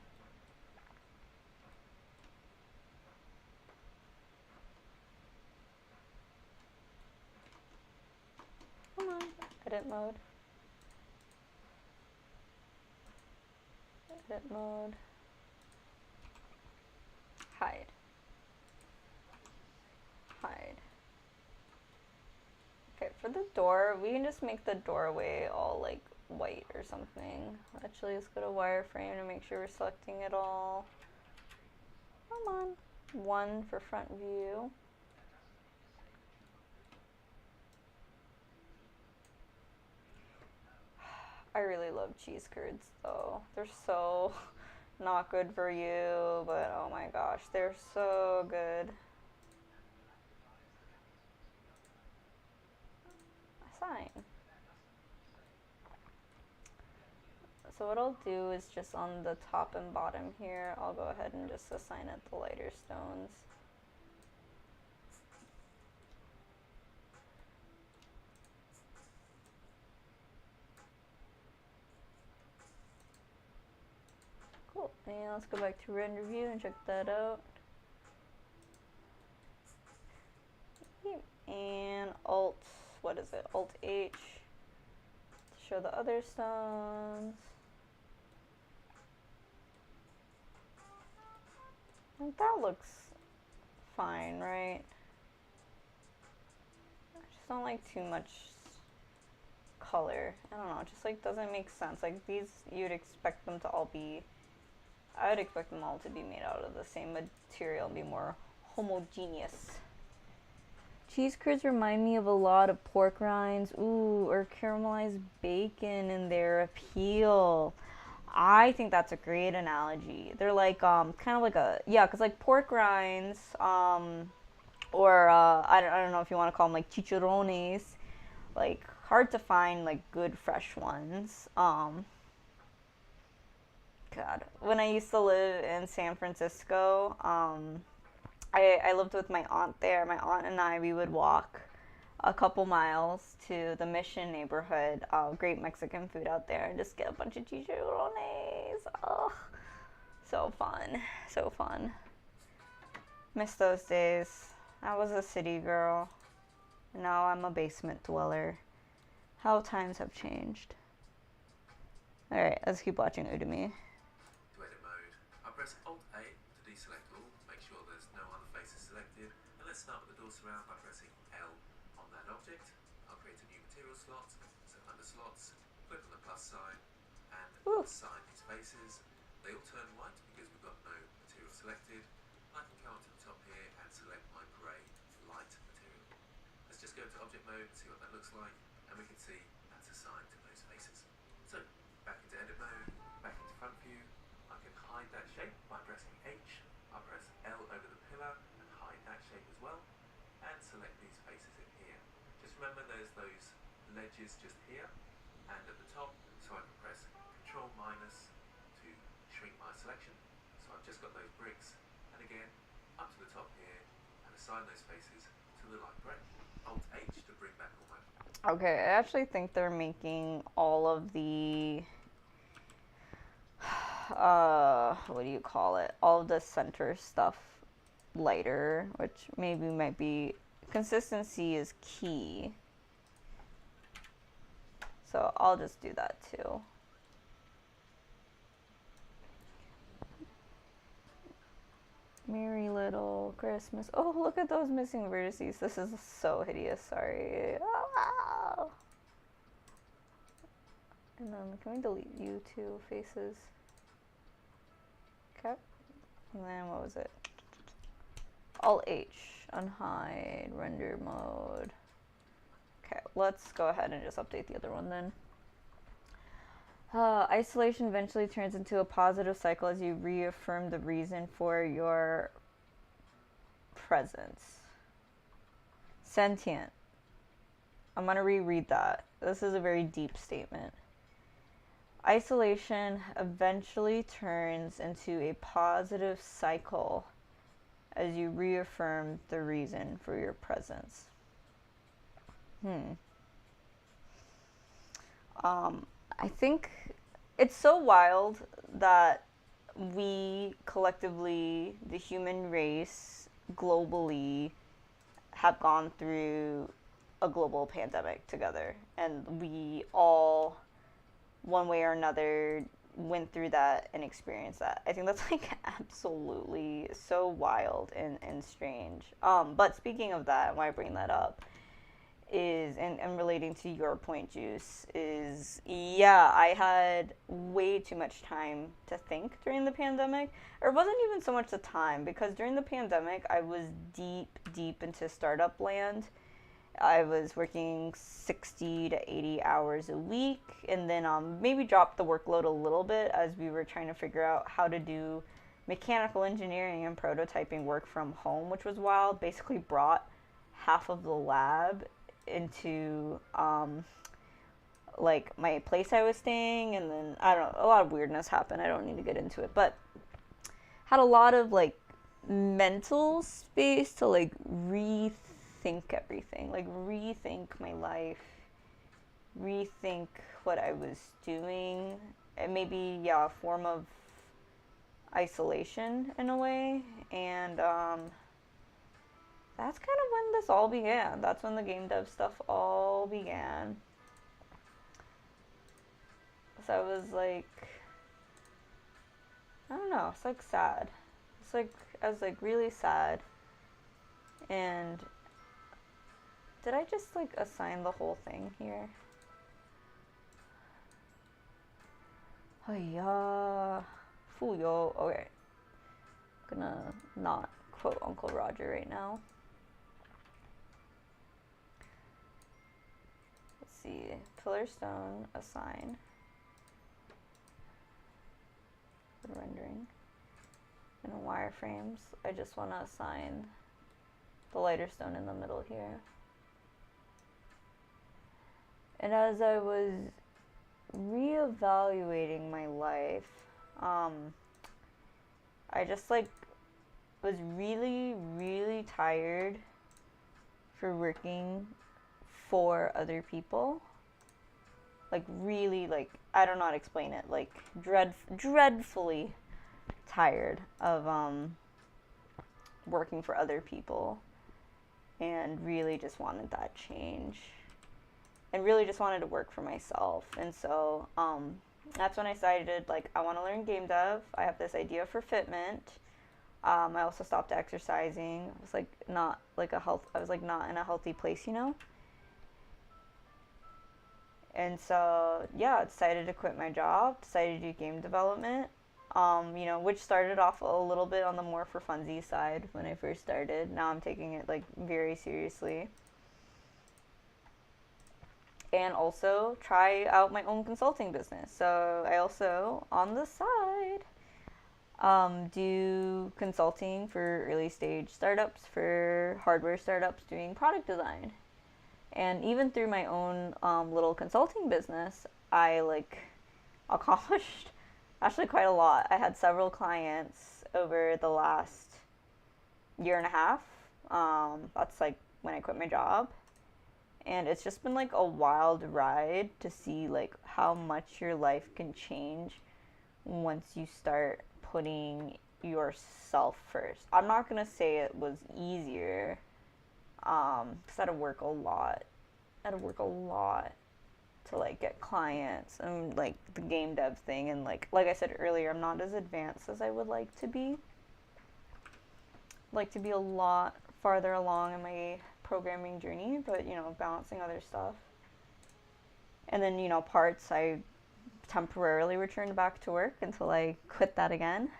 Come on, edit mode. Edit mode. Hide. Hide. Okay, for the door, we can just make the doorway all like white or something. Actually, let's go to wireframe to make sure we're selecting it all. Come on. 1 for front view. I really love cheese curds though. They're so not good for you, but oh my gosh, they're so good. Assign. So what I'll do is just on the top and bottom here, I'll go ahead and just assign it the lighter stones. Cool, and let's go back to render view and check that out. And Alt, what is it? Alt H to show the other stones. And that looks fine, right? I just don't like too much color. I don't know, it just like doesn't make sense. Like these, you'd expect them to all be, I would expect them all to be made out of the same material and be more homogeneous. Cheese curds remind me of a lot of pork rinds, ooh, or caramelized bacon in their appeal. I think that's a great analogy. They're like kind of like a, yeah, because like pork rinds, or I don't know if you want to call them like chicharrones, like hard to find like good fresh ones. God, when I used to live in San Francisco, I lived with my aunt there. My aunt and I, we would walk a couple miles to the Mission neighborhood. Great Mexican food out there, and just get a bunch of chicharrones. Oh, so fun, so fun. Miss those days. I was a city girl. Now I'm a basement dweller. How times have changed. Alright, let's keep watching Udemy. To edit mode, I'll press Alt-A to deselect all, make sure there's no other faces selected, and let's start with the door surround by pressing L on that object. I'll create a new material slot, so under slots, click on the plus sign, and assign these faces. They all turn white because we've got no material selected. I can come up to the top here and select my grey light material. Let's just go into object mode, see what that looks like, and we can see that's assigned to those faces. So, back into edit mode, back into front view. I can hide that shape by pressing H. I'll press L over the pillar and hide that shape as well, and select these faces in here. Just remember there's those ledges just here and at the top, so I can press Control minus to shrink my selection. So I've just got those bricks, and again, up to the top here, and assign those spaces to the light grey. Alt H to bring back all my... Okay, I actually think they're making all of the what do you call it? All of the center stuff lighter, which maybe might be consistency is key. So I'll just do that too. Merry little Christmas. Oh, look at those missing vertices. This is so hideous. Sorry. Ah! And then can we delete you two faces? Okay. And then what was it? Alt H, unhide, render mode. Okay, let's go ahead and just update the other one then. Isolation eventually turns into a positive cycle as you reaffirm the reason for your presence. Sentient. I'm going to reread that. This is a very deep statement. Isolation eventually turns into a positive cycle as you reaffirm the reason for your presence. I think it's so wild that we collectively, the human race, globally, have gone through a global pandemic together. And we all, one way or another, went through that and experienced that. I think that's like absolutely so wild and strange. But speaking of that, why I bring that up is, and relating to your point, Juice, is, yeah, I had way too much time to think during the pandemic. Or it wasn't even so much the time, because during the pandemic, I was deep into startup land. I was working 60 to 80 hours a week, and then maybe dropped the workload a little bit as we were trying to figure out how to do mechanical engineering and prototyping work from home, which was wild. Basically brought half of the lab into like my place I was staying, and then I don't know, a lot of weirdness happened. I don't need to get into it, but had a lot of like mental space to like rethink everything, like rethink my life, rethink what I was doing, and maybe, yeah, a form of isolation in a way. And that's kind of when this all began. That's when the game dev stuff all began. So I was like, I don't know, it's like sad. It's like, I was like really sad. And did I just like assign the whole thing here? Hiya. Fuyo. Okay. I'm gonna not quote Uncle Roger right now. Let's see. Pillar stone, assign. Rendering. And in wireframes, I just want to assign the lighter stone in the middle here. And as I was reevaluating my life, I just like was really tired for working for other people. Like really, like, I don't know how to explain it. Like dreadfully tired of working for other people, and really just wanted that change. And really just wanted to work for myself. And so that's when I decided, like, I want to learn game dev. I have this idea for fitment. I also stopped exercising. I was like not in a healthy place, you know? And so, yeah, I decided to quit my job, decided to do game development, you know, which started off a little bit on the more for funsies side when I first started. Now I'm taking it, like, very seriously. And also try out my own consulting business. So I also, on the side, do consulting for early stage startups, for hardware startups doing product design. And even through my own little consulting business, I like accomplished actually quite a lot. I had several clients over the last year and a half. That's like when I quit my job. And it's just been like a wild ride to see like how much your life can change once you start putting yourself first. I'm not gonna say it was easier, because I had to work a lot. I had to work a lot to like get clients and like the game dev thing, and like I said earlier, I'm not as advanced as I would like to be. I'd like to be a lot farther along in my programming journey, but you know, balancing other stuff. And then, you know, parts, I temporarily returned back to work until I quit that again.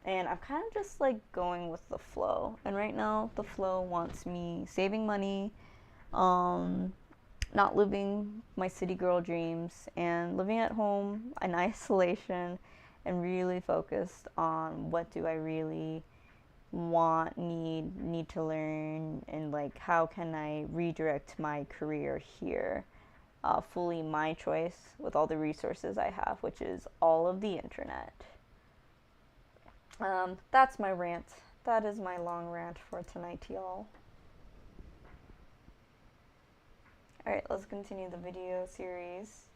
And I'm kind of just like going with the flow. And right now, the flow wants me saving money, not living my city girl dreams, and living at home in isolation, and really focused on what do I really want, need to learn, and like how can I redirect my career here, fully my choice with all the resources I have, which is all of the internet. That's my rant. That is my long rant for tonight, y'all. Alright, let's continue the video series.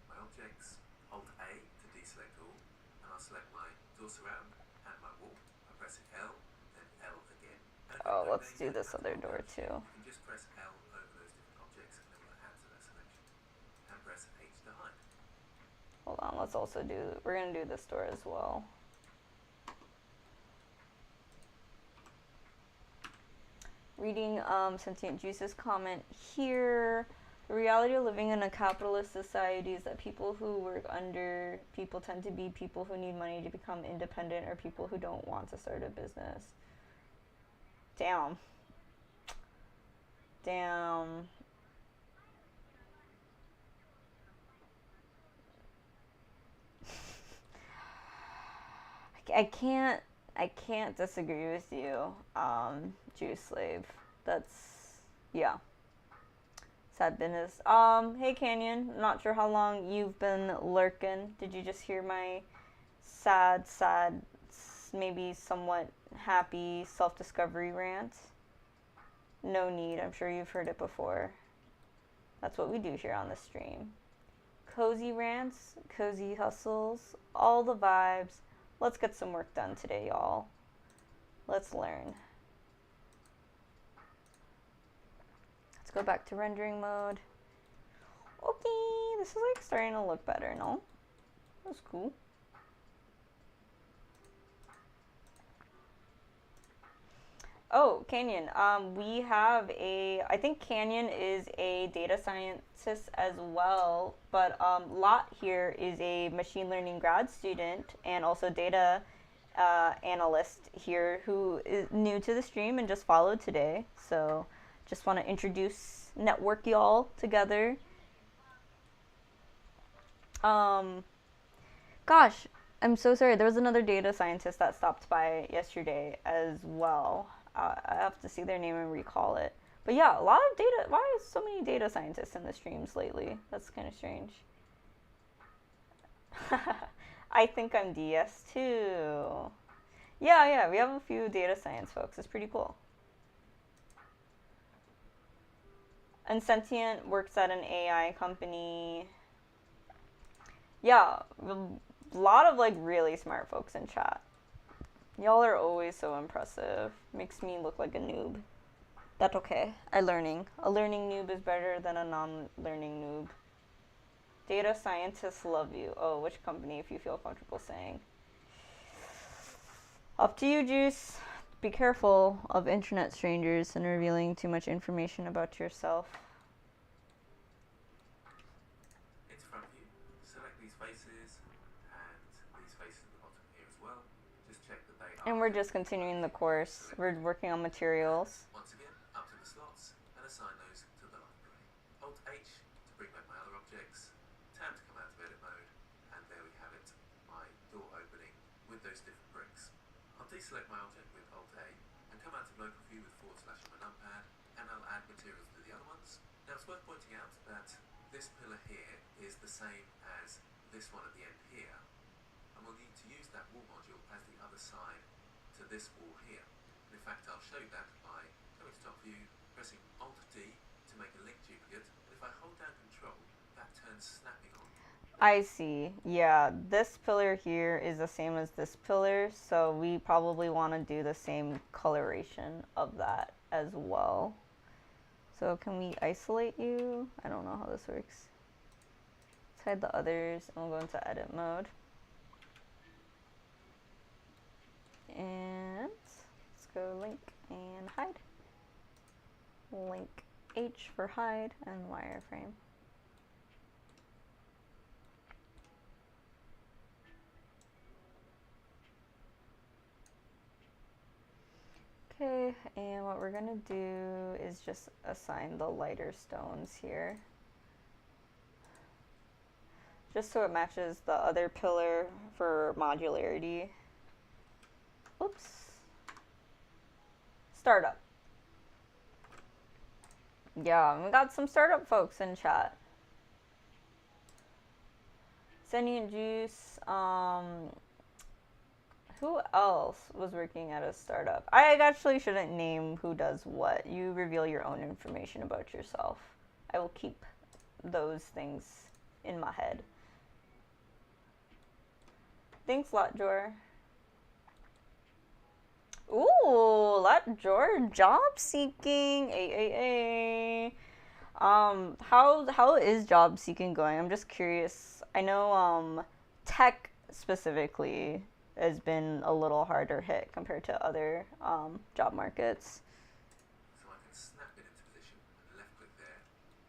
My objects, Alt A to deselect all, and I'll select my door surround and my wall. I press L, then L again. Oh, let's do this other door too. You can just press L over those different objects and it will add to that selection. And press H to hide. Hold on, let's also we're gonna do this door as well. Reading Sentient Juice's comment here. The reality of living in a capitalist society is that people who work under people tend to be people who need money to become independent, or people who don't want to start a business. Damn. Damn. I can't disagree with you, Juice Slave. That's, yeah. Sad business. Hey Canyon, not sure how long you've been lurking. Did you just hear my sad, maybe somewhat happy self-discovery rant? No need, I'm sure you've heard it before. That's what we do here on the stream. Cozy rants, cozy hustles, all the vibes. Let's get some work done today, y'all. Let's learn. Let's go back to rendering mode. Okay, this is like starting to look better, no? That's cool. Oh, Canyon, we have I think Canyon is a data scientist as well, but Lot here is a machine learning grad student and also data analyst here who is new to the stream and just followed today. So just want to introduce, network y'all together. Gosh, I'm so sorry. There was another data scientist that stopped by yesterday as well. I have to see their name and recall it. But yeah, a lot of data. Why is so many data scientists in the streams lately? That's kind of strange. I think I'm DS too. Yeah, we have a few data science folks. It's pretty cool. And Sentient works at an AI company. Yeah, a lot of like really smart folks in chat. Y'all are always so impressive. Makes me look like a noob. That's okay. A learning noob is better than a non-learning noob. Data scientists love you. Oh, which company, if you feel comfortable saying. Up to you, Juice. Be careful of internet strangers and revealing too much information about yourself. Into front view, select these faces and these faces at the bottom here as well. Just check that they are. And we're just continuing the course. We're working on materials. Once again, up to the slots and assign those to the library. Alt H to bring back my other objects. Tab to come out of edit mode. And there we have it, my door opening with those different bricks. I'll deselect my object with Alt A and come out of local view with / on my numpad, and I'll add materials to the other ones. Now it's worth pointing out that this pillar here is the same as this one at the end here, and we'll need to use that wall module as the other side to this wall here. And in fact, I'll show you that by coming to top view, pressing Alt-D to make a link duplicate, and if I hold down Control, that turns snapping on. I see. Yeah, this pillar here is the same as this pillar, so we probably want to do the same coloration of that as well. So can we isolate you? I don't know how this works. Let's hide the others, and we'll go into edit mode. And let's go link and hide. Link H for hide and wireframe. Okay, and what we're gonna do is just assign the lighter stones here. Just so it matches the other pillar for modularity. Oops. Startup. Yeah, we got some startup folks in chat. Sentient Juice, who else was working at a startup? I actually shouldn't name who does what. You reveal your own information about yourself. I will keep those things in my head. Thanks, Lotjor. Ooh, Lotjor, job seeking. How is job seeking going? I'm just curious. I know tech specifically has been a little harder hit compared to other job markets. So I can snap it into position and left click there.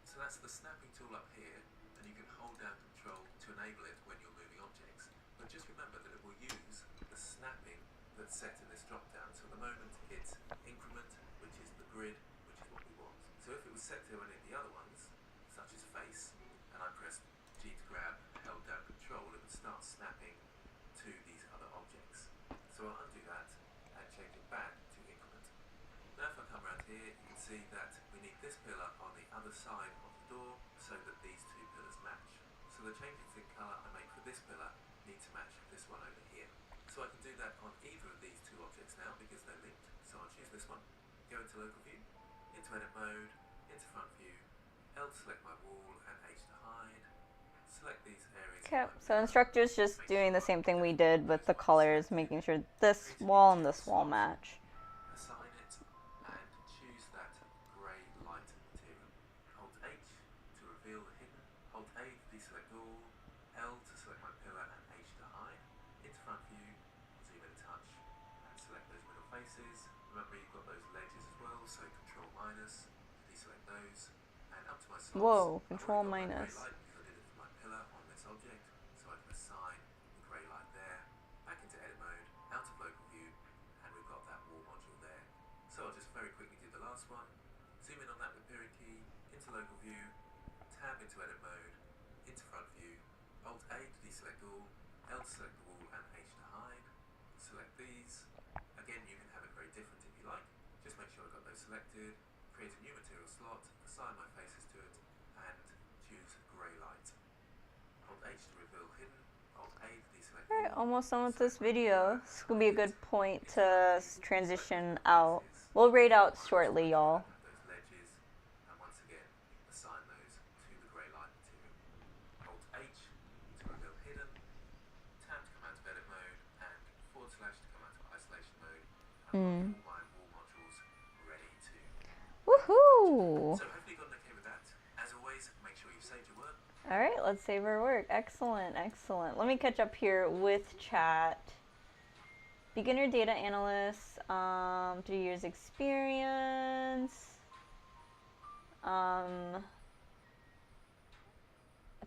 So that's the snapping tool up here, and you can hold down Control to enable it when you're moving objects. But just remember that it will use the snapping that's set in this drop down. So at the moment it's increment, which is the grid, which is what we want. So if it was set to any of the other ones, such as face, and I press G to grab, held down Control, it would start snapping to these other objects. So I'll undo that and change it back to increment. Now if I come around here, you can see that we need this pillar on the other side of the door so that these two pillars match. So the changes in colour I make for this pillar need to match this one over here. So I can do that on either of these two objects now because they're linked. So I'll choose this one, go into local view, into edit mode, into front view, L to select my wall and H to hide. Select these areas. Okay, so instructor's just doing the same thing we did with the colors, making sure this wall and this wall match. Assign it and choose that grey light material. Hold H to reveal the hidden. Hold A to deselect all. L to select my pillar and H to hide. Into front view, zoom in a touch and select those middle faces. Remember you've got those ledges as well, so Control minus to deselect those. And up to my slots. Whoa, Control minus. On this object, so I can assign the grey light there, back into edit mode, out of local view, and we've got that wall module there. So I'll just very quickly do the last one, zoom in on that with period key, into local view, tab into edit mode, into front view, Alt A to deselect all, L to select the wall and H to hide, select these. Again, you can have it very different if you like, just make sure I've got those selected, create a new material slot, assign my faces to it, and choose grey light. H to reveal hidden, Alt A to deselect. Alright, almost done with this video. This could be a good point to transition out. We'll raid out shortly, y'all. Those ledges, and once again, assign those to the grey light material. Alt H to reveal hidden, tab to come out of edit mode, and / to come out of isolation mode. And all my wall modules ready to. Woohoo! So hopefully you got okay with that. As always, make sure you saved your work. Alright, let's save our work. Excellent, excellent. Let me catch up here with chat. Beginner data analyst, 3 years experience. If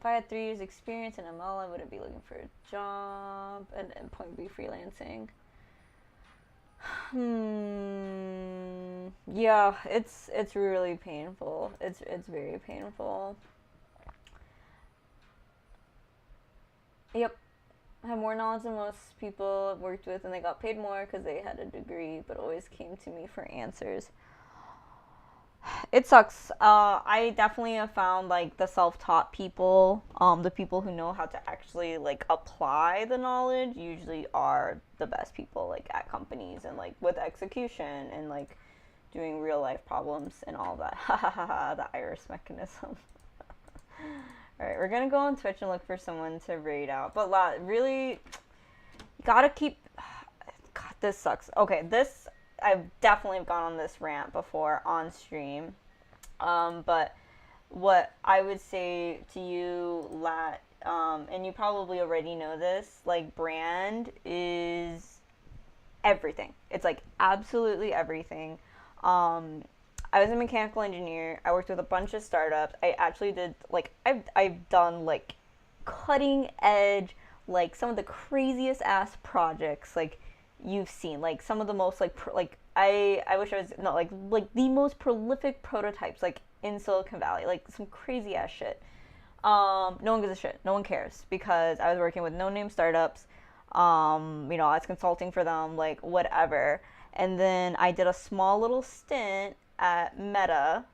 I had 3 years experience in ML, I wouldn't be looking for a job. And point B, freelancing. Yeah, it's really painful. It's very painful. Yep. I have more knowledge than most people I've worked with, and they got paid more because they had a degree, but always came to me for answers. It sucks. I definitely have found like the self-taught people, the people who know how to actually like apply the knowledge, usually are the best people like at companies and like with execution and like doing real life problems and all that. Ha ha ha ha. The iris mechanism. All right, we're gonna go on Twitch and look for someone to raid out. But really, you gotta keep. God, this sucks. Okay, this I've definitely gone on this rant before on stream. But what I would say to you, Lat, and you probably already know this, like brand is everything. It's like absolutely everything. I was a mechanical engineer. I worked with a bunch of startups. I actually did like I've done like cutting edge, like some of the craziest ass projects like you've seen, like some of the most like I wish I was not like the most prolific prototypes like in Silicon Valley, like some crazy ass shit. No one gives a shit. No one cares because I was working with no name startups. You know, I was consulting for them, like whatever. And then I did a small little stint at Meta,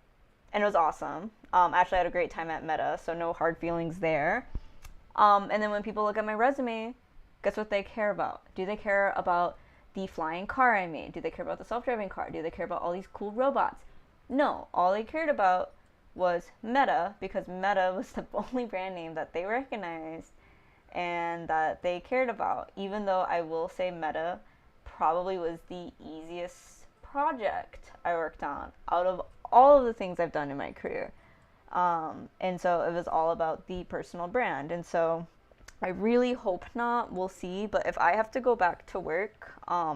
and it was awesome. Actually, I had a great time at Meta, so no hard feelings there. And then when people look at my resume, guess what they care about? Do they care about the flying car I made? Do they care about the self-driving car? Do they care about all these cool robots? No, all they cared about was Meta, because Meta was the only brand name that they recognized and that they cared about. Even though I will say Meta probably was the easiest project I worked on out of all of the things I've done in my career. And so it was all about the personal brand. And so I really hope not. We'll see. But if I have to go back to work,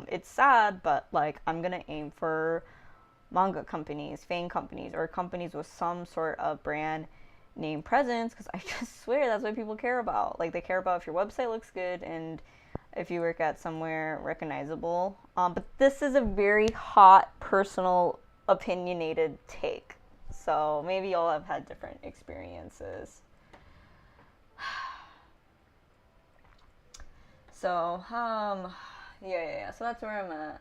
it's sad, but like I'm gonna aim for manga companies, fan companies, or companies with some sort of brand name presence, because I just swear that's what people care about. Like they care about if your website looks good and if you work at somewhere recognizable. But this is a very hot, personal, opinionated take. So maybe y'all have had different experiences. So, yeah. So that's where I'm at.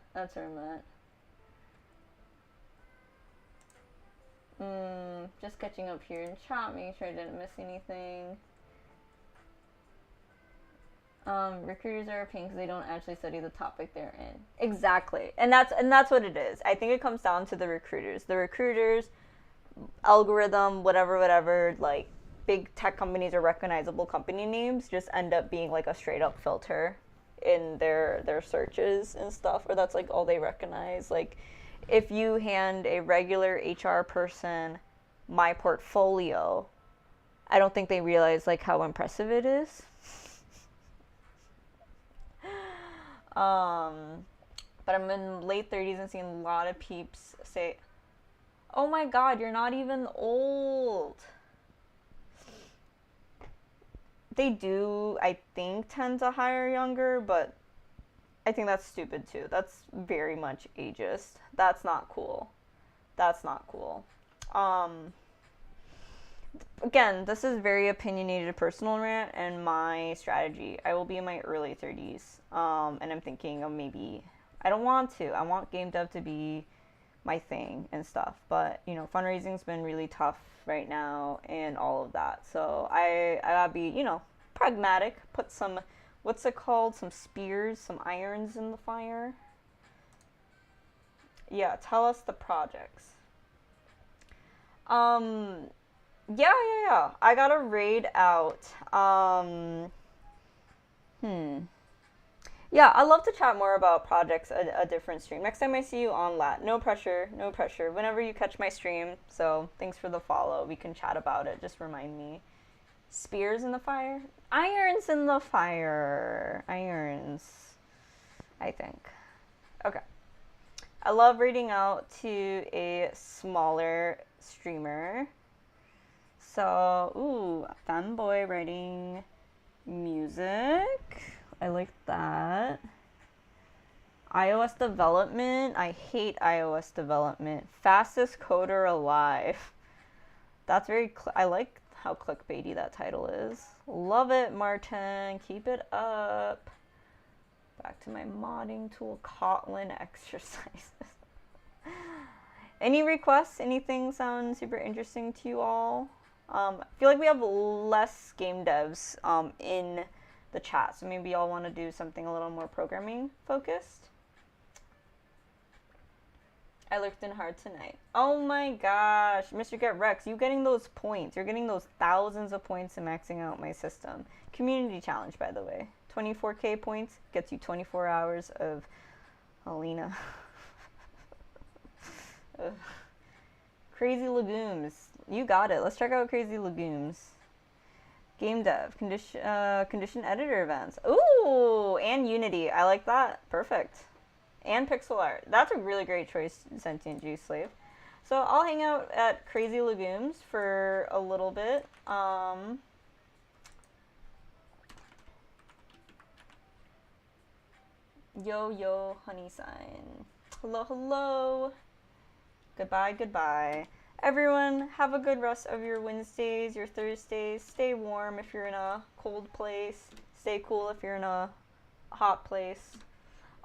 Just catching up here in chat, making sure I didn't miss anything. Recruiters are a pain because they don't actually study the topic they're in. Exactly, and that's what it is. I think it comes down to the recruiters. The recruiters, algorithm, whatever. Like big tech companies or recognizable company names just end up being like a straight up filter in their searches and stuff, or that's like all they recognize. Like if you hand a regular HR person my portfolio, I don't think they realize like how impressive it is. But I'm in late 30s and seeing a lot of peeps say, oh my god, you're not even old. They do, I think, tend to hire younger, but I think that's stupid too. That's very much ageist. That's not cool. Again, this is very opinionated personal rant and my strategy. I will be in my early 30s, and I'm thinking of maybe, I don't want to. I want game dev to be my thing and stuff, but you know, fundraising's been really tough right now and all of that. So I gotta be, you know, pragmatic. Put some, what's it called? Some spears, some irons in the fire. Yeah, tell us the projects. Yeah. I got a raid out. Yeah, I'd love to chat more about projects a different stream. Next time I see you on Lat. No pressure. Whenever you catch my stream. So thanks for the follow. We can chat about it. Just remind me. Spears in the fire? Irons in the fire. Irons, I think. Okay. I love reading out to a smaller streamer. So, ooh, fanboy writing music. I like that. iOS development. I hate iOS development. Fastest coder alive. That's very, I like, how clickbaity that title is. Love it, Martin. Keep it up. Back to my modding tool, Kotlin exercises. Any requests? Anything sound super interesting to you all? I feel like we have less game devs in the chat, so maybe y'all want to do something a little more programming focused. I lurked in hard tonight. Oh my gosh, Mr. Get Rex, you getting those points. You're getting those thousands of points and maxing out my system. Community challenge, by the way. 24k points gets you 24 hours of Alina. Crazy Legumes. You got it. Let's check out Crazy Legumes. Game dev. Condition editor events. Ooh, and Unity. I like that. Perfect. And pixel art. That's a really great choice, Sentient Juice Slave. So I'll hang out at Crazy Legumes for a little bit. Yo, honey sign. Hello, hello. Goodbye, goodbye. Everyone, have a good rest of your Wednesdays, your Thursdays. Stay warm if you're in a cold place. Stay cool if you're in a hot place.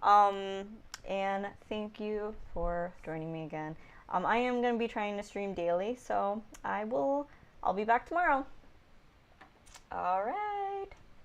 And thank you for joining me again. I am going to be trying to stream daily, so I'll be back tomorrow. All right.